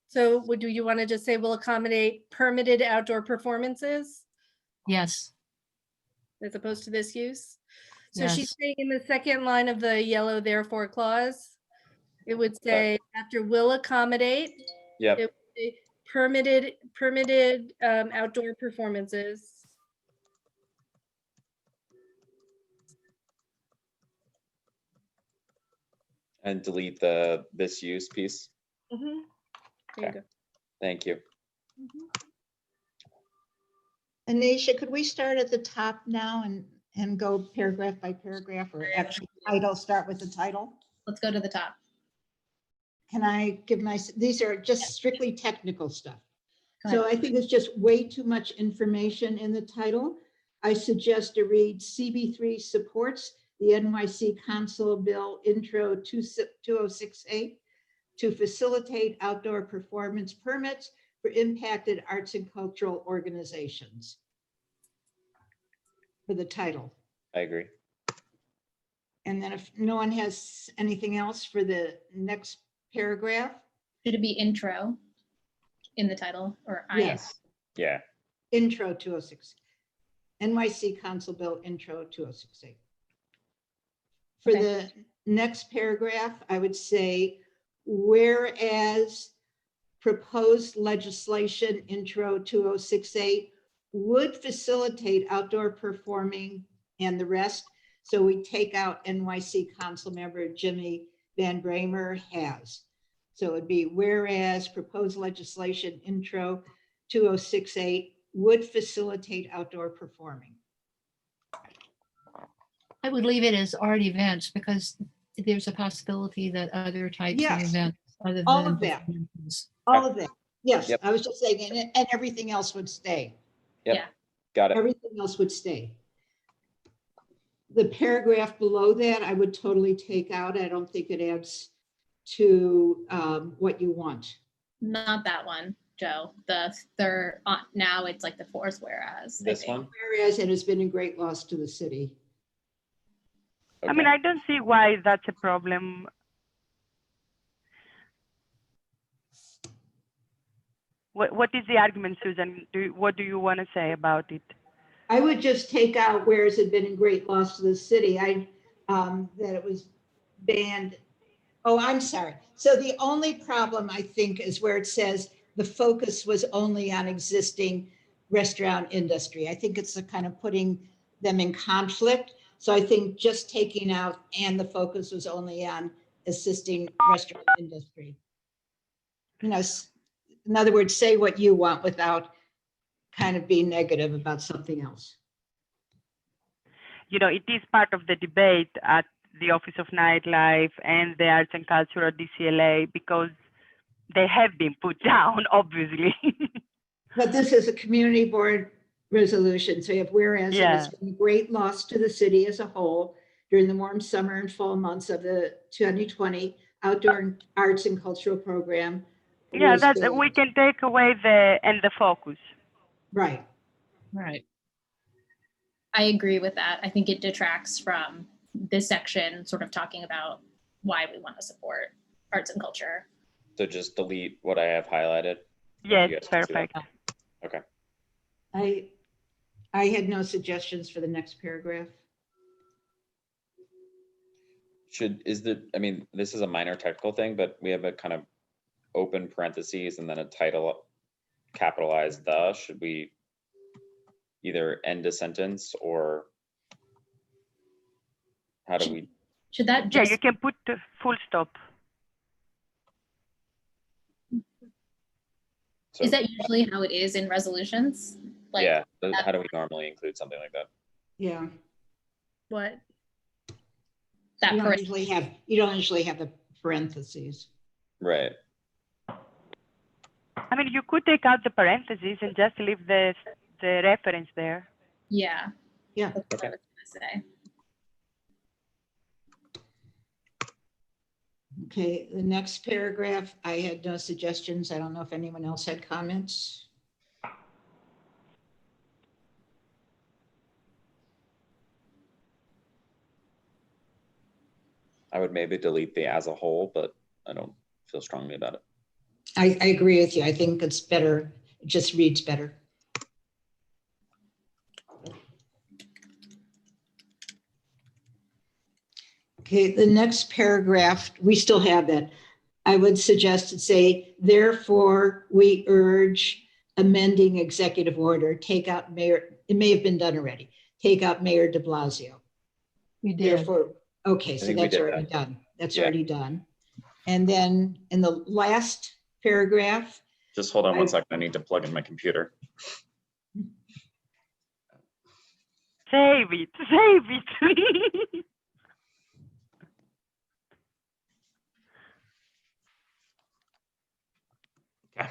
so do you want to just say will accommodate permitted outdoor performances yes, as opposed to this use? So yes. she's saying in the second line of the yellow therefore clause, it would say after will accommodate. Yep. It would say permitted outdoor performances. And delete this use piece. Mm-hmm. There you go. Thank you. Anisha, could we start at the top now and go paragraph by paragraph, or actually title, start with the title? Let's go to the top. Can I give these are just strictly technical stuff. Go So ahead. I think it's just way too much information in the title. I suggest to read CB3 supports the NYC Council Bill Intro 2068 to facilitate outdoor performance permits for impacted arts and cultural organizations. For the title. I agree. And then if no one has anything else for the next paragraph. Should it be intro in the title or Yes. Yeah. Intro 206. NYC Council Bill Intro 2068. For the next paragraph, I would say, whereas proposed legislation Intro 2068 would facilitate outdoor performing and the rest. So we take out NYC Council member Jimmy Van Bramer has. So it'd be whereas proposed legislation Intro 2068 would facilitate outdoor performing. I would leave it as art events because there's a possibility that other types of Yes, events other all than of that. performances. All of that. Yes, Yep. I was just saying, and everything else would stay. Yep. Yeah. Got it. Everything else would stay. The paragraph below that, I would totally take out. I don't think it adds to what you want. Not that one, Joe. The third, now it's like the fourth whereas. I This think. one? Whereas it has been a great loss to the city. I mean, I don't see why that's a problem. What is the argument, Susan? What do you want to say about it? I would just take out whereas it had been a great loss to the city. That it was banned. Oh, I'm sorry. So the only problem I think is where it says the focus was only on existing restaurant industry. I think it's a kind of putting them in conflict. So I think just taking out and the focus was only on assisting restaurant industry. You know, in other words, say what you want without kind of being negative about something else. You know, it is part of the debate at the Office of Nightlife and the Arts and Culture at DCLA because they have been put down, obviously. But this is a community board resolution. So you have whereas it has been a great loss to the city as a whole during the warm summer and fall months of the 2020 outdoor arts and cultural program. Yeah, that we can take away the focus. Right. Right. I agree with that. I think it detracts from this section, sort of talking about why we want to support arts and culture. So just delete what I have highlighted. Yes, You guys can see that. perfect. Okay. I had no suggestions for the next paragraph. I mean, this is a minor technical thing, but we have a kind of open parentheses and then a title capitalized the. Should we either end a sentence or how do we? Should that just? Yeah, you can put the full stop. So, Is that usually how it is in resolutions? Like, yeah. How do we normally include something like that? Yeah. What? That you don't usually have the parentheses. Right. I mean, you could take out the parentheses and just leave the reference there. Yeah. Yeah. That's what I was gonna say. Okay, the next paragraph, I had no suggestions. I don't know if anyone else had comments. I would maybe delete the as a whole, but I don't feel strongly about it. I agree with you. I think it's better. It just reads better. Okay, the next paragraph, we still have that. I would suggest to say, therefore, we urge amending executive order, take out mayor, it may have been done already, take out Mayor de Blasio. We did. Therefore, okay, so that's already done. That's already done. And then in the last paragraph. Just hold on one second. I need to plug in my computer. Save it, save it. Okay.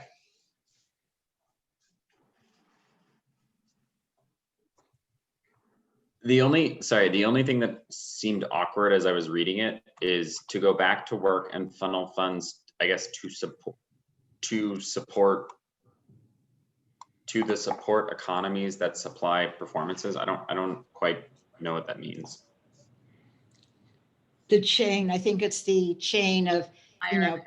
The only thing that seemed awkward as I was reading it is to go back to work and funnel funds, I guess, to the support economies that supply performances. I don't quite know what that means. The chain, I think it's the chain of,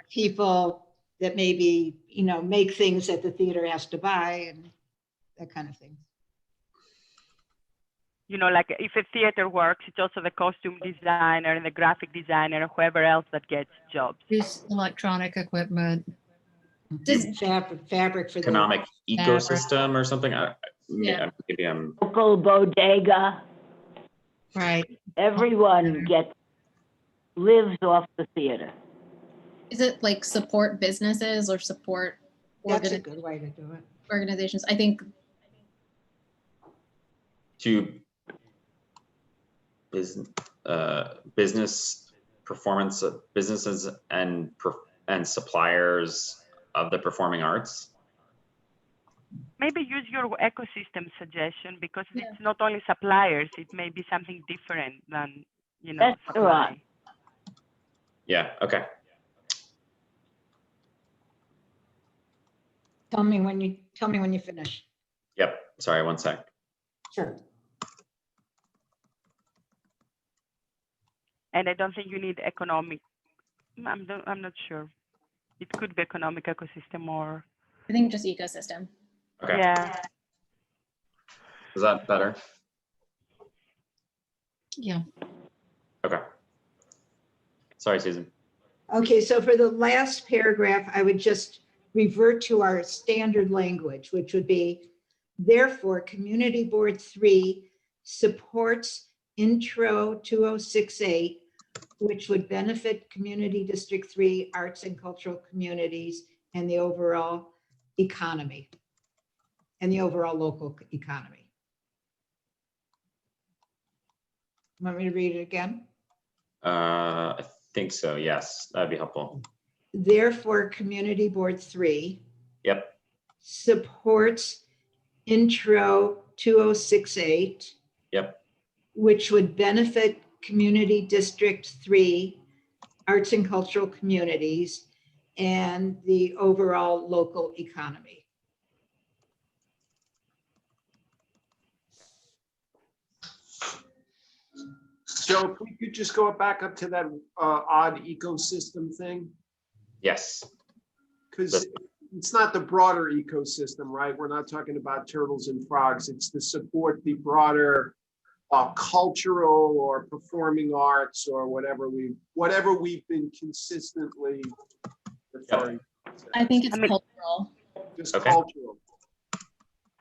people that maybe, make things that the theater has to buy and that kind of thing. Like if a theater works, it's also the costume designer and the graphic designer and whoever else that gets jobs. This electronic equipment. Does fabric for economic ecosystem or something. Maybe I'm local bodega. Right. Everyone lives off the theater. Is it like support businesses or support? That's a good way to do it. Organizations. I think. business performance of businesses and suppliers of the performing arts. Maybe use your ecosystem suggestion, because it's not only suppliers, it may be something different than, you know, That's supply. right. Yeah, okay. Tell me when you finish. Yep, sorry, one sec. Sure. And I don't think you need economic, I'm not sure. It could be economic ecosystem or. I think just ecosystem. Okay. Yeah. Is that better? Yeah. Okay. Sorry, Susan. Okay, so for the last paragraph, I would just revert to our standard language, which would be, therefore, Community Board 3 supports Intro 2068, which would benefit Community District 3 arts and cultural communities and the overall economy and the overall local economy. Want me to read it again? I think so, yes, that'd be helpful. Therefore, Community Board 3 Yep, supports Intro 2068, yep, which would benefit Community District 3 arts and cultural communities and the overall local economy. So if we could just go back up to that odd ecosystem thing, yes. because it's not the broader ecosystem, right? We're not talking about turtles and frogs. It's to support the broader cultural or performing arts or whatever we've been consistently referring to. I think it's cultural. Just Okay. cultural.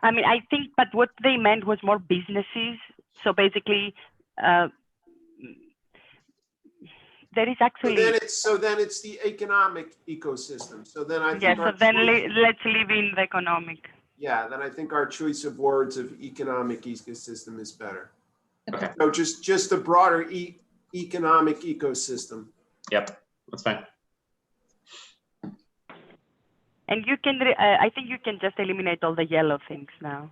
I mean, I think, but what they meant was more businesses. So basically, there is actually. So then it's the economic ecosystem. So then I think. Yeah, so then let's leave in the economic. Yeah, then I think our choice of words of economic ecosystem is better. Okay. So just a broader economic ecosystem. Yep, that's fine. And you can, I think you can just eliminate all the yellow things now.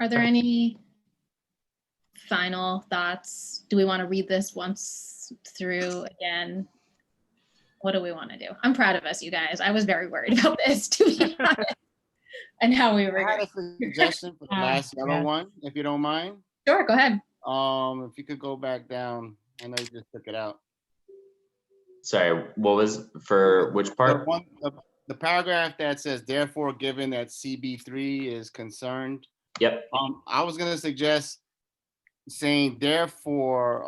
Are there any final thoughts? Do we want to read this once through again? What do we want to do? I'm proud of us, you guys. I was very worried about this, to be honest, and how we were. I had a suggestion for the last yellow one, if you don't mind. Sure, go ahead. If you could go back down, I know you just took it out. Sorry, what was for which part? The paragraph that says, therefore, given that CB3 is concerned. Yep. I was gonna suggest saying, therefore,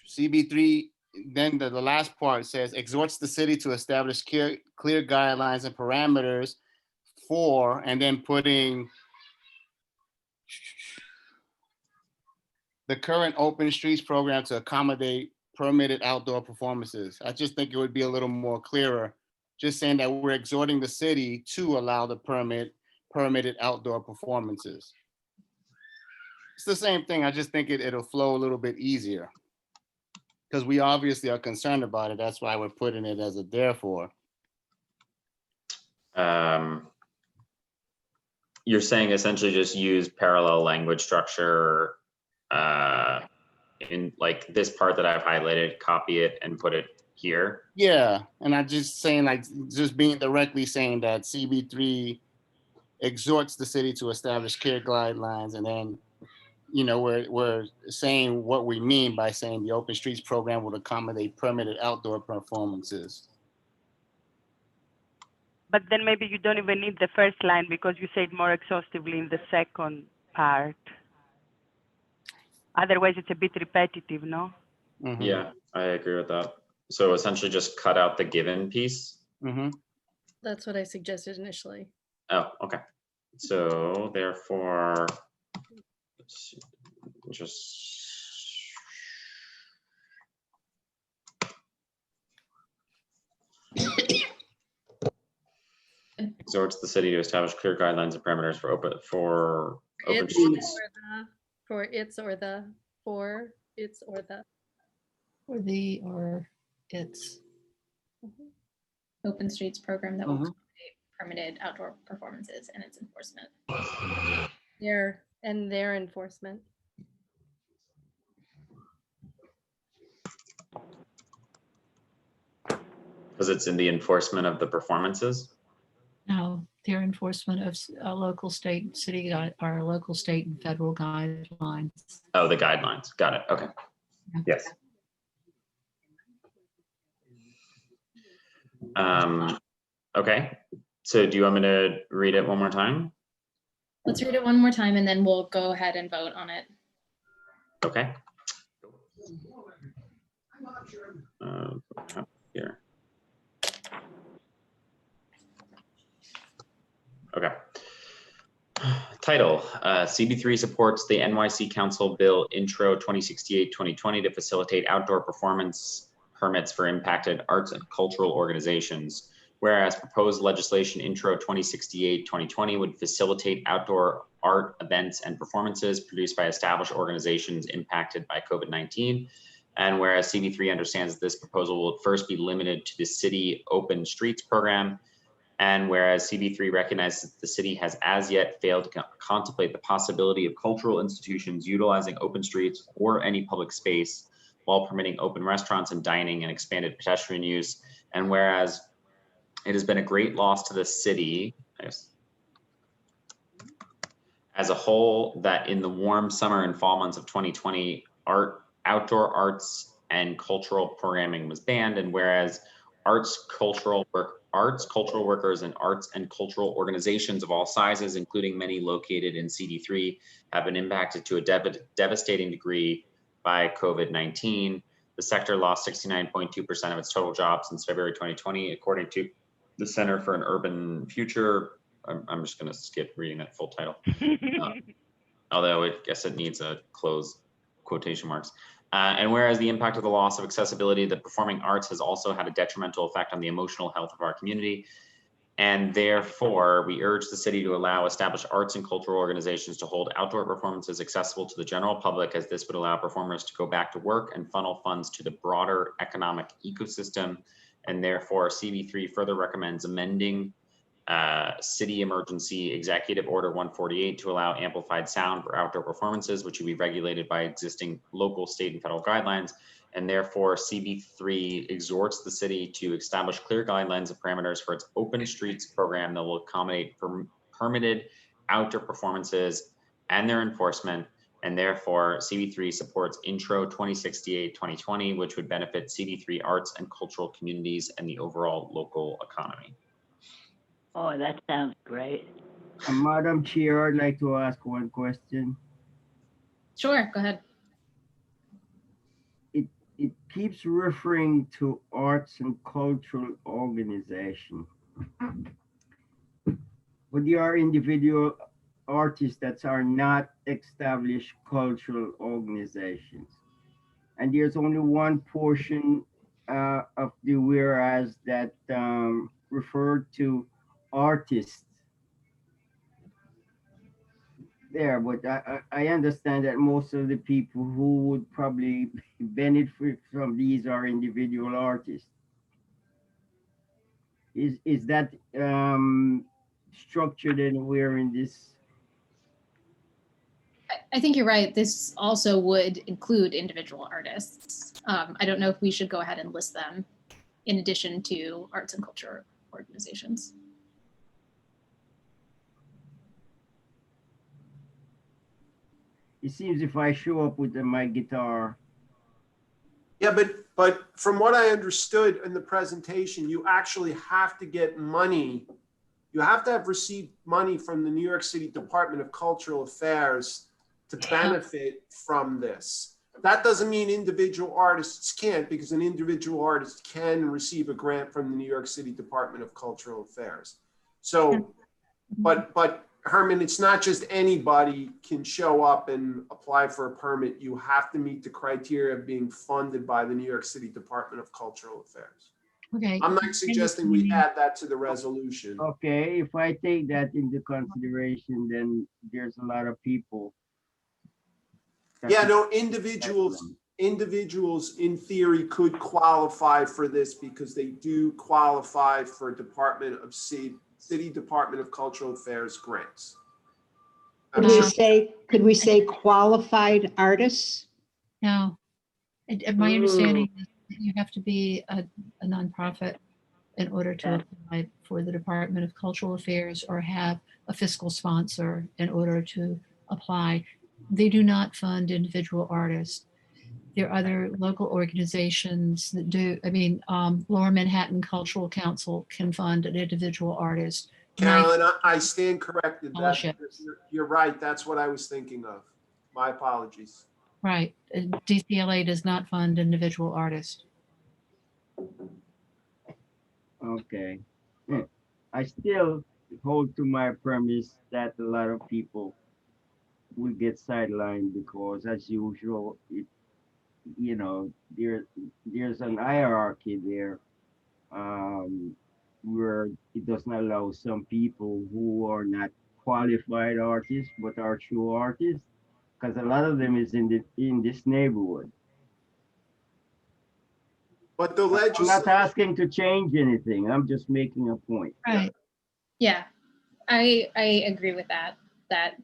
CB3, then the last part says, exhorts the city to establish clear guidelines and parameters for, and then putting the current open streets program to accommodate permitted outdoor performances. I just think it would be a little more clearer, just saying that we're exhorting the city to allow the permitted outdoor performances. It's the same thing. I just think it'll flow a little bit easier because we obviously are concerned about it. That's why we're putting it as a therefore. You're saying essentially just use parallel language structure in like this part that I've highlighted, copy it and put it here. Yeah, and I'm just saying, like, just being directly saying that CB3 exhorts the city to establish clear guidelines, and then, you know, we're saying what we mean by saying the open streets program will accommodate permitted outdoor performances. But then maybe you don't even need the first line because you say it more exhaustively in the second part. Otherwise, it's a bit repetitive, no? Mm-hmm. Yeah, I agree with that. So essentially just cut out the given piece. Mm-hmm. That's what I suggested initially. Oh, okay. So therefore, just exhorts the city to establish clear guidelines and parameters for open streets. For its or the, for its or the. Or the, or it's. Open Streets program that will accommodate permitted outdoor performances and its enforcement. Their enforcement. Because it's in the enforcement of the performances. No, their enforcement of local, state, city, or local, state, and federal guidelines. Oh, the guidelines. Got it. Okay. Yes. Okay. So do you want me to read it one more time? Let's read it one more time and then we'll go ahead and vote on it. Okay. Here. Okay. Title, CB3 supports the NYC Council Bill Intro 2068-2020 to facilitate outdoor performance permits for impacted arts and cultural organizations. Whereas proposed legislation Intro 2068-2020 would facilitate outdoor art events and performances produced by established organizations impacted by COVID-19. And whereas CB3 understands that this proposal will first be limited to the city open streets program. And whereas CB3 recognizes that the city has as yet failed to contemplate the possibility of cultural institutions utilizing open streets or any public space while permitting open restaurants and dining and expanded pedestrian use. And whereas it has been a great loss to the city as a whole that in the warm summer and fall months of 2020, outdoor arts and cultural programming was banned. And whereas arts, cultural workers, and arts and cultural organizations of all sizes, including many located in CD3, have been impacted to a devastating degree by COVID-19. The sector lost 69.2% of its total jobs since February 2020, according to the Center for an Urban Future. I'm just going to skip reading that full title, although I guess it needs a close quotation marks. And whereas the impact of the loss of accessibility to the performing arts has also had a detrimental effect on the emotional health of our community, and therefore we urge the city to allow established arts and cultural organizations to hold outdoor performances accessible to the general public, as this would allow performers to go back to work and funnel funds to the broader economic ecosystem. And therefore CB3 further recommends amending City Emergency Executive Order 148 to allow amplified sound for outdoor performances, which would be regulated by existing local, state, and federal guidelines. And therefore, CB3 exhorts the city to establish clear guidelines and parameters for its open streets program that will accommodate permitted outdoor performances and their enforcement. And therefore, CB3 supports Intro 2068-2020, which would benefit CB3 arts and cultural communities and the overall local economy. Oh, that sounds great. Madam Chair, I'd like to ask one question. Sure, go ahead. It keeps referring to arts and cultural organization. But there are individual artists that are not established cultural organizations. And there's only one portion of the whereas that referred to artists there, but I understand that most of the people who would probably benefit from these are individual artists. Is that structured anywhere in this? I think you're right. This also would include individual artists. I don't know if we should go ahead and list them in addition to arts and culture organizations. It seems if I show up with my guitar. Yeah, but from what I understood in the presentation, you actually have to get money. You have to have received money from the New York City Department of Cultural Affairs to benefit from this. That doesn't mean individual artists can't, because an individual artist can receive a grant from the New York City Department of Cultural Affairs. So, but Herman, it's not just anybody can show up and apply for a permit. You have to meet the criteria of being funded by the New York City Department of Cultural Affairs. Okay. I'm not suggesting we add that to the resolution. Okay, if I take that into consideration, then there's a lot of people Yeah, no, individuals in theory could qualify for this because they do qualify for City Department of Cultural Affairs grants. I'm sure. Could we say qualified artists? No. My understanding is that you have to be a nonprofit in order to apply for the Department of Cultural Affairs or have a fiscal sponsor in order to apply. They do not fund individual artists. There are other local organizations that do. I mean, Lower Manhattan Cultural Council can fund an individual artist. Carolyn, I stand corrected. You're right. That's what I was thinking of. My apologies. Right. DCLA does not fund individual artists. Okay. I still hold to my premise that a lot of people will get sidelined because, as usual, there's an hierarchy there, where it doesn't allow some people who are not qualified artists but are true artists, because a lot of them is in this neighborhood. But the I'm not asking to change anything. I'm just making a point. Right. Yeah, I agree with that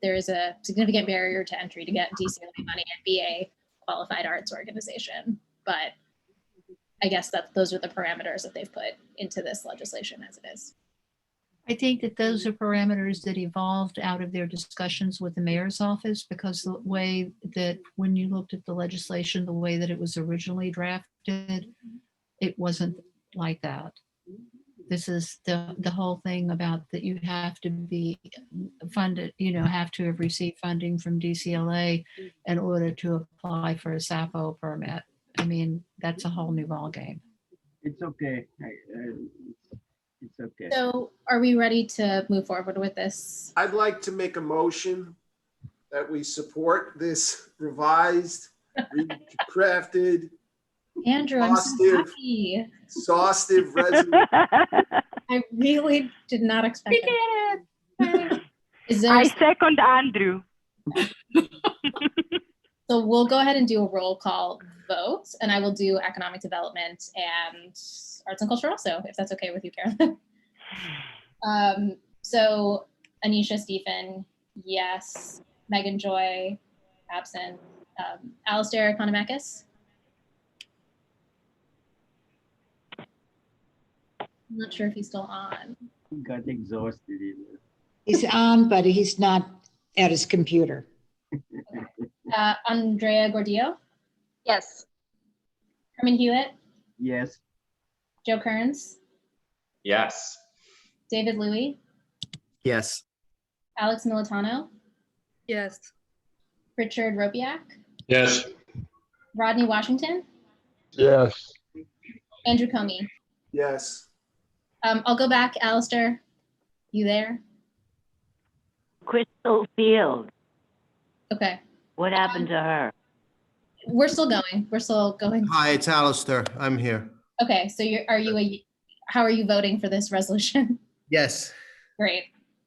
there is a significant barrier to entry to get DCLA money and be a qualified arts organization. But I guess those are the parameters that they've put into this legislation as it is. I think that those are parameters that evolved out of their discussions with the mayor's office, because the way that when you looked at the legislation, the way that it was originally drafted, it wasn't like that. This is the whole thing about that you have to be funded, have to have received funding from DCLA in order to apply for a SAPO permit. I mean, that's a whole new ballgame. It's okay. It's okay. So are we ready to move forward with this? I'd like to make a motion that we support this revised, recrafted, Andrew, I'm so happy. exhaustive resolution. I really did not expect it. I second Andrew. So we'll go ahead and do a roll call vote, and I will do economic development and arts and culture also, if that's okay with you, Carolyn. So Anisha Stephen, yes. Megan Joy, absent. Alistair Economakis. I'm not sure if he's still on. He got exhausted. He's on, but he's not at his computer. Andrea Gordillo. Yes. Herman Hewitt. Yes. Joe Kearns. Yes. David Louie. Yes. Alex Militano. Yes. Richard Ropiak. Yes. Rodney Washington. Yes. Andrew Comey. Yes. I'll go back. Alistair, you there? Crystal Field. Okay. What happened to her? We're still going. We're still going. Hi, it's Alistair. I'm here. Okay. So how are you voting for this resolution? Yes. Great.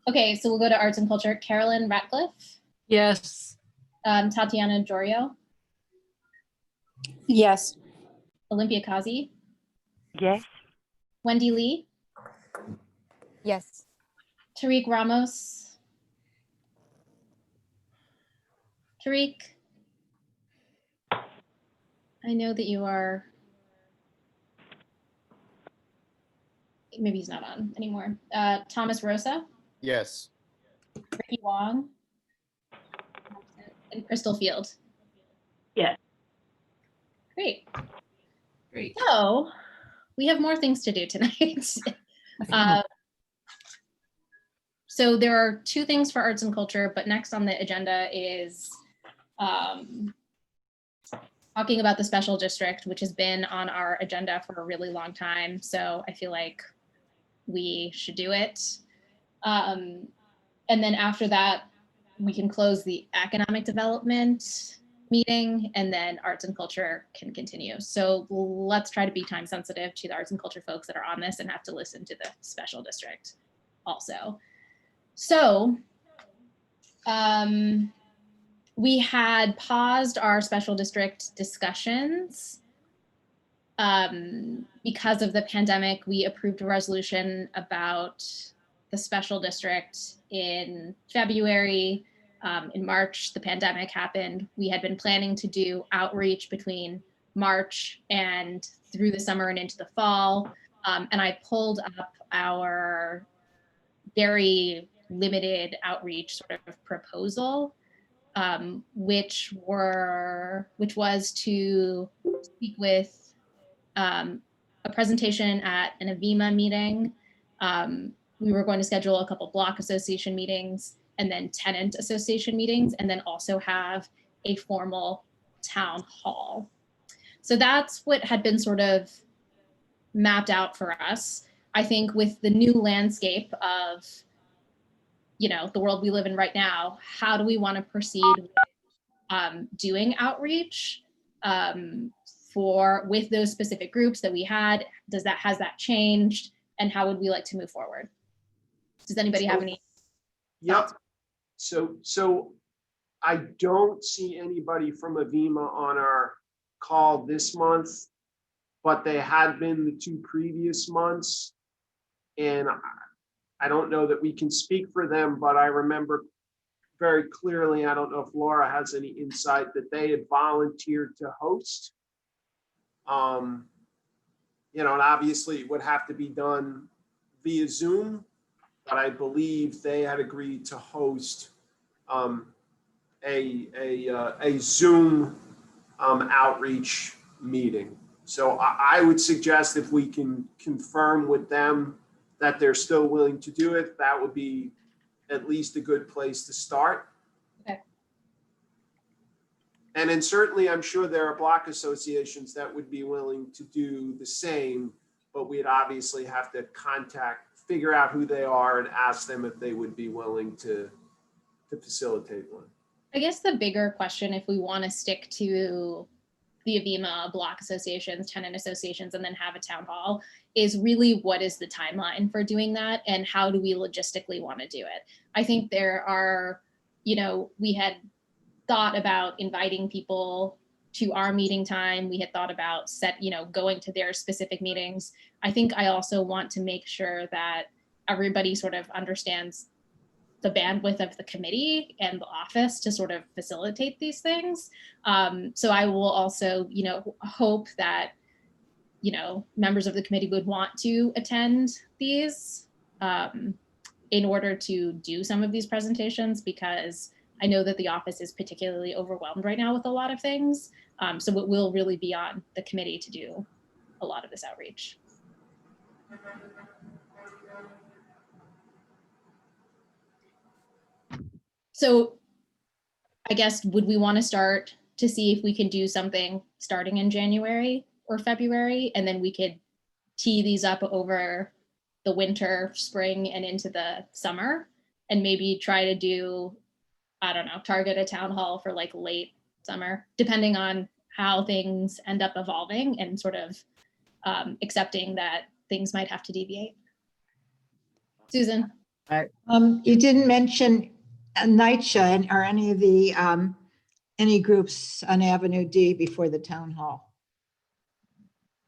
Okay. So we'll go to arts and culture. Carolyn Ratcliffe. Yes. Tatiana Jorio. Yes. Olympia Kazi. Yes. Wendy Lee. Yes. Tariq Ramos. Tariq. I know that you are, maybe he's not on anymore. Thomas Rosa. Yes. Ricky Wong. And Crystal Field. Yes. Great. Great. So we have more things to do tonight. So there are two things for arts and culture, but next on the agenda is talking about the special district, which has been on our agenda for a really long time. So I feel like we should do it. And then after that, we can close the economic development meeting, and then arts and culture can continue. So let's try to be time sensitive to the arts and culture folks that are on this and have to listen to the special district also. So we had paused our special district discussions because of the pandemic. We approved a resolution about the special district in February. In March, the pandemic happened. We had been planning to do outreach between March and through the summer and into the fall. And I pulled up our very limited outreach sort of proposal, which was to speak with a presentation at an AVIMA meeting. We were going to schedule a couple block association meetings and then tenant association meetings, and then also have a formal town hall. So that's what had been sort of mapped out for us. I think with the new landscape of, you know, the world we live in right now, how do we want to proceed with doing outreach with those specific groups that we had? Has that changed? And how would we like to move forward? Does anybody have any? Yep. So I don't see anybody from AVIMA on our call this month, but they had been the 2 previous months. And I don't know that we can speak for them, but I remember very clearly, I don't know if Laura has any insight, that they had volunteered to host. You know, and obviously it would have to be done via Zoom, but I believe they had agreed to host a Zoom outreach meeting. So I would suggest if we can confirm with them that they're still willing to do it, that would be at least a good place to start. Okay. And then certainly I'm sure there are block associations that would be willing to do the same, but we'd obviously have to figure out who they are and ask them if they would be willing to facilitate one. I guess the bigger question, if we want to stick to the AVIMA block associations, tenant associations, and then have a town hall, is really what is the timeline for doing that and how do we logistically want to do it? I think there are, you know, we had thought about inviting people to our meeting time. We had thought about going to their specific meetings. I think I also want to make sure that everybody sort of understands the bandwidth of the committee and the office to sort of facilitate these things. So I will also, hope that, members of the committee would want to attend these in order to do some of these presentations, because I know that the office is particularly overwhelmed right now with a lot of things. So it will really be on the committee to do a lot of this outreach. So I guess, would we want to start to see if we can do something starting in January or February, and then we could tee these up over the winter, spring, and into the summer, and maybe try to do, I don't know, target a town hall for like late summer, depending on how things end up evolving and sort of accepting that things might have to deviate. Susan? You didn't mention NYCHA or any of the any groups on Avenue D before the town hall.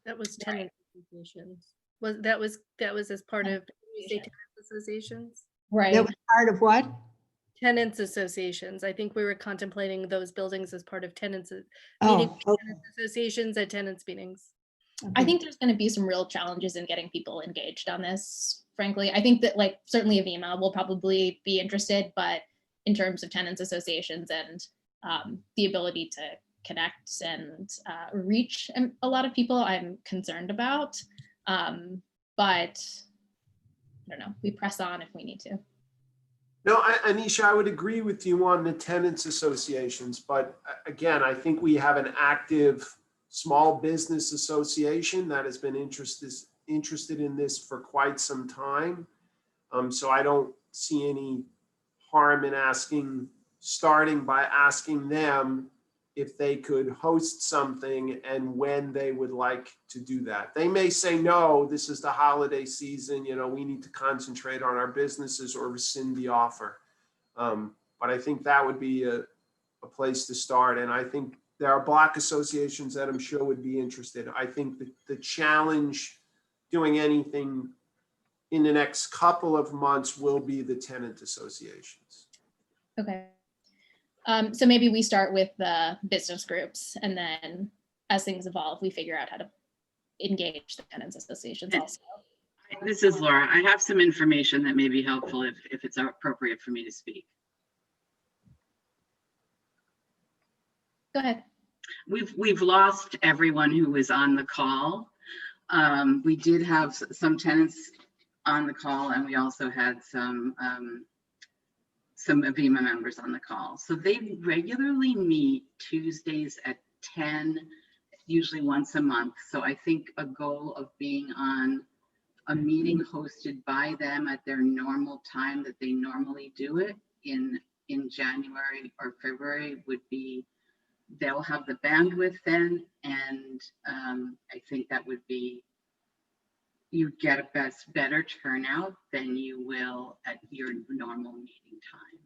That was tenant associations. That was as part of, you say tenants associations? Right. That was part of what? Tenants associations. I think we were contemplating those buildings as part of tenants meeting Okay. tenants associations at tenants meetings. I think there's going to be some real challenges in getting people engaged on this. Frankly, I think that certainly AVIMA will probably be interested, but in terms of tenants associations and the ability to connect and reach a lot of people, I'm concerned about. But I don't know, we press on if we need to. No, Anisha, I would agree with you on the tenants associations, but again, I think we have an active small business association that has been interested in this for quite some time. So I don't see any harm in starting by asking them if they could host something and when they would like to do that. They may say, no, this is the holiday season, we need to concentrate on our businesses or rescind the offer. But I think that would be a place to start. And I think there are block associations that I'm sure would be interested. I think that the challenge doing anything in the next couple of months will be the tenant associations. Okay. So maybe we start with the business groups, and then as things evolve, we figure out how to engage the tenants associations also. This is Laura. I have some information that may be helpful if it's appropriate for me to speak. Go ahead. We've lost everyone who was on the call. We did have some tenants on the call, and we also had some AVIMA members on the call. So they regularly meet Tuesdays at 10, usually once a month. So I think a goal of being on a meeting hosted by them at their normal time that they normally do it in January or February would be, they'll have the bandwidth then, and I think that would be, you'd get a better turnout than you will at your normal meeting time.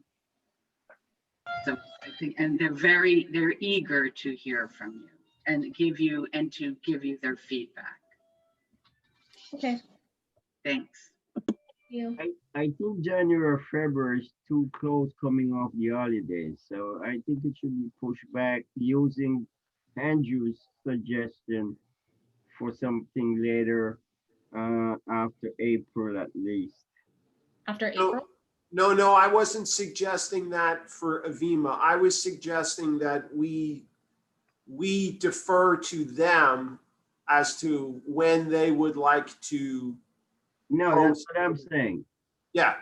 So I think, and they're eager to hear from you and to give you their feedback. Okay. Thanks. I think January or February is too close coming off the holidays. So I think it should be pushed back using Andrew's suggestion for something later after April at least. After April? No, I wasn't suggesting that for AVIMA. I was suggesting that we defer to them as to when they would like to. No, that's what I'm saying. Yeah.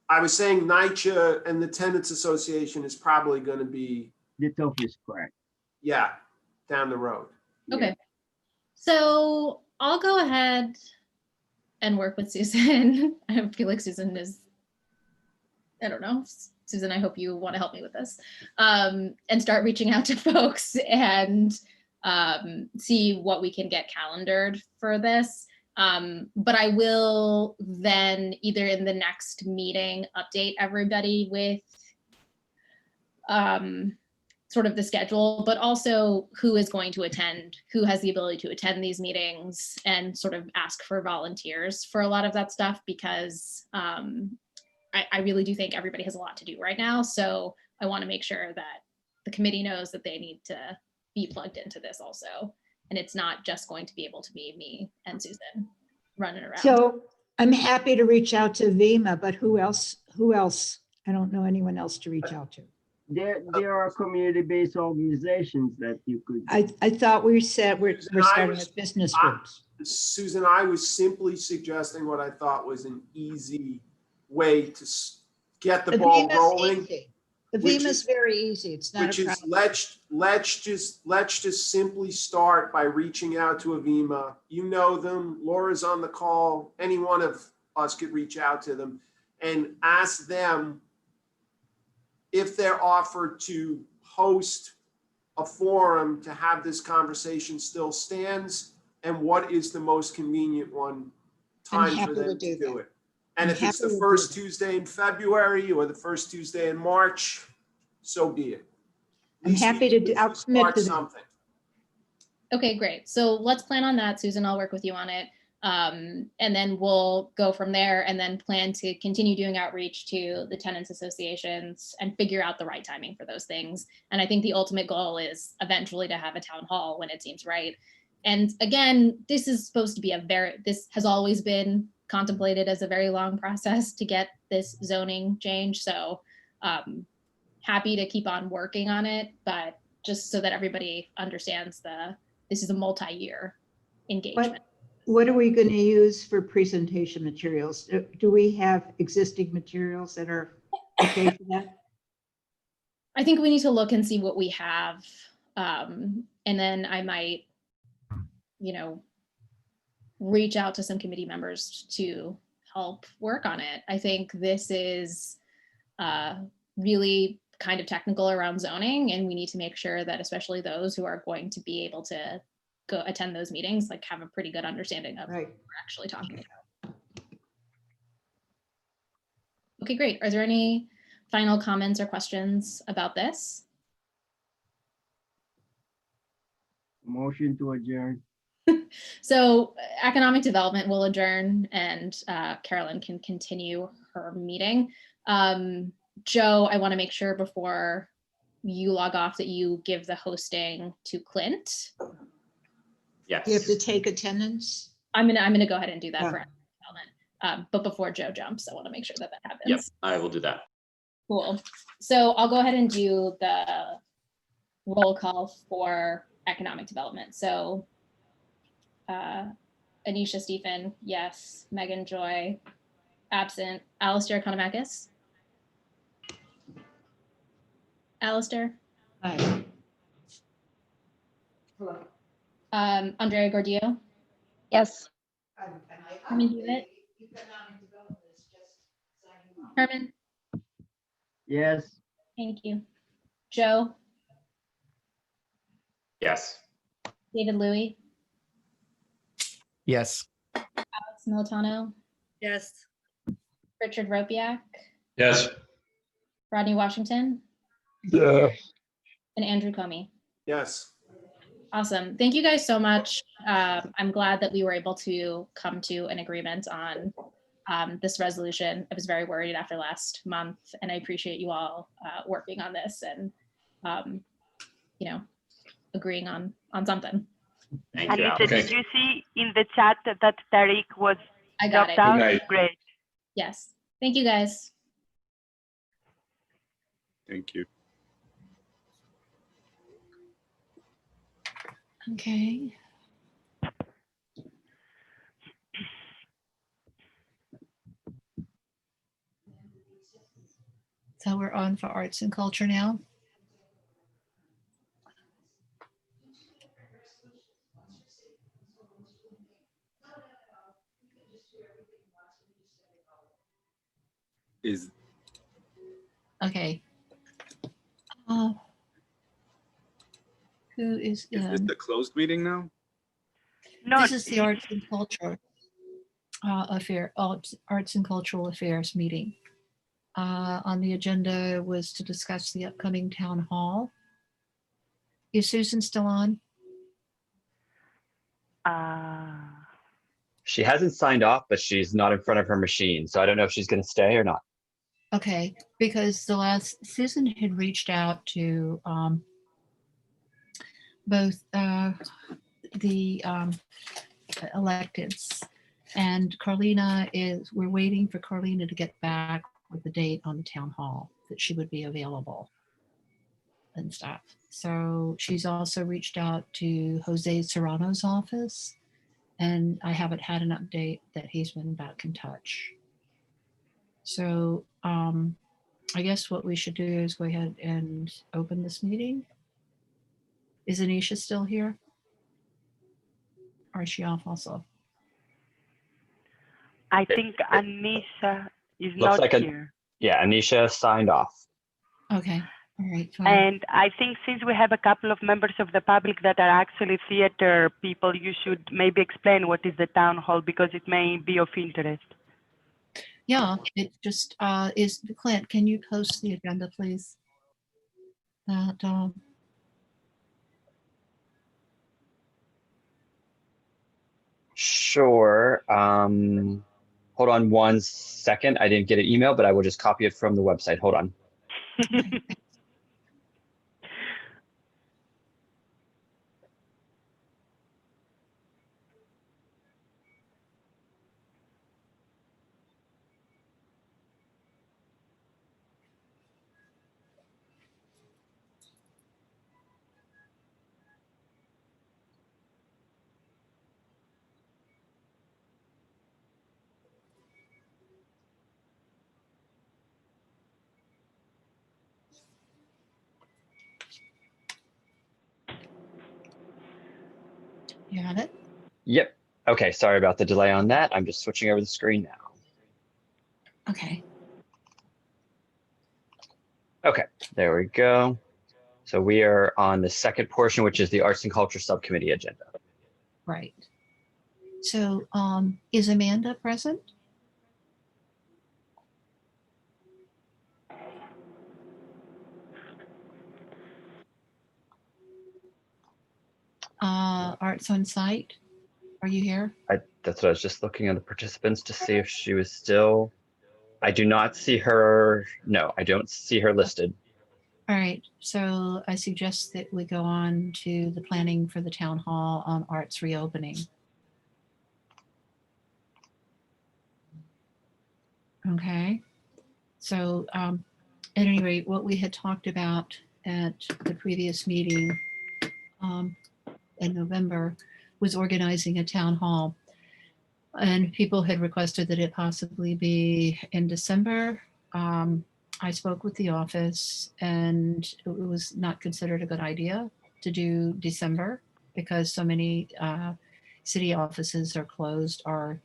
I was saying NYCHA and the Tenants Association is probably going to be the toughest crack. Yeah, down the road. Okay. So I'll go ahead and work with Susan. I feel like Susan is, I don't know. Susan, I hope you want to help me with this, and start reaching out to folks and see what we can get calendared for this. But I will then either in the next meeting update everybody with sort of the schedule, but also who is going to attend, who has the ability to attend these meetings, and sort of ask for volunteers for a lot of that stuff, because I really do think everybody has a lot to do right now. So I want to make sure that the committee knows that they need to be plugged into this also. And it's not just going to be able to be me and Susan running around. So I'm happy to reach out to VEMA, but who else? I don't know anyone else to reach out to. There are community-based organizations that you could. I thought we said we're starting with business groups. Susan, I was simply suggesting what I thought was an easy way to get the ball rolling. The VEMA is very easy. It's not a problem. Let's just simply start by reaching out to AVIMA. You know them. Laura's on the call. Any one of us could reach out to them and ask them if they're offered to host a forum to have this conversation still stands, and what is the most convenient time for them to do it. And if it's the first Tuesday in February or the first Tuesday in March, so be it. I'm happy to do. I'll commit to something. Okay, great. So let's plan on that, Susan. I'll work with you on it. And then we'll go from there and then plan to continue doing outreach to the tenants associations and figure out the right timing for those things. And I think the ultimate goal is eventually to have a town hall when it seems right. And again, this is supposed to be this has always been contemplated as a very long process to get this zoning change. So happy to keep on working on it, but just so that everybody understands this is a multi-year engagement. What are we going to use for presentation materials? Do we have existing materials that are okay for that? I think we need to look and see what we have. And then I might, reach out to some committee members to help work on it. I think this is really kind of technical around zoning, and we need to make sure that especially those who are going to be able to go attend those meetings, have a pretty good understanding of what we're actually talking about. Okay, great. Are there any final comments or questions about this? Motion to adjourn. So economic development will adjourn and Carolyn can continue her meeting. Joe, I want to make sure before you log off that you give the hosting to Clint. Yes. You have to take attendance. I'm gonna go ahead and do that Yeah. for economic development. But before Joe jumps, I want to make sure that that happens. Yep, I will do that. Cool. So I'll go ahead and do the roll call for economic development. So Anisha Stephen, yes. Megan Joy, absent. Alistair Economakis. Alistair. Hi. Andrea Gordillo. Yes. Herman Hewitt. Herman. Yes. Thank you. Joe. Yes. David Louie. Yes. Alex Militano. Yes. Richard Ropiak. Yes. Rodney Washington. Yeah. And Andrew Comey. Yes. Awesome. Thank you guys so much. I'm glad that we were able to come to an agreement on this resolution. I was very worried after last month, and I appreciate you all working on this and, you know, agreeing on something. Thank you, Anisha, Alex. did you see in the chat that Tariq was I got dropped it. out? Good night. Great. Yes. Thank you guys. Thank you. Okay. So we're on for arts and culture now. Is Okay. Who is this the closed meeting now? No, This is the arts and culture arts and cultural affairs meeting. On the agenda was to discuss the upcoming town hall. Is Susan still on? She hasn't signed off, but she's not in front of her machine. So I don't know if she's going to stay or not. Okay, because Susan had reached out to both the electeds, and we're waiting for Carlina to get back with the date on the town hall that she would be available and stuff. So she's also reached out to Jose Serrano's office, and I haven't had an update that he's been back in touch. So I guess what we should do is go ahead and open this meeting. Is Anisha still here? Or is she off also? I think Anisha is Looks not like here. Yeah, Anisha signed off. Okay, all right, fine. And I think since we have a couple of members of the public that are actually theater people, you should maybe explain what is the town hall because it may be of interest. Yeah, it just is. Clint, can you post the agenda, please? That Sure. Hold on 1 second. I didn't get an email, but I will just copy it from the website. Hold on. you got it? Yep. Okay. Sorry about the delay on that. I'm just switching over the screen now. Okay. Okay. There we go. So we are on the second portion, which is the Arts and Culture Subcommittee agenda. Right. So is Amanda present? Arts on Site, are you here? That's what I was just looking at the participants to see if she was still. I do not see her. No, I don't see her listed. All right, so I suggest that we go on to the planning for the town hall on arts reopening. Okay, so at any rate, what we had talked about at the previous meeting in November was organizing a town hall. And people had requested that it possibly be in December. I spoke with the office and it was not considered a good idea to do December because so many city offices are closed or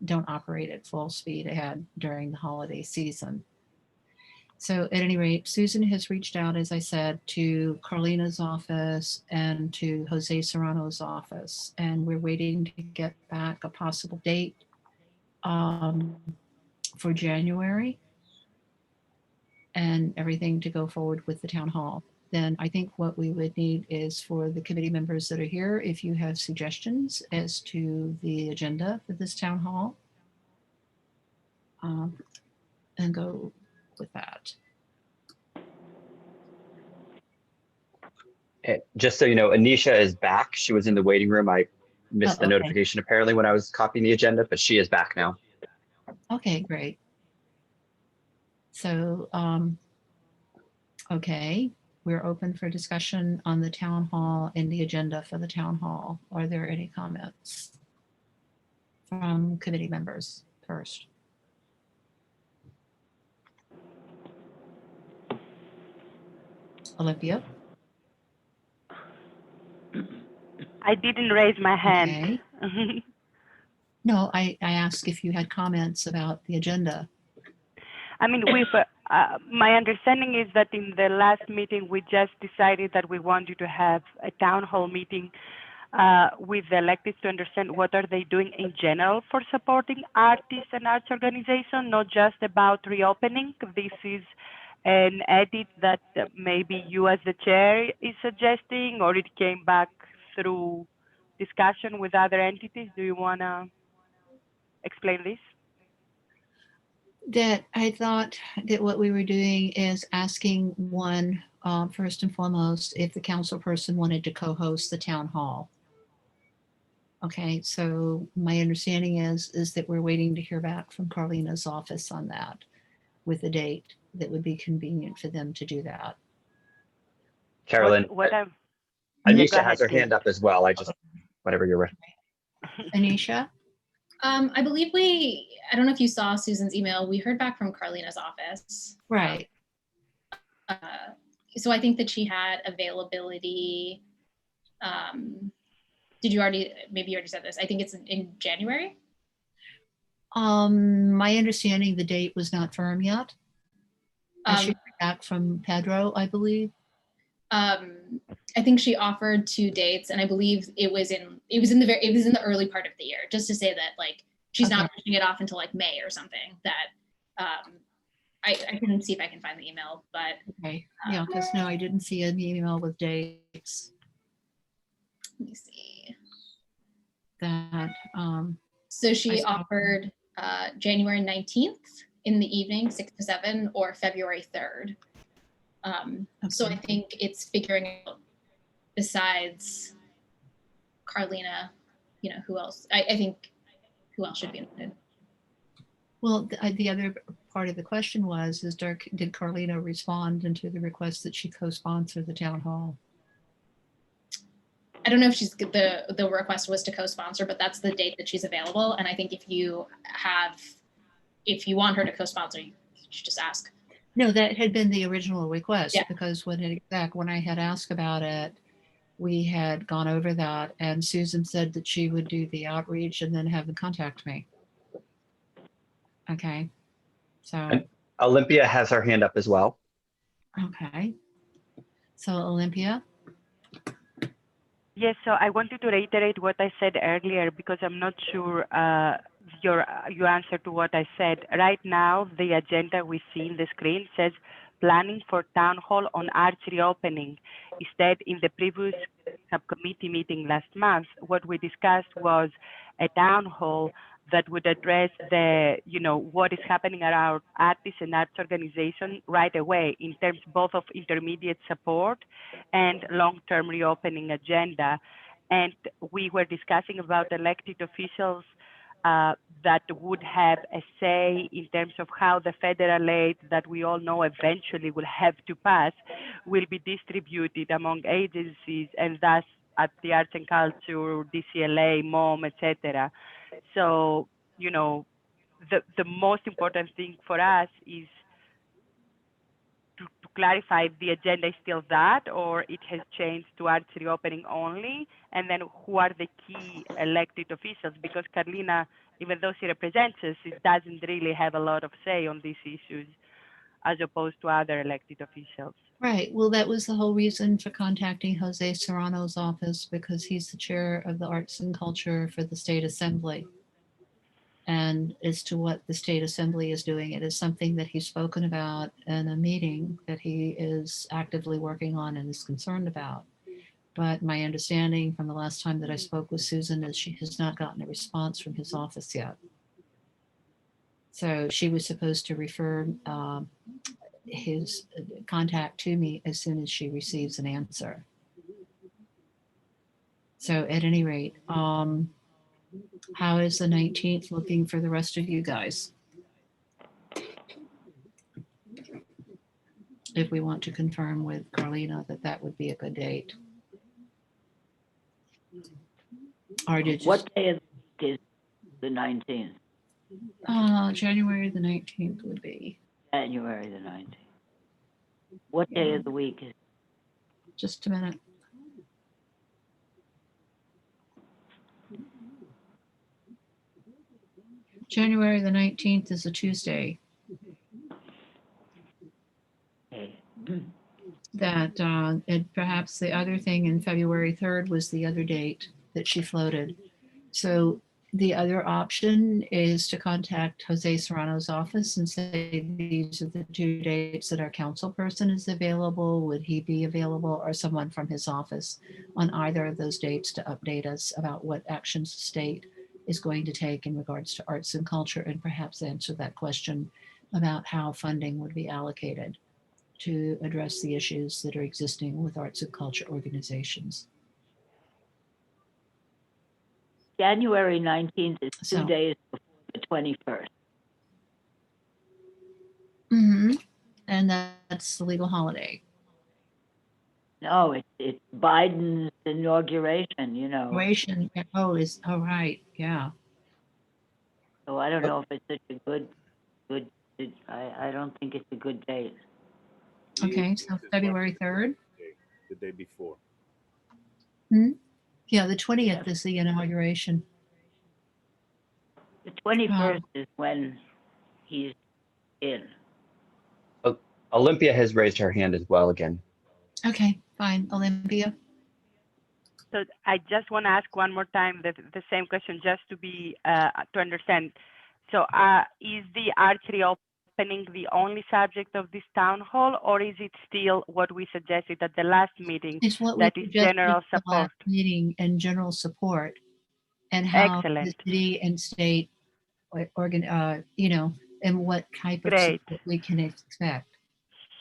don't operate at full speed ahead during the holiday season. So at any rate, Susan has reached out, as I said, to Carlina's office and to Jose Serrano's office, and we're waiting to get back a possible date for January and everything to go forward with the town hall. Then I think what we would need is for the committee members that are here, if you have suggestions as to the agenda for this town hall, and go with that. Just so you know, Anisha is back. She was in the waiting room. I missed the okay. notification apparently when I was copying the agenda, but she is back now. Okay, great. So, okay, we're open for discussion on the town hall and the agenda for the town hall. Are there any comments from committee members first? Olympia? I didn't raise my hand. Okay. No, I asked if you had comments about the agenda. I mean, my understanding is that in the last meeting, we just decided that we wanted to have a town hall meeting with the electeds to understand what are they doing in general for supporting artists and arts organizations, not just about reopening. This is an edit that maybe you as the chair is suggesting, or it came back through discussion with other entities. Do you want to explain this? That I thought that what we were doing is asking one, first and foremost, if the council person wanted to co-host the town hall. Okay, so my understanding is that we're waiting to hear back from Carlina's office on that with a date that would be convenient for them to do that. Carolyn, Anisha has her please. hand up as well. I just, whenever you're ready. Anisha? I believe I don't know if you saw Susan's email, we heard back from Carlina's office. Right. So I think that she had availability. Maybe you already said this. I think it's in January. My understanding, the date was not firm yet. I should be back from Pedro, I believe. I think she offered 2 dates, and I believe it was in the early part of the year, just to say that like she's not pushing it off until like May or something. That I can see if I can find the email, but okay, yeah, because no, I didn't see an email with dates. Let me see. That so she offered January 19th in the evening, 6 to 7, or February 3rd. So I think it's figuring out, besides Carlina, who else? I think who else should be invited. Well, the other part of the question was, did Carlina respond into the request that she co-sponsor the town hall? I don't know if she's the request was to co-sponsor, but that's the date that she's available. And I think if you want her to co-sponsor, you should just ask. No, that had been the original request, Yeah. because when I had asked about it, we had gone over that, and Susan said that she would do the outreach and then have them contact me. Okay, so. And Olympia has her hand up as well. Okay, so Olympia. Yes, so I wanted to reiterate what I said earlier, because I'm not sure your answer to what I said. Right now, the agenda we see in the screen says planning for town hall on arts reopening. Instead, in the previous subcommittee meeting last month, what we discussed was a town hall that would address the, what is happening around artists and arts organization right away in terms both of intermediate support and long-term reopening agenda. And we were discussing about elected officials that would have a say in terms of how the federal aid that we all know eventually will have to pass will be distributed among agencies, and thus at the Arts and Culture, DCLA, MOM, etc. So, the most important thing for us is to clarify if the agenda is still that, or it has changed to arts reopening only, and then who are the key elected officials, because Carlina, even though she represents us, it doesn't really have a lot of say on these issues as opposed to other elected officials. Right. Well, that was the whole reason for contacting Jose Serrano's office, because he's the chair of the Arts and Culture for the State Assembly. And as to what the State Assembly is doing, it is something that he's spoken about in a meeting that he is actively working on and is concerned about. But my understanding from the last time that I spoke with Susan is she has not gotten a response from his office yet. So she was supposed to refer his contact to me as soon as she receives an answer. So at any rate, how is the 19th looking for the rest of you guys? If we want to confirm with Carlina that that would be a good date. Or did you? What day is the 19th? January the 19th would be. January the 19th. What day of the week is? Just a minute. January the 19th is a Tuesday. Okay. That and perhaps the other thing in February 3rd was the other date that she floated. So the other option is to contact Jose Serrano's office and say, these are the two dates that our council person is available. Would he be available, or someone from his office on either of those dates to update us about what actions the state is going to take in regards to arts and culture, and perhaps answer that question about how funding would be allocated to address the issues that are existing with arts and culture organizations. January 19th is 2 So- days before the 21st. Mm-hmm. And that's the legal holiday. No, it's Biden's inauguration, Inauguration. Oh, right. Yeah. So I don't know if it's such a good, I don't think it's a good date. Okay. So February 3rd. The day before. Yeah. The 20th is the inauguration. The 21st is when he's in. Olympia has raised her hand as well again. Okay. Fine. Olympia. So I just want to ask one more time the same question, just to be to understand. So is the arts reopening the only subject of this town hall, or is it still what we suggested at the last meeting? It's what that we is suggested general at the support. last meeting and general support, and how the Excellent. city and state and what type of Great. support we can expect.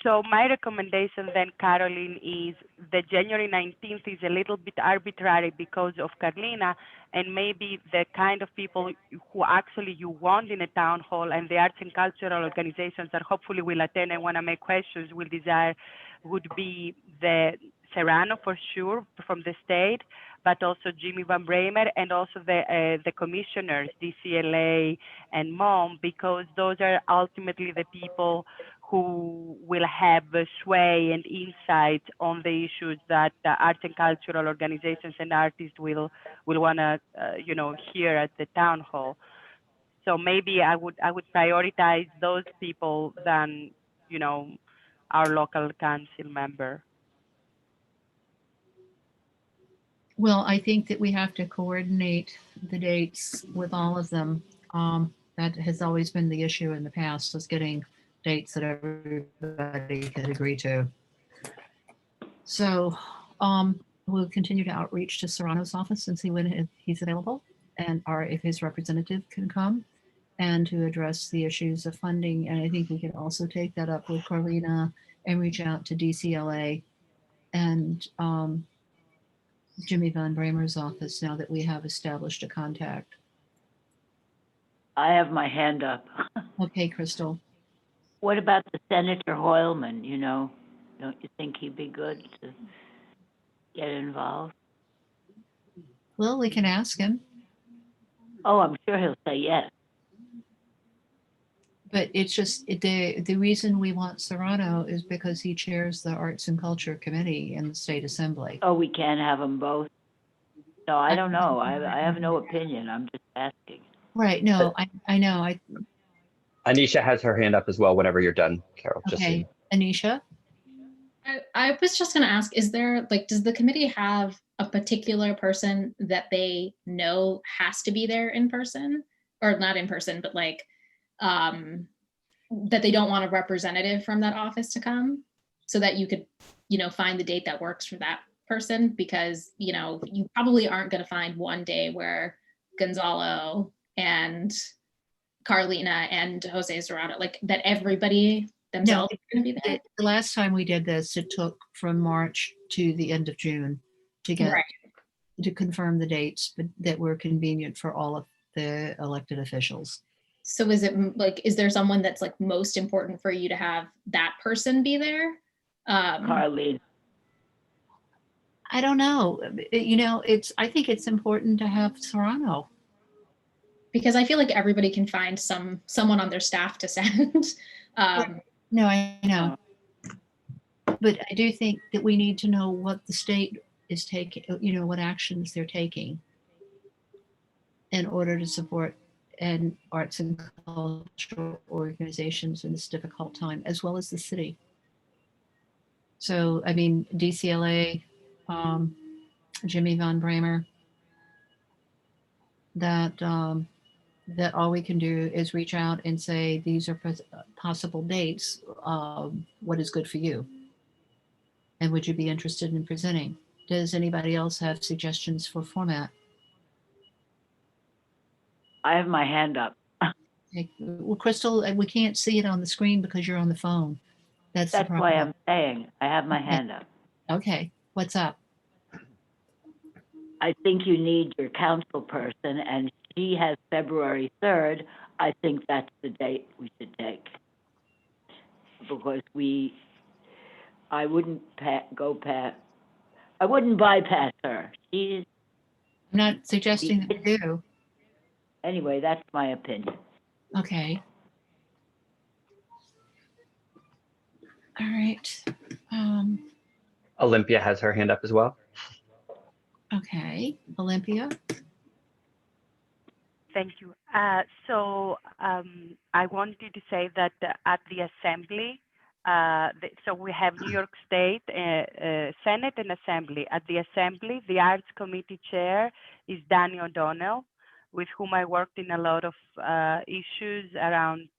So my recommendation then, Caroline, is the January 19th is a little bit arbitrary because of Carlina, and maybe the kind of people who actually you want in a town hall, and the arts and cultural organizations that hopefully will attend and want to make questions will desire, would be the Serrano for sure from the state, but also Jimmy Van Bramer, and also the commissioners, DCLA and MOM, because those are ultimately the people who will have sway and insight on the issues that arts and cultural organizations and artists will want to hear at the town hall. So maybe I would prioritize those people than our local council member. Well, I think that we have to coordinate the dates with all of them. That has always been the issue in the past, was getting dates that everybody could agree to. So we'll continue to outreach to Serrano's office and see when he's available or if his representative can come, and to address the issues of funding. And I think we could also take that up with Carlina and reach out to DCLA and Jimmy Van Bramer's office now that we have established a contact. I have my hand up. Okay, Crystal. What about the Senator Hoylman, Don't you think he'd be good to get involved? Well, we can ask him. Oh, I'm sure he'll say yes. But it's just the reason we want Serrano is because he chairs the Arts and Culture Committee in the State Assembly. Oh, we can't have them both? No, I don't know. I have no opinion. I'm just asking. Right. No, I know. Anisha has her hand up as well whenever you're done, Carol. Just so you Okay. Anisha? I was just going to ask, does the committee have a particular person that they know has to be there in person, or not in person, but that they don't want a representative from that office to come, so that you could, find the date that works for that person? Because, you probably aren't going to find one day where Gonzalo and Carlina and Jose Serrano, that everybody themselves are going to be there. The last time we did this, it took from March to the end of June to get to confirm the dates that were convenient for all of the elected officials. So is there someone that's most important for you to have that person be there? Carlene. I don't know. I think it's important to have Serrano. Because I feel like everybody can find someone on their staff to send. No, I know. But I do think that we need to know what the state is taking, what actions they're taking in order to support arts and cultural organizations in this difficult time, as well as the city. So, DCLA, Jimmy Van Bramer, that all we can do is reach out and say, these are possible dates. What is good for you? And would you be interested in presenting? Does anybody else have suggestions for format? I have my hand up. Okay. Well, Crystal, we can't see it on the screen because you're on the phone. That's the why problem. I'm saying I have my hand up. Okay, what's up? I think you need your council person, and she has February 3rd. I think that's the date we should take. Because I wouldn't bypass her. I'm not suggesting that you do. Anyway, that's my opinion. Okay. All right. Olympia has her hand up as well. Okay, Olympia. Thank you. So I wanted to say that at the Assembly, so we have New York State Senate and Assembly. At the Assembly, the Arts Committee Chair is Danny O'Donnell, with whom I worked in a lot of issues around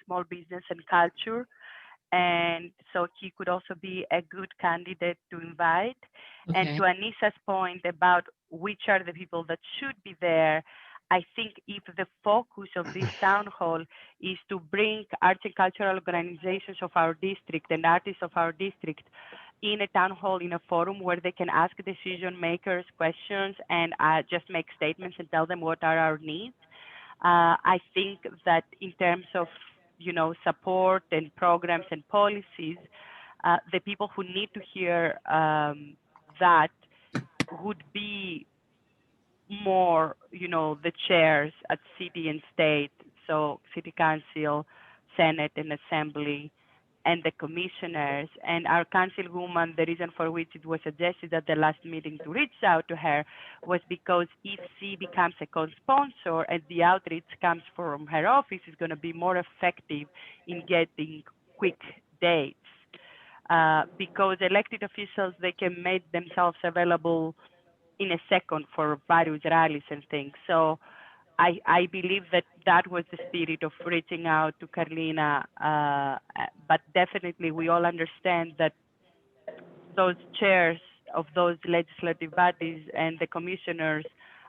small business and culture. And so he could also be a good candidate to invite. Okay. And to Anisha's point about which are the people that should be there, I think if the focus of this town hall is to bring arts and cultural organizations of our district and artists of our district in a town hall, in a forum where they can ask decision makers questions and just make statements and tell them what are our needs, I think that in terms of support and programs and policies, the people who need to hear that would be more, the chairs at city and state, so city council, senate and assembly, and the commissioners. And our councilwoman, the reason for which it was suggested at the last meeting to reach out to her was because if she becomes a co-sponsor and the outreach comes from her office, is going to be more effective in getting quick dates. Because elected officials, they can make themselves available in a second for various rallies and things. So I believe that that was the spirit of reaching out to Carlina, but definitely we all understand that those chairs of those legislative bodies and the commissioners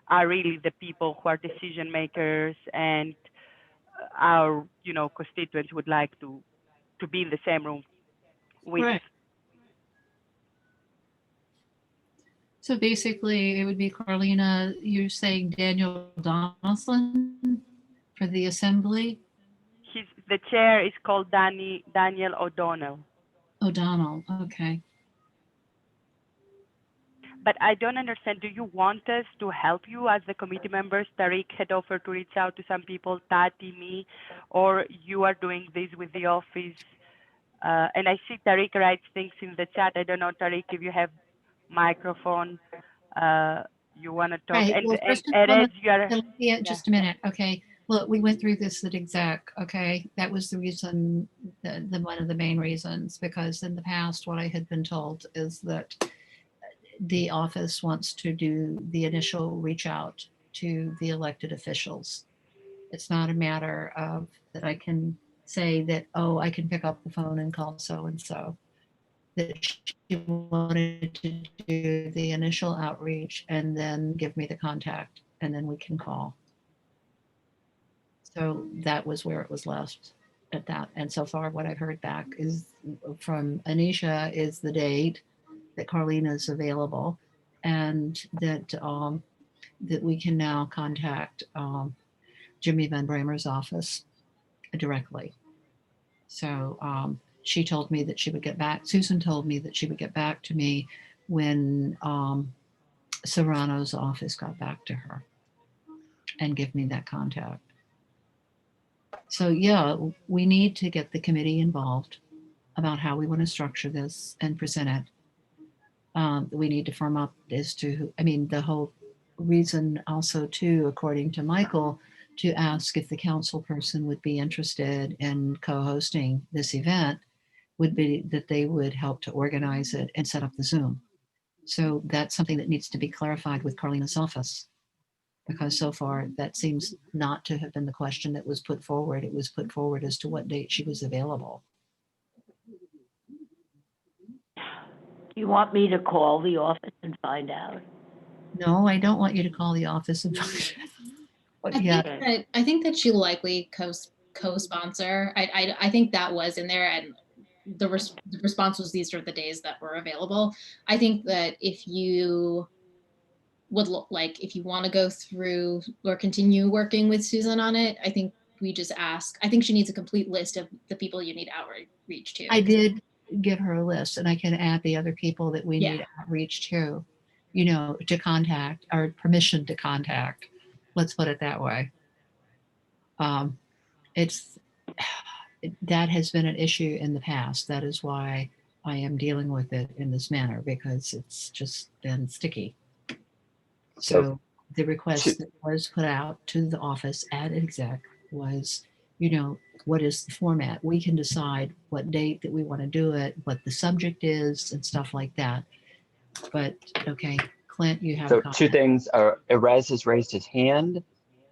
are really the people who are decision makers, and our constituents would like to be in the same room with. Right. So basically, it would be Carlina, you're saying Daniel Donaldson for the assembly? The chair is called Daniel O'Donnell. O'Donnell, okay. But I don't understand, do you want us to help you as the committee members? Tariq had offered to reach out to some people, Tati, me, or you are doing this with the office? And I see Tariq writes things in the chat. I don't know, Tariq, if you have microphone, you want to talk. Right. And, Well, and first of all, Erez, you are, yeah, just a minute. Okay. Look, we went through this at exec. Okay. That was the reason, the one of the main reasons, because in the past, what I had been told is that the office wants to do the initial reach out to the elected officials. It's not a matter of that I can say that, oh, I can pick up the phone and call so-and-so. That she wanted to do the initial outreach and then give me the contact, and then we can call. So that was where it was left at that. And so far, what I've heard back is from Anisha is the date that Carlina is available, and that that we can now contact Jimmy Van Bramer's office directly. So she told me that she would get back. Susan told me that she would get back to me when Serrano's office got back to her and give me that contact. So yeah, we need to get the committee involved about how we want to structure this and present it. We need to firm up as to who, I mean, the whole reason also too, according to Michael, to ask if the council person would be interested in co-hosting this event would be that they would help to organize it and set up the Zoom. So that's something that needs to be clarified with Carlina's office, because so far that seems not to have been the question that was put forward. It was put forward as to what date she was available. Do you want me to call the office and find out? No, I don't want you to call the office and find out. I think that she'll likely co-sponsor. I think that was in there, and the response was these are the days that were available. I think that if you would if you want to go through or continue working with Susan on it, I think we just ask. I think she needs a complete list of the people you need outreach to. I did give her a list, and I can add the other people that we need outreach to, to contact, or permission to contact. Let's put it that way. That has been an issue in the past. That is why I am dealing with it in this manner, because it's just been sticky. So the request that was put out to the office at exec was, what is the format? We can decide what date that we want to do it, what the subject is, and stuff like that. But okay, Clint, you have So two things. Erez has raised his hand,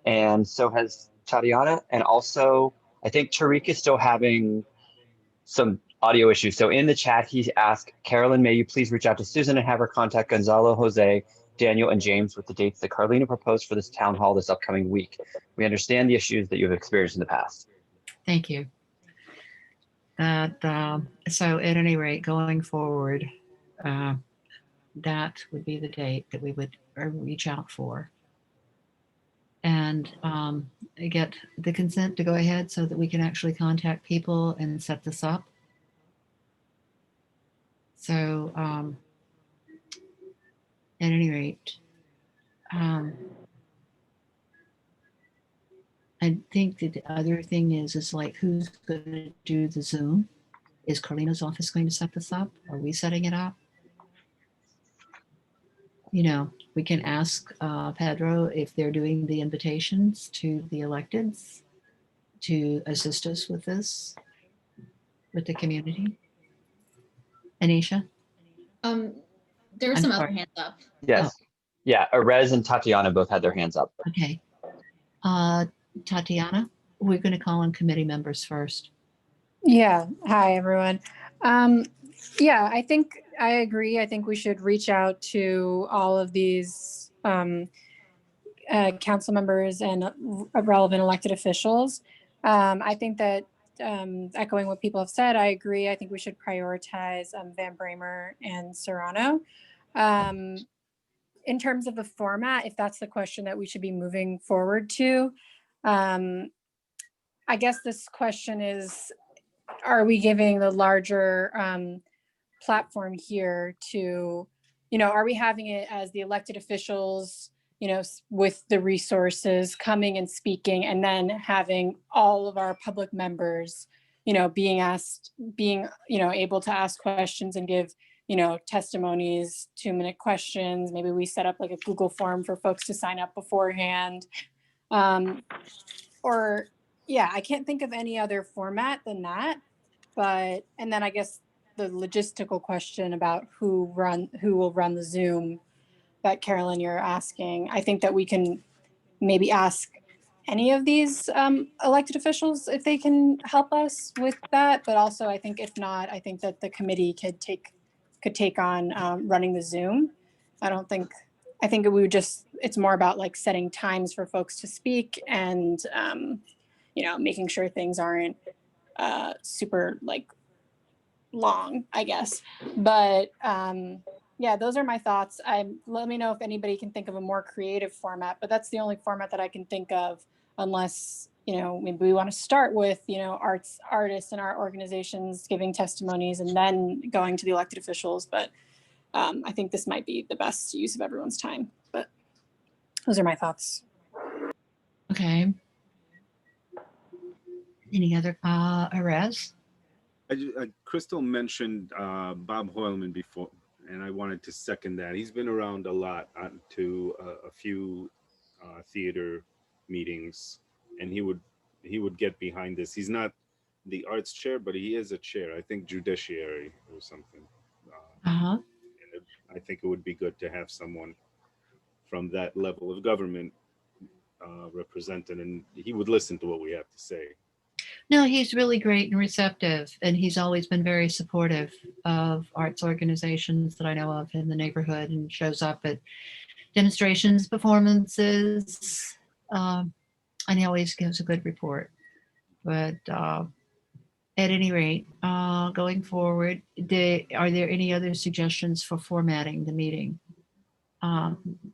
and so has Tatiana, and also I think Tariq is still having some audio issues. So in the chat, he asked, Carolyn, may you please reach out to Susan and have her contact Gonzalo, Jose, Daniel, and James with the dates that Carlina proposed for this town hall this upcoming week. We understand the issues that you've experienced in the past. Thank you. So at any rate, going forward, that would be the date that we would reach out for. And get the consent to go ahead so that we can actually contact people and set this up. So at any rate, I think that the other thing is like, who's going to do the Zoom? Is Carlina's office going to set this up? Are we setting it up? We can ask Pedro if they're doing the invitations to the electeds to assist us with this, with the community. Anisha? There are some other hands up. Yes. Yeah, Erez and Tatiana both had their hands up. Okay. Tatiana, we're going to call on committee members first. Yeah. Hi, everyone. Yeah, I think I agree. I think we should reach out to all of these council members and relevant elected officials. I think that echoing what people have said, I agree. I think we should prioritize Van Bramer and Serrano. In terms of the format, if that's the question that we should be moving forward to, I guess this question is, are we giving the larger platform here to, are we having it as the elected officials, with the resources coming and speaking, and then having all of our public members, being able to ask questions and give, testimonies, 2-minute questions. Maybe we set up like a Google form for folks to sign up beforehand. Or yeah, I can't think of any other format than that. But, and then I guess the logistical question about who will run the Zoom that Carolyn, you're asking. I think that we can maybe ask any of these elected officials if they can help us with that. But also I think if not, I think that the committee could take on running the Zoom. I think we would it's more about like setting times for folks to speak and, making sure things aren't super like long, I guess. But yeah, those are my thoughts. Let me know if anybody can think of a more creative format, but that's the only format that I can think of, unless, maybe we want to start with, artists and our organizations giving testimonies and then going to the elected officials. But I think this might be the best use of everyone's time. But those are my thoughts. Okay. Any other, Erez? Crystal mentioned Bob Hoylman before, and I wanted to second that. He's been around a lot to a few theater meetings, and he would get behind this. He's not the arts chair, but he is a chair. I think judiciary or something. And I think it would be good to have someone from that level of government represented, and he would listen to what we have to say. No, he's really great and receptive, and he's always been very supportive of arts organizations that I know of in the neighborhood, and shows up at demonstrations, performances, and he always gives a good report. But at any rate, going forward, are there any other suggestions for formatting the meeting?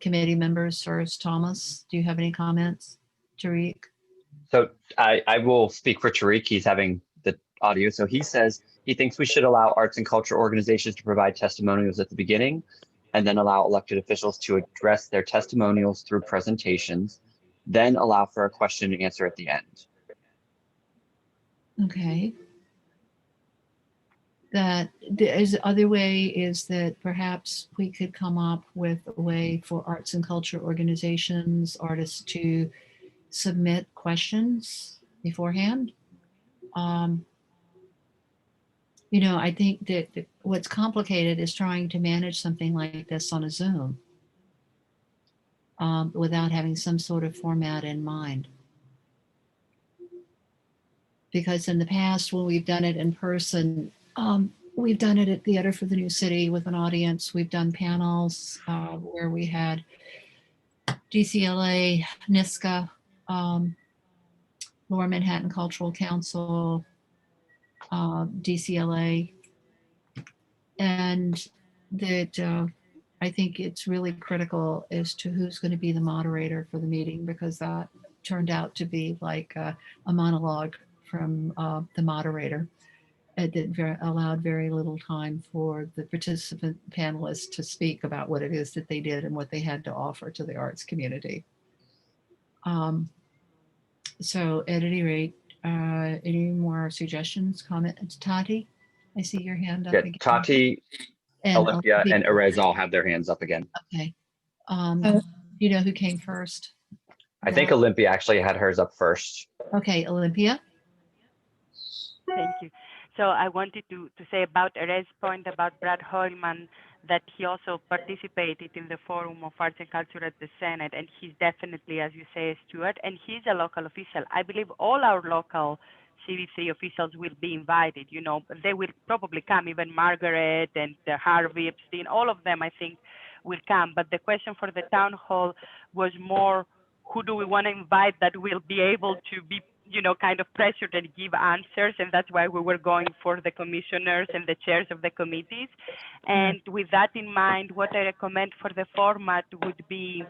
Committee members first. Thomas, do you have any comments? Tariq? So I will speak for Tariq. He's having the audio. So he says he thinks we should allow arts and culture organizations to provide testimonials at the beginning, and then allow elected officials to address their testimonials through presentations, then allow for a question and answer at the end. Okay. That the other way is that perhaps we could come up with a way for arts and culture organizations, artists to submit questions beforehand. I think that what's complicated is trying to manage something like this on a Zoom without having some sort of format in mind. Because in the past, when we've done it in person, we've done it at Theater for the New City with an audience. We've done panels where we had DCLA, NYSCA, Lower Manhattan Cultural Council, DCLA, and that I think it's really critical as to who's going to be the moderator for the meeting, because that turned out to be like a monologue from the moderator. It allowed very little time for the participant panelists to speak about what it is that they did and what they had to offer to the arts community. So at any rate, any more suggestions, comments? Tati, I see your hand up Yeah, again. Tati, And Olympia, and Erez all have their hands up again. Okay. Do you know who came first? I think Olympia actually had hers up first. Okay, Olympia. Thank you. So I wanted to say about Erez's point about Brad Hoylman, that he also participated in the Forum of Arts and Culture at the Senate, and he's definitely, as you say, a steward, and he's a local official. I believe all our local CV3 officials will be invited. You know, they will probably come, even Margaret and Harvey Epstein, all of them, I think, will come. But the question for the town hall was more, who do we want to invite that will be able to be, you know, kind of pressured and give answers, and that's why we were going for the commissioners and the chairs of the committees. And with that in mind, what I recommend for the format would be,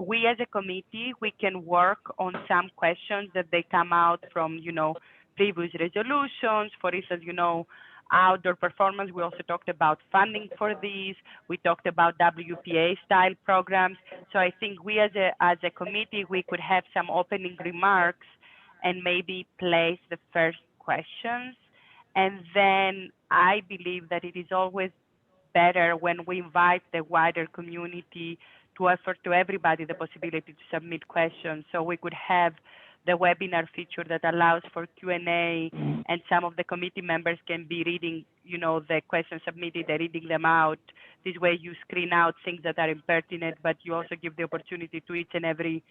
we as a committee, we can work on some questions that they come out from, you know, previous resolutions. For instance, you know, outdoor performance, we also talked about funding for these. We talked about WPA style programs. So I think we as a committee, we could have some opening remarks and maybe place the first questions. And then I believe that it is always better when we invite the wider community to offer to everybody the possibility to submit questions. So we could have the webinar feature that allows for Q&A, and some of the committee members can be reading, you know, the questions submitted, they're reading them out. This way you screen out things that are impertinent, but you also give the opportunity to each and every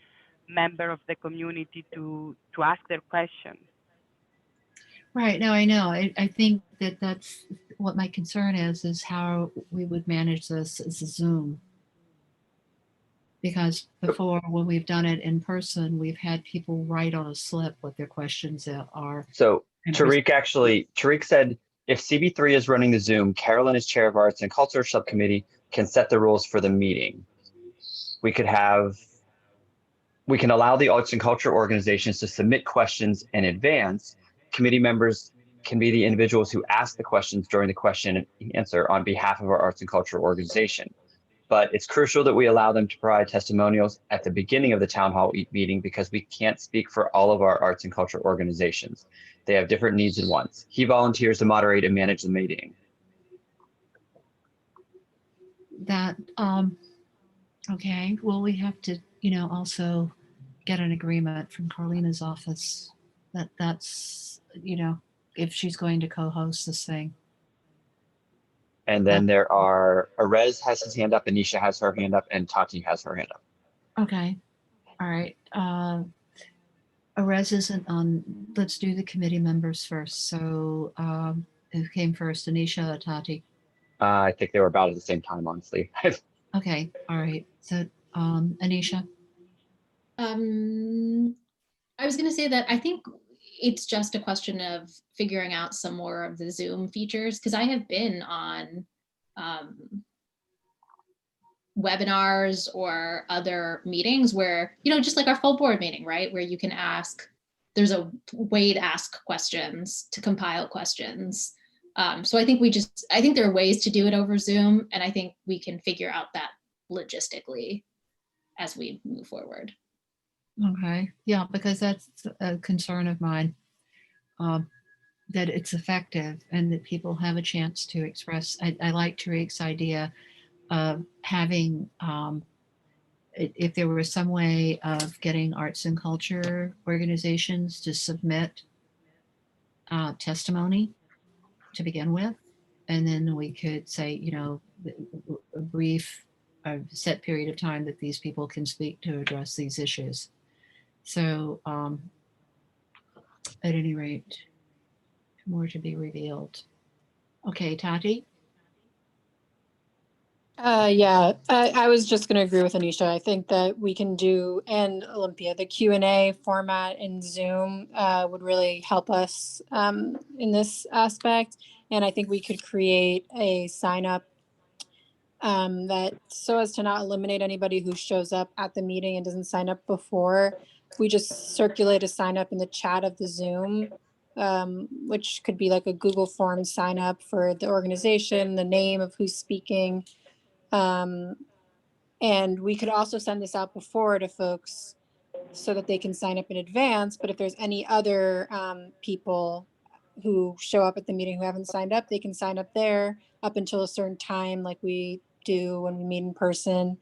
member of the community to ask their question. Right. No, I know. I think that that's what my concern is how we would manage this as a Zoom. Because before, when we've done it in person, we've had people write on a slip what their questions are. So Tariq said, if CB3 is running the Zoom, Carolyn is chair of Arts and Culture Subcommittee, can set the rules for the meeting. We can allow the arts and culture organizations to submit questions in advance. Committee members can be the individuals who ask the questions during the question and answer on behalf of our arts and culture organization. But it's crucial that we allow them to provide testimonials at the beginning of the town hall meeting, because we can't speak for all of our arts and culture organizations. They have different needs and wants. He volunteers to moderate and manage the meeting. That, okay, well, we have to, you know, also get an agreement from Carlina's office that's, you know, if she's going to co-host this thing. And then there are, Arez has his hand up, Anisha has her hand up, and Tati has her hand up. Okay. All right. Arez isn't on. Let's do the committee members first. So who came first, Anisha or Tati? I think they were about at the same time, honestly. Okay. All right. So Anisha? I was going to say that I think it's just a question of figuring out some more of the Zoom features, because I have been on webinars or other meetings where, you know, just like our full board meeting, right? Where you can ask, there's a way to ask questions, to compile questions. So I think there are ways to do it over Zoom, and I think we can figure out that logistically as we move forward. Okay. Yeah, because that's a concern of mine, that it's effective and that people have a chance to express. I like Tariq's idea of having, if there were some way of getting arts and culture organizations to submit testimony to begin with, and then we could say, you know, a brief, a set period of time that these people can speak to address these issues. So at any rate, more to be revealed. Okay, Tati? Yeah, I was just going to agree with Anisha. I think that we can do, and Olympia, the Q&A format in Zoom would really help us in this aspect. And I think we could create a sign up that, so as to not eliminate anybody who shows up at the meeting and doesn't sign up before, we just circulate a sign up in the chat of the Zoom, which could be like a Google form sign up for the organization, the name of who's speaking. And we could also send this out before to folks so that they can sign up in advance. But if there's any other people who show up at the meeting who haven't signed up, they can sign up there up until a certain time, like we do when we meet in person.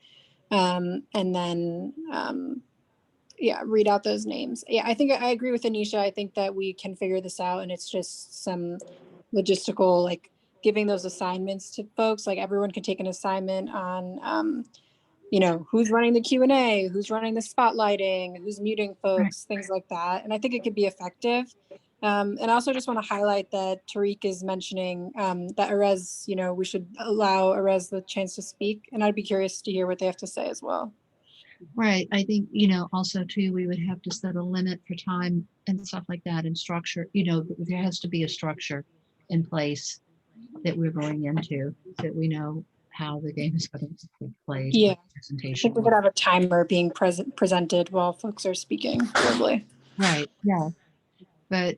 And then, yeah, read out those names. Yeah, I think I agree with Anisha. I think that we can figure this out, and it's just some logistical, like giving those assignments to folks. Like everyone can take an assignment on, who's running the Q&A, who's running the spotlighting, who's muting folks, things like that. And I think it could be effective. And I also just want to highlight that Tariq is mentioning that Erez, we should allow Erez the chance to speak. And I'd be curious to hear what they have to say as well. Right. I think, also too, we would have to set a limit for time and stuff like that and structure, there has to be a structure in place that we're going into so that we know how the game is going to be played. Yeah. I Presentation. think we could have a timer being presented while folks are speaking verbally. Right. Yeah. But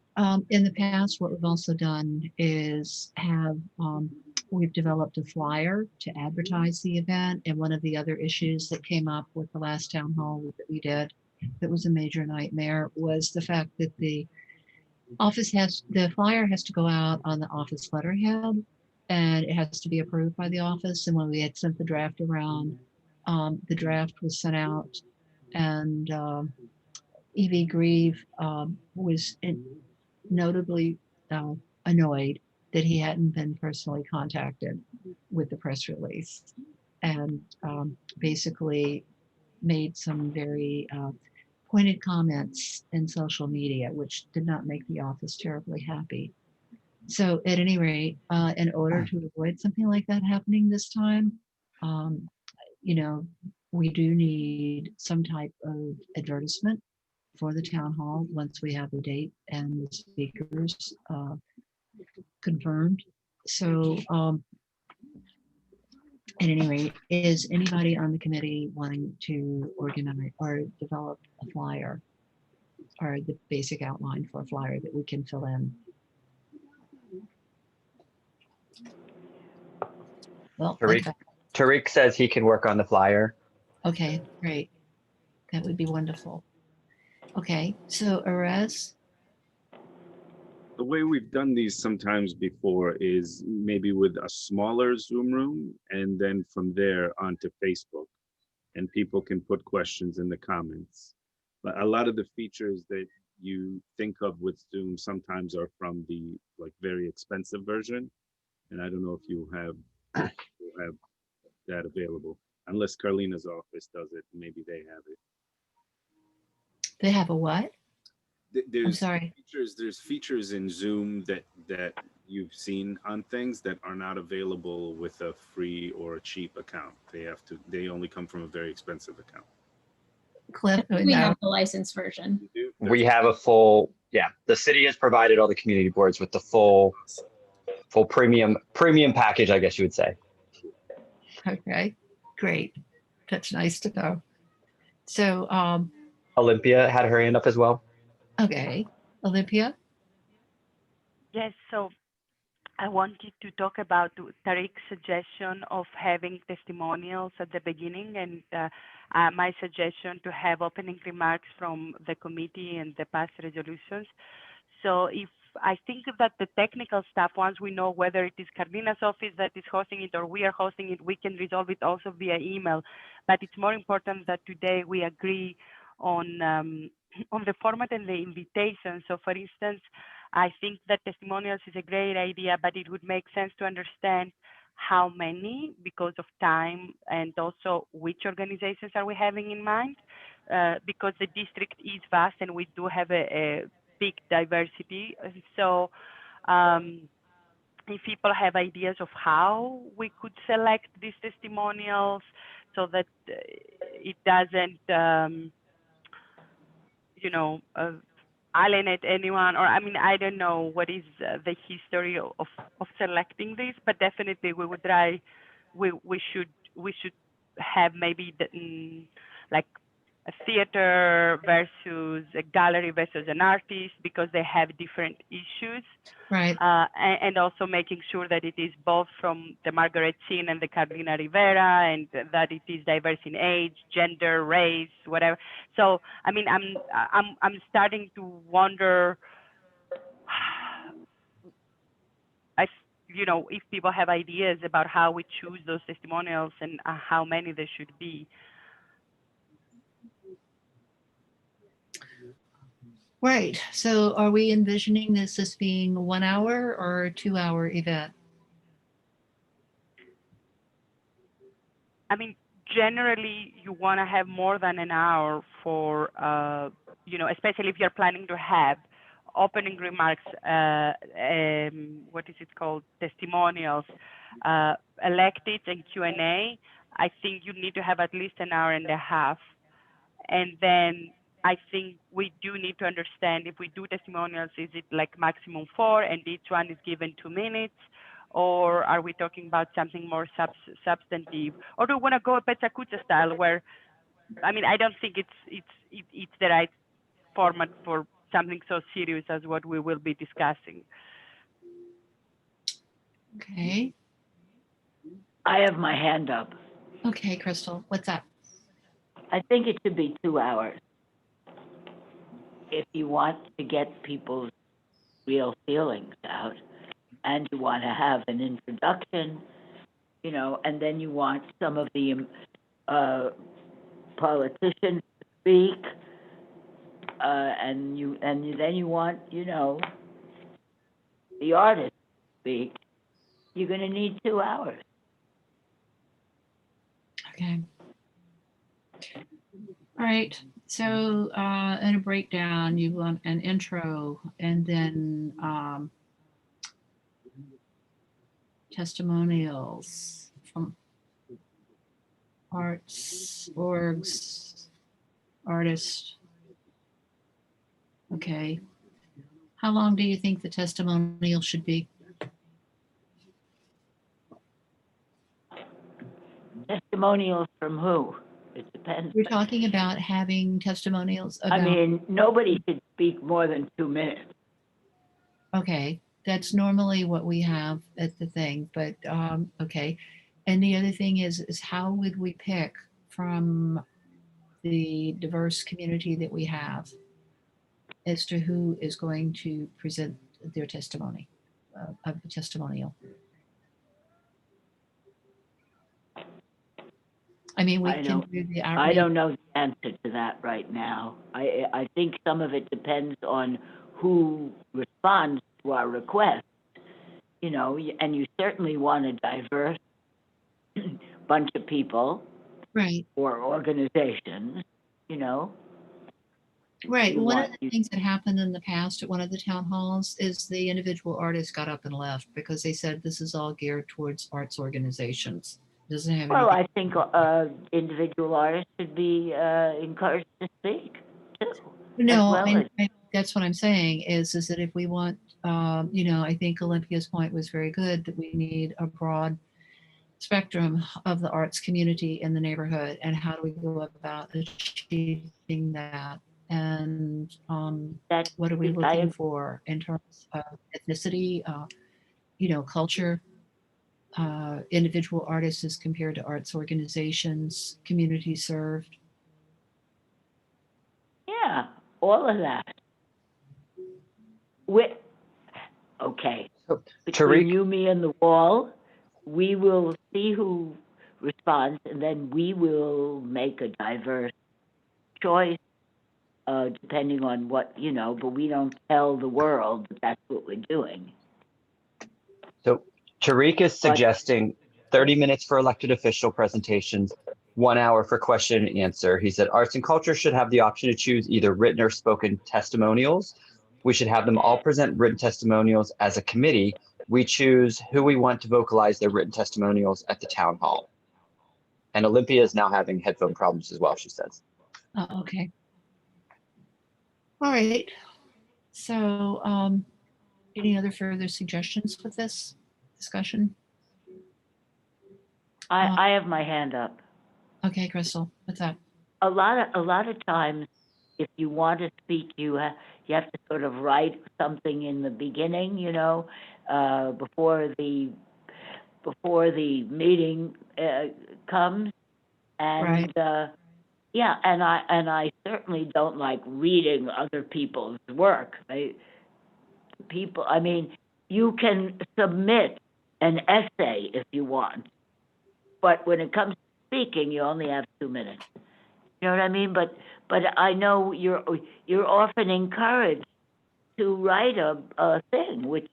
in the past, what we've also done is we've developed a flyer to advertise the event. And one of the other issues that came up with the last town hall that we did, that was a major nightmare, was the fact that the flyer has to go out on the office letterhead, and it has to be approved by the office. And when we had sent the draft around, the draft was sent out, and E.V. Grieve was notably annoyed that he hadn't been personally contacted with the press release, and basically made some very pointed comments in social media, which did not make the office terribly happy. So at any rate, in order to avoid something like that happening this time, we do need some type of advertisement for the town hall once we have the date and the speakers confirmed. So at any rate, is anybody on the committee wanting to organize or develop a flyer or the basic outline for a flyer that we can fill in? Well, Tariq says he can work on the flyer. Okay, great. That would be wonderful. Okay, so Erez? The way we've done these sometimes before is maybe with a smaller Zoom room and then from there onto Facebook. And people can put questions in the comments. But a lot of the features that you think of with Zoom sometimes are from the very expensive version. And I don't know if you have that available. Unless Carlina's office does it, maybe they have it. They have a what? There's I'm sorry. There's features in Zoom that you've seen on things that are not available with a free or a cheap account. They only come from a very expensive account. Cliff, We have the licensed version. We have a full, the city has provided all the community boards with the full premium package, I guess you would say. Okay, great. That's nice to know. So, Olympia had her hand up as well. Okay, Olympia? Yes, so I wanted to talk about Tariq's suggestion of having testimonials at the beginning, and my suggestion to have opening remarks from the committee and the past resolutions. So if I think that the technical stuff, once we know whether it is Carlina's office that is hosting it or we are hosting it, we can resolve it also via email. But it's more important that today we agree on the format and the invitation. So for instance, I think that testimonials is a great idea, but it would make sense to understand how many because of time and also which organizations are we having in mind, because the district is vast and we do have a big diversity. So if people have ideas of how we could select these testimonials so that it doesn't alienate anyone, or I don't know what is the history of selecting this, but definitely we would try. We should have maybe like a theater versus a gallery versus an artist because they have different issues. Right. And also making sure that it is both from the Margaret Chin and the Carolina Rivera, and that it is diverse in age, gender, race, whatever. So I'm starting to wonder, if people have ideas about how we choose those testimonials and how many there should be. Right. So are we envisioning this as being a 1 hour or a 2 hour event? I mean, generally you want to have more than an hour for, especially if you're planning to have opening remarks, what is it called, testimonials, elected and Q&A. I think you need to have at least an hour and a half. And then I think we do need to understand, if we do testimonials, is it like maximum 4 and each one is given 2 minutes? Or are we talking about something more substantive? Or do we want to go Petsakucha style where, I mean, I don't think it's the right format for something so serious as what we will be discussing. Okay. I have my hand up. Okay, Crystal, what's up? I think it should be 2 hours. If you want to get people's real feelings out and you want to have an introduction, and then you want some of the politicians to speak, and then you want, the artist to speak, you're going to need 2 hours. Okay. All right. So in a breakdown, you want an intro and then testimonials from arts, orgs, artists. Okay. How long do you think the testimonial should be? Testimonials from who? It depends. We're talking about having testimonials about. I mean, nobody should speak more than 2 minutes. Okay, that's normally what we have at the thing, but okay. And the other thing is how would we pick from the diverse community that we have as to who is going to present their testimony of the testimonial? I mean, we can do the outreach. I don't know the answer to that right now. I think some of it depends on who responds to our request, and you certainly want a diverse bunch of people, right, or organizations, Right. One of the things that happened in the past at one of the town halls is the individual artists got up and left because they said this is all geared towards arts organizations. Doesn't have Well, anything. I think individual artists should be encouraged to speak too. No, well that's what I'm saying is that if we want, I think Olympia's point was very good that we need a broad spectrum of the arts community in the neighborhood, and how do we go about achieving that? And what are we looking for in terms of ethnicity, culture, individual artists as compared to arts organizations, community served? Yeah, all of that. Okay. Between you, me, and the wall, we will see who responds, and then we will make a diverse choice, depending on what, but we don't tell the world that that's what we're doing. So Tariq is suggesting 30 minutes for elected official presentations, 1 hour for question and answer. He said arts and culture should have the option to choose either written or spoken testimonials. We should have them all present written testimonials as a committee. We choose who we want to vocalize their written testimonials at the town hall. And Olympia is now having headphone problems as well, she says. Oh, okay. All right. So any other further suggestions with this discussion? I have my hand up. Okay, Crystal, what's up? A lot of times, if you want to speak, you have to sort of write something in the beginning, before the meeting comes, and right. And I certainly don't like reading other people's work. I mean, you can submit an essay if you want, but when it comes to speaking, you only have 2 minutes. You know what I mean? But I know you're often encouraged to write a thing which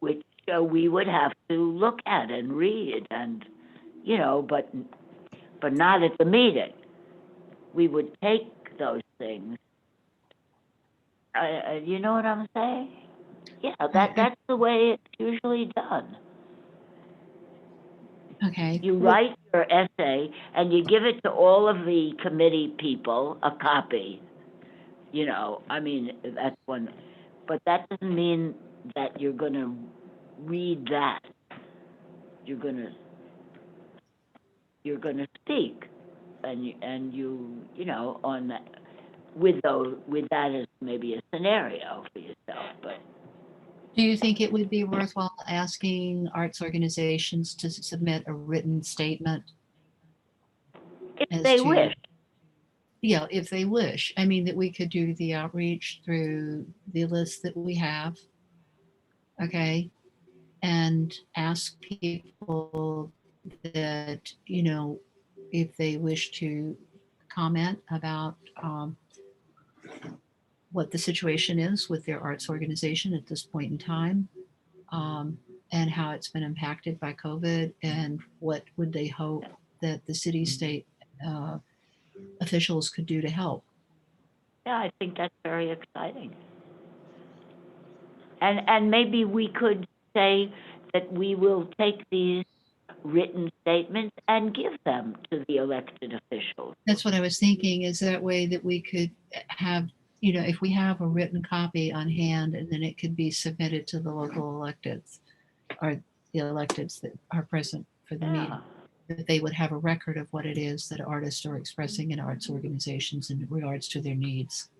we would have to look at and read, and but but not at the meeting. We would take those things. You know what I'm saying? Yeah, that's the way it's usually done. Okay. You write your essay and you give it to all of the committee people, a copy. You know, I mean, that's one, but that doesn't mean that you're gonna read that. You're gonna speak, and you know, on that, with that as maybe a scenario for yourself, but. Do you think it would be worthwhile asking arts organizations to submit a written statement? If they wish. Yeah, if they wish. I mean, that we could do the outreach through the list that we have. Okay. And ask people that, you know, if they wish to comment about what the situation is with their arts organization at this point in time, and how it's been impacted by COVID, and what would they hope that the city state officials could do to help. Yeah, I think that's very exciting. And maybe we could say that we will take these written statements and give them to the elected officials. That's what I was thinking, is that way that we could have, you know, if we have a written copy on hand, and then it could be submitted to the local electeds, or the electeds that are present for the meeting, that they would have a record of what it is that artists are expressing in arts organizations in regards to their needs.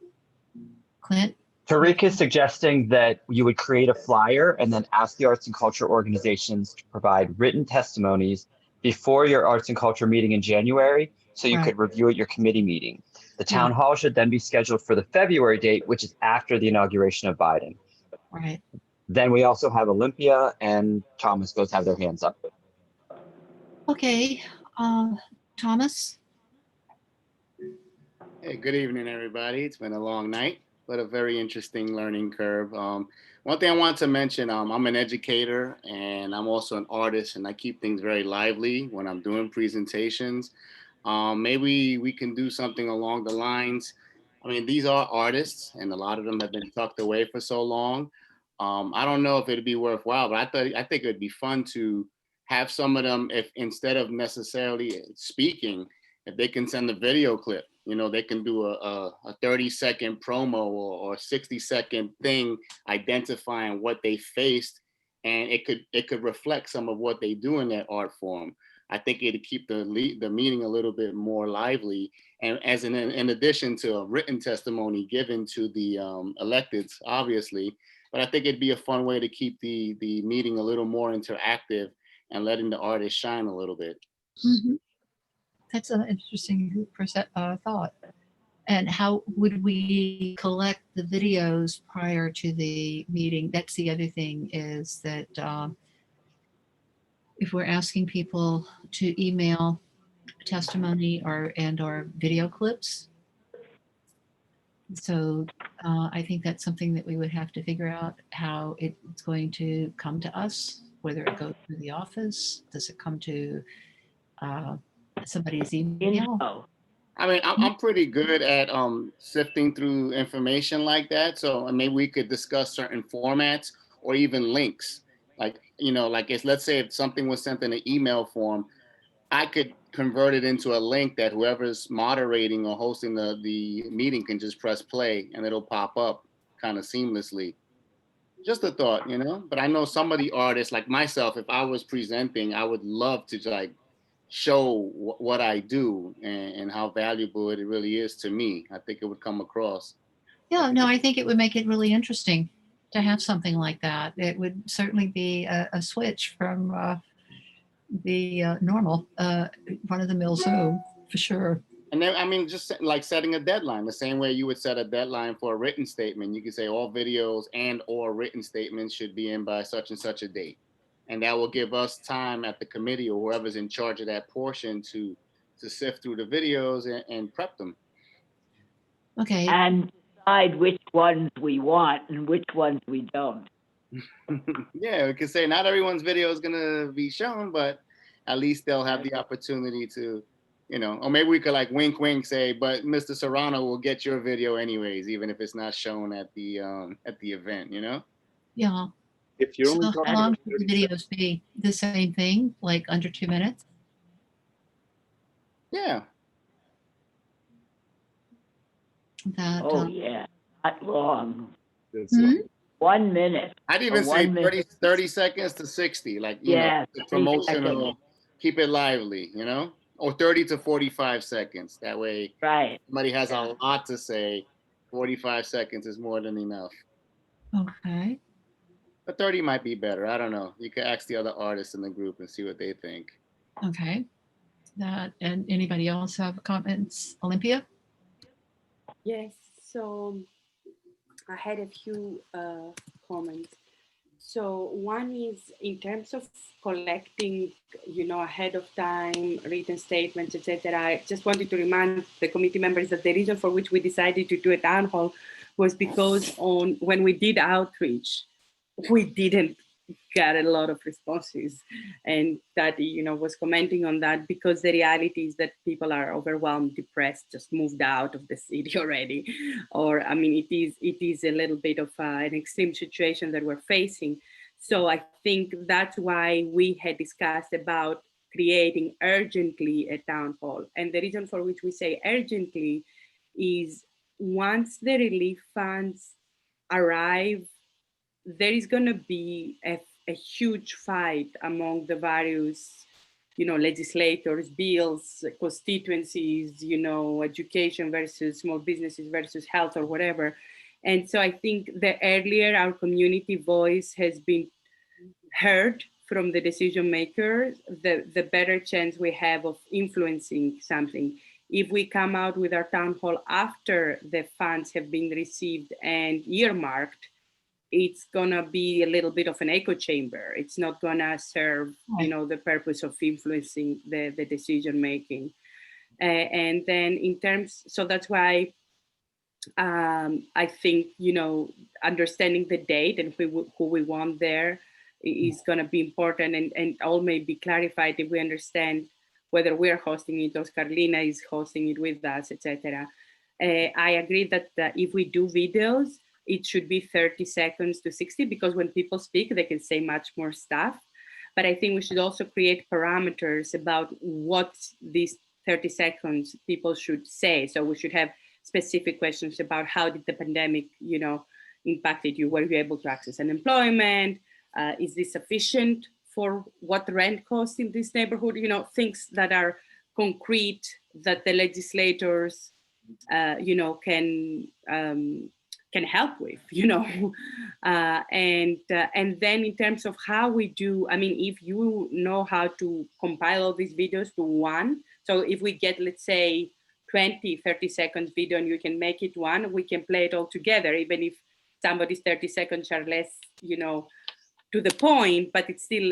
Clint? Tariq is suggesting that you would create a flyer and then ask the arts and culture organizations to provide written testimonies before your arts and culture meeting in January, so you could review at your committee meeting. The town hall should then be scheduled for the February date, which is after the inauguration of Biden. Right. Then we also have Olympia and Thomas both have their hands up. Okay, Thomas? Hey, good evening, everybody. It's been a long night, but a very interesting learning curve. One thing I want to mention, I'm an educator and I'm also an artist, and I keep things very lively when I'm doing presentations. Maybe we can do something along the lines. I mean, these are artists and a lot of them have been tucked away for so long. I don't know if it'd be worthwhile, but I think it'd be fun to have some of them, if instead of necessarily speaking, if they can send a video clip, you know, they can do a 30-second promo or 60-second thing identifying what they faced, and it could reflect some of what they do in that art form. I think it'd keep the meeting a little bit more lively, and as in addition to a written testimony given to the electeds, obviously. But I think it'd be a fun way to keep the meeting a little more interactive and letting the artist shine a little bit. Mm-hmm. That's an interesting thought. And how would we collect the videos prior to the meeting? That's the other thing, is that if we're asking people to email testimony or video clips, so I think that's something that we would have to figure out how it's going to come to us, whether it goes through the office, does it come to somebody's email? I mean, I'm pretty good at sifting through information like that. So maybe we could discuss certain formats or even links. Like, you know, like let's say if something was sent in an email form, I could convert it into a link that whoever's moderating or hosting the meeting can just press play and it'll pop up kind of seamlessly. Just a thought, you know, but I know some of the artists like myself, if I was presenting, I would love to like show what I do and how valuable it really is to me. I think it would come across. Yeah, no, I think it would make it really interesting to have something like that. It would certainly be a switch from the normal run-of-the-mill Zoom, for sure. And then, I mean, just like setting a deadline, the same way you would set a deadline for a written statement. You could say all videos and or written statements should be in by such and such a date. And that will give us time at the committee or whoever's in charge of that portion to sift through the videos and prep them. Okay. And decide which ones we want and which ones we don't. Yeah, we can say not everyone's video is going to be shown, but at least they'll have the opportunity to You know, or maybe we could like wink, wink, say, but Mr. Serrano will get your video anyways, even if it's not shown at the event, you know? Yeah. If you're So only how talking long about should the 30 videos be? The same thing, like under 2 minutes? Yeah. That, Oh, yeah, not long. seconds, Hmm? 1 minute. I'd or even say 1 minute. 30 seconds to 60, like, you know, Yeah, the 30 promotional, seconds. keep it lively, you know? Or 30 to 45 seconds. That way, Right. somebody has a lot to say. 45 seconds is more than enough. Okay. But 30 might be better. I don't know. You could ask the other artists in the group and see what they think. Okay. That, and anybody else have comments? Olympia? Yes, so I had a few comments. So one is in terms of collecting, ahead of time, written statements, etc. I just wanted to remind the committee members that the reason for which we decided to do a town hall was because when we did outreach, we didn't get a lot of responses, and that was commenting on that because the reality is that people are overwhelmed, depressed, just moved out of the city already, or it is a little bit of an extreme situation that we're facing. So I think that's why we had discussed about creating urgently a town hall, and the reason for which we say urgently is once the relief funds arrive, there is going to be a huge fight among the various, legislators, bills, constituencies, education versus small businesses versus health or whatever. And so I think the earlier our community voice has been heard from the decision makers, the better chance we have of influencing something. If we come out with our town hall after the funds have been received and earmarked, it's gonna be a little bit of an echo chamber. It's not gonna serve, the purpose of influencing the decision making. And then in terms, so that's why I think, understanding the date and who we want there is gonna be important, and all may be clarified if we understand whether we're hosting it or Carlina is hosting it with us, etc. I agree that if we do videos, it should be 30 seconds to 60, because when people speak, they can say much more stuff. But I think we should also create parameters about what these 30 seconds people should say. So we should have specific questions about how did the pandemic, impacted you? Were you able to access unemployment? Is this sufficient for what rent costs in this neighborhood? Things that are concrete that the legislators, can help with, and then in terms of how we do, if you know how to compile all these videos to one, so if we get, let's say, 20, 30 seconds video and you can make it one, we can play it all together, even if somebody's 30 seconds are less, to the point, but it's still,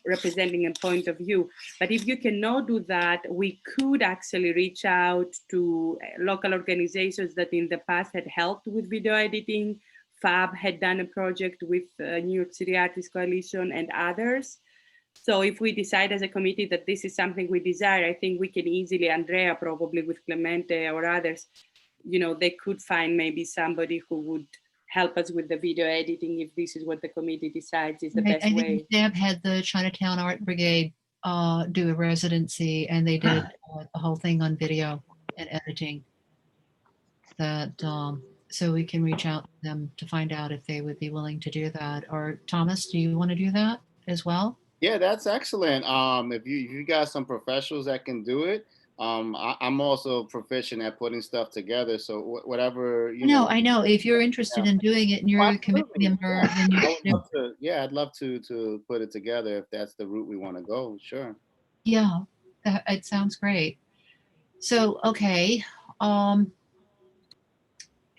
representing a point of view. But if you cannot do that, we could actually reach out to local organizations that in the past had helped with video editing. FAB had done a project with New York City Artists Coalition and others. So if we decide as a committee that this is something we desire, I think we can easily, Andrea probably with Clemente or others, they could find maybe somebody who would help us with the video editing if this is what the committee decides is the best way. I think Deb had the Chinatown Art Brigade do a residency, and they did the whole thing on video and editing. That so we can reach out to them to find out if they would be willing to do that. Or Thomas, do you want to do that as well? Yeah, that's excellent. If you got some professionals that can do it, I'm also proficient at putting stuff together. So whatever I know. If you're interested in doing it and you're a committee member, then I'd love to put it together if that's the route we want to go. Sure. Yeah, it sounds great. So okay.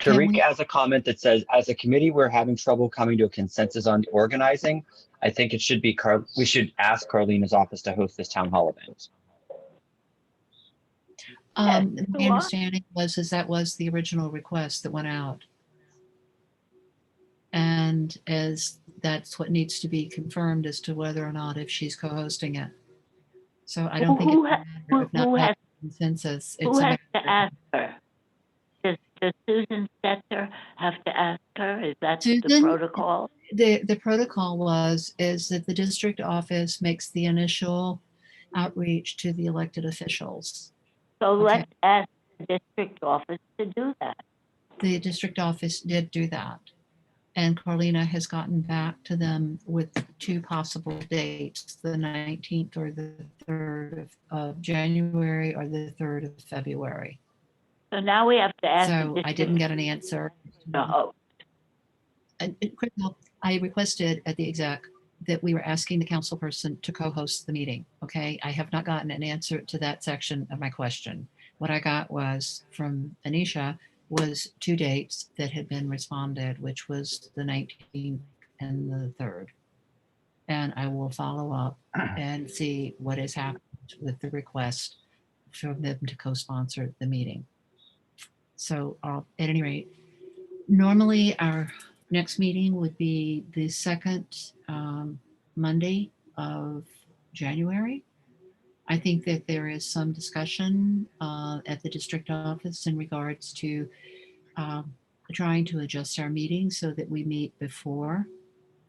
Tariq has a comment that says, as a committee, we're having trouble coming to a consensus on the organizing. I think it should be we should ask Carlina's office to host this town hall event. My understanding was that was the original request that went out, and as that's what needs to be confirmed as to whether or not if she's co-hosting it. So I don't think who has consensus. Who It's a has to matter- ask her? Does Susan Stetzer have to ask her? Is that the Susan- protocol? The protocol is that the district office makes the initial outreach to the elected officials. So Okay. let's ask the district office to do that. The district office did do that. And Carlina has gotten back to them with 2 possible dates, the 19th or the 3rd of January or the 3rd of February. So now we have to ask the So I district didn't get an answer. to host. And Crystal, I requested at the exec that we were asking the council person to co-host the meeting. Okay, I have not gotten an answer to that section of my question. What I got was from Anisha was 2 dates that had been responded, which was the 19th and the 3rd. And I will follow up and see what has happened with the request for them to co-sponsor the meeting. So at any rate, normally our next meeting would be the second Monday of January. I think that there is some discussion at the district office in regards to trying to adjust our meeting so that we meet before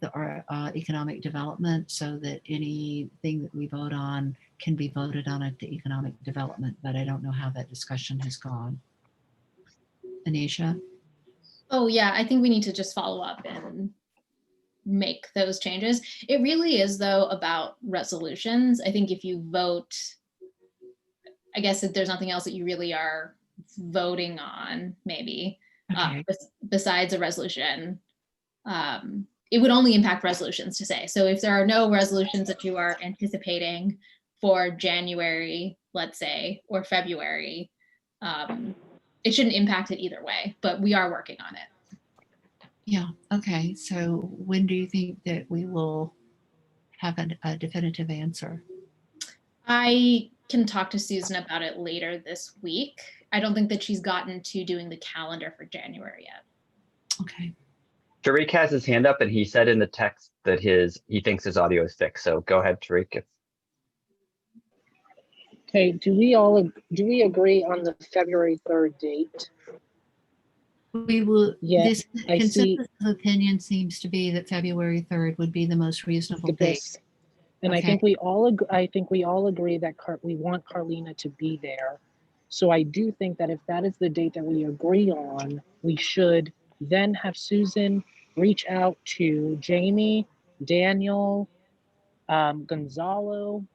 the economic development, so that anything that we vote on can be voted on at the economic development. But I don't know how that discussion has gone. Anisha? Oh yeah, I think we need to just follow up and make those changes. It really is though about resolutions. I think if you vote, I guess if there's nothing else that you really are voting on, maybe besides a resolution, it would only impact resolutions to say. So if there are no resolutions that you are anticipating for January, let's say, or February, it shouldn't impact it either way, but we are working on it. Yeah, okay. So when do you think that we will have a definitive answer? I can talk to Susan about it later this week. I don't think that she's gotten to doing the calendar for January yet. Okay. Tariq has his hand up and he said in the text that he thinks his audio is fixed. So go ahead, Tariq. Okay, do we agree on the February 3rd date? We will, Yeah, this I see. consensus of opinion seems to be that February 3rd would be the most reasonable date. And I Okay. think we all agree that we want Carlina to be there. So I do think that if that is the date that we agree on, we should then have Susan reach out to Jamie, Daniel, Gonzalo,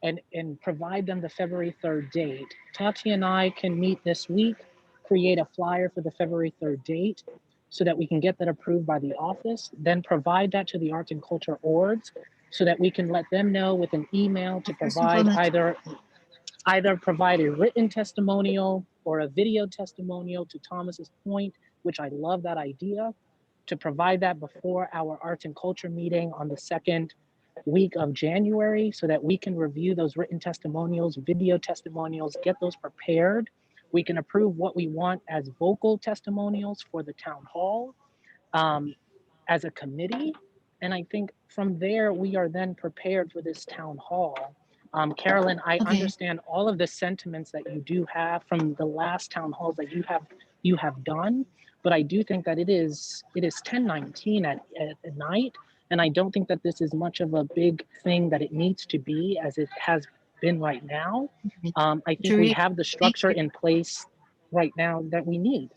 and provide them the February 3rd date. Tati and I can meet this week, create a flyer for the February 3rd date so that we can get that approved by the office, then provide that to the Arts and Culture orgs so that we can let them know with an email to provide either provide a written testimonial or a video testimonial to Thomas's point, which I love that idea, to provide that before our Arts and Culture meeting on the 2nd week of January so that we can review those written testimonials, video testimonials, get those prepared. We can approve what we want as vocal testimonials for the town hall as a committee. And I think from there, we are then prepared for this town hall. Carolyn, I understand all of the sentiments that you do have from the last town halls that you have done, but I do think that it is 10:19 at night, and I don't think that this is much of a big thing that it needs to be as it has been right now. I think we have the structure in place right now that we need.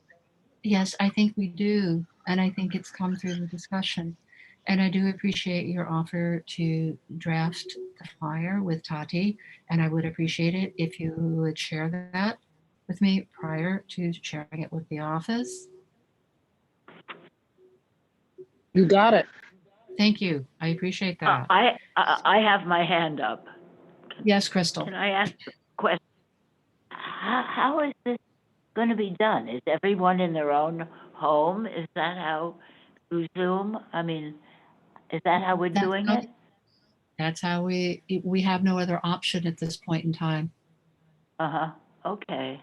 Yes, I think we do. And I think it's come through the discussion. And I do appreciate your offer to draft the flyer with Tati. And I would appreciate it if you would share that with me prior to sharing it with the office. You got it. Thank you. I appreciate that. I have my hand up. Yes, Crystal. Can I ask a question? How is this going to be done? Is everyone in their own home? Is that how, through Zoom? I mean, is that how we're doing it? That's how we have no other option at this point in time. Okay.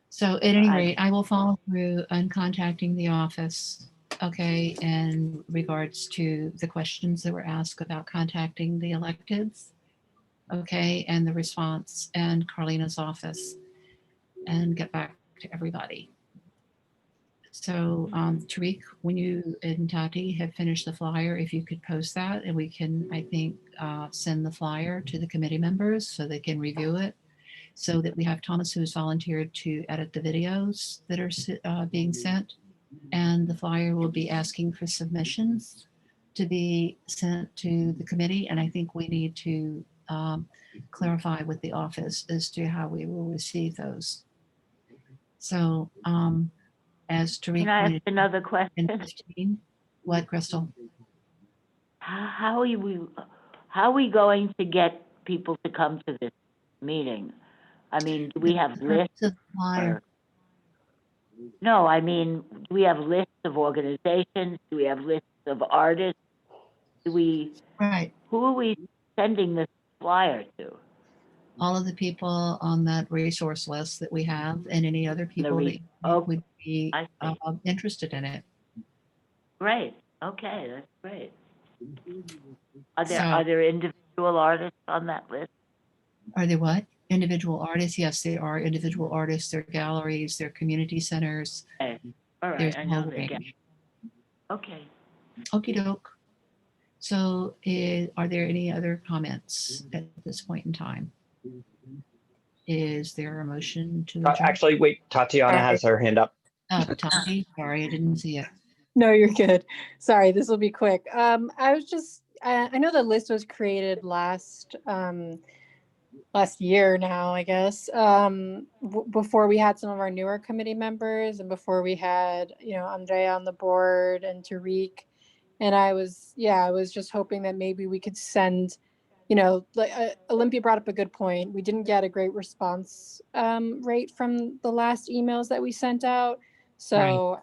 So at any rate, I will follow through on contacting the office, okay, in regards to the questions that were asked about contacting the electeds. okay, and the response and Carlina's office, and get back to everybody. So Tariq, when you and Tati have finished the flyer, if you could post that, and we can, I think, send the flyer to the committee members so they can review it. So that we have Thomas, who has volunteered to edit the videos that are being sent. And the flyer will be asking for submissions to be sent to the committee. And I think we need to clarify with the office as to how we will receive those. So as Tariq Can I ask pointed another in question? 15, what, Crystal? How are we going to get people to come to this meeting? I mean, do we have lists? Of the flyer. No, I mean, do we have lists of organizations? Do we have lists of artists? Right. Who are we sending this flyer to? All of the people on that resource list that we have, and any other people that would be interested in it. Great. Okay, that's great. Are there individual artists on that list? Are there what? Individual artists? Yes, there are individual artists. There are galleries. There are community centers. Okay. All right. There's I a know whole they range. Okay. Okie doke. So are there any other comments at this point in time? Is there a motion to adjourn? Actually, wait, Tatiana has her hand up. Oh, Tati, sorry, I didn't see it. No, you're good. Sorry, this will be quick. I know the list was created last year now, I guess, before we had some of our newer committee members and before we had, Andrea on the board and Tariq. And I was just hoping that maybe we could send, Olympia brought up a good point. We didn't get a great response rate from the last emails that we sent out. So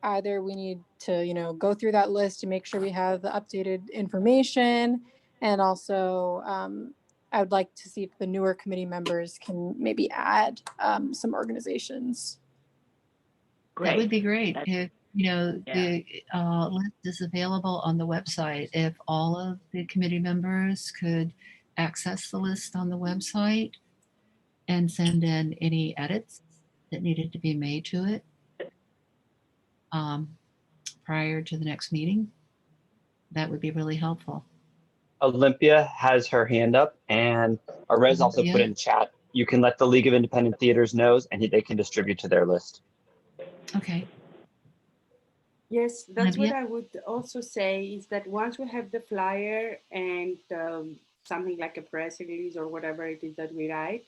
either we need to, go through that list to make sure we have the updated information. And also, I would like to see if the newer committee members can maybe add some organizations. That would be great. If, the list is available on the website. If all of the committee members could access the list on the website and send in any edits that needed to be made to it prior to the next meeting, that would be really helpful. Olympia has her hand up, and Arez also put in chat. You can let the League of Independent Theaters know, and they can distribute to their list. Okay. Yes, that's what I would also say is that once we have the flyer and something like a press release or whatever it is that we write,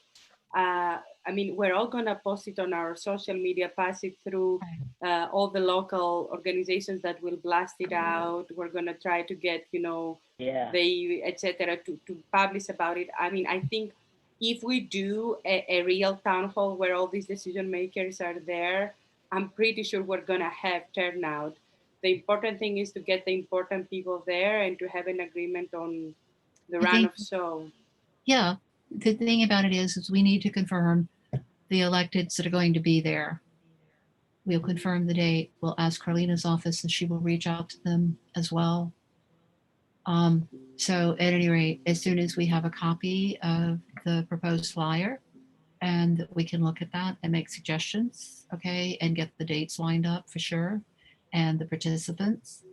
we're all going to post it on our social media, pass it through all the local organizations that will blast it out. We're going to try to get, the etc. to publish about it. I think if we do a real town hall where all these decision makers are there, I'm pretty sure we're going to have turnout. The important thing is to get the important people there and to have an agreement on the run of show. Yeah, the thing about it is we need to confirm the electeds that are going to be there. We'll confirm the date. We'll ask Carlina's office and she will reach out to them as well. So at any rate, as soon as we have a copy of the proposed flyer and we can look at that and make suggestions, okay, and get the dates lined up for sure and the participants.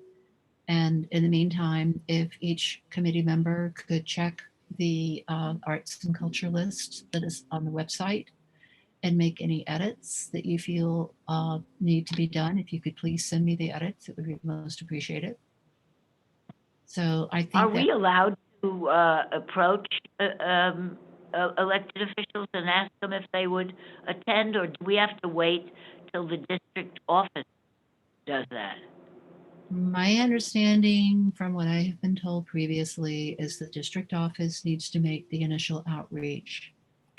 And in the meantime, if each committee member could check the arts and culture list that is on the website and make any edits that you feel need to be done, if you could please send me the edits, it would be most appreciated. So I think Are we allowed to approach elected officials and ask them if they would attend, or do we have to wait till the district office does that? My understanding from what I have been told previously is the district office needs to make the initial outreach,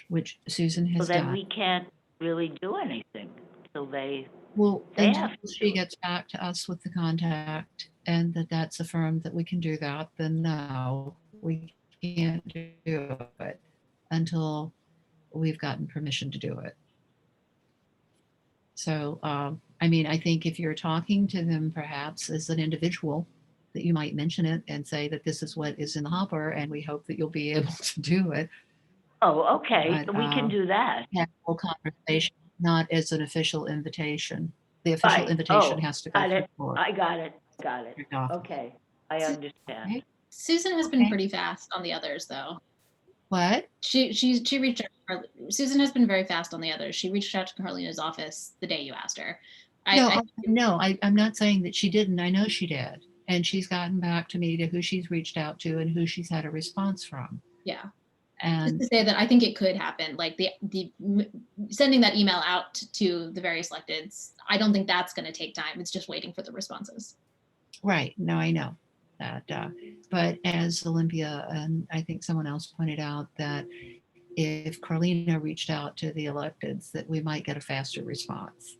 which Susan has So then done. we can't really do anything till they until have to she gets back to us with the contact and that's affirmed that we can do that, then no, we can't do it until we've gotten permission to do it. So, I think if you're talking to them perhaps as an individual, that you might mention it and say that this is what is in the hopper, and we hope that you'll be able to do it. Oh, okay, But, we can do that. have a full conversation, not as an official invitation. The official Right. invitation Oh, has to go got through it. the board. I got it. Got it. Yeah. Okay, I understand. Okay. Susan has been Okay. pretty fast on the others, though. What? She reached out. Susan has been very fast on the others. She reached out to Carlina's office the day you asked her. I'm not saying that she didn't. I know she did. And she's gotten back to me to who she's reached out to and who she's had a response from. Yeah. And Just to say that I think it could happen, like the sending that email out to the various electeds. I don't think that's going to take time. It's just waiting for the responses. right. No, I know that. But as Olympia and I think someone else pointed out, that if Carlina reached out to the electeds, that we might get a faster response.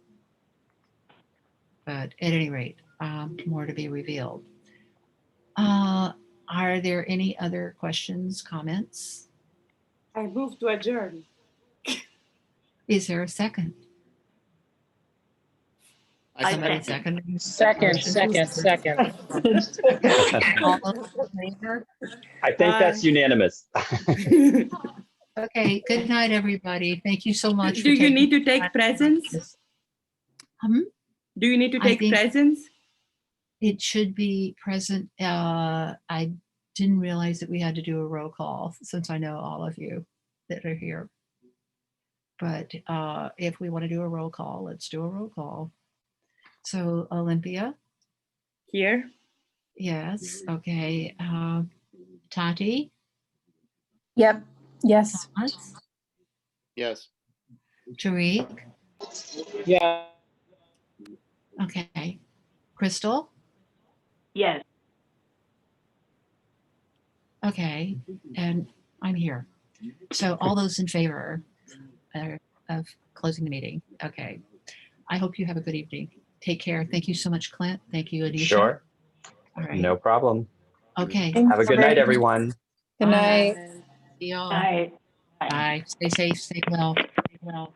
But at any rate, more to be revealed. Are there any other questions, comments? I move to adjourn. Is there a second? Somebody second. Second. All those in favor? I think that's unanimous. Okay, good night, everybody. Thank you so much. Do you need to take presents? Do you need to take presents? It should be present. I didn't realize that we had to do a roll call since I know all of you that are here. But if we want to do a roll call, let's do a roll call. So Olympia? Here. Yes, okay. Tati? Yep. Yes. Thomas? Yes. Tariq? Yeah. Okay. Crystal? Yes. Okay, and I'm here. So all those in favor of closing the meeting? Okay. I hope you have a good evening. Take care. Thank you so much, Clint. Thank you, Anisha. Sure. All right. No problem. Okay. Have a good night, everyone. Good night. See y'all. Bye. Bye. Stay safe. Stay well. Stay well.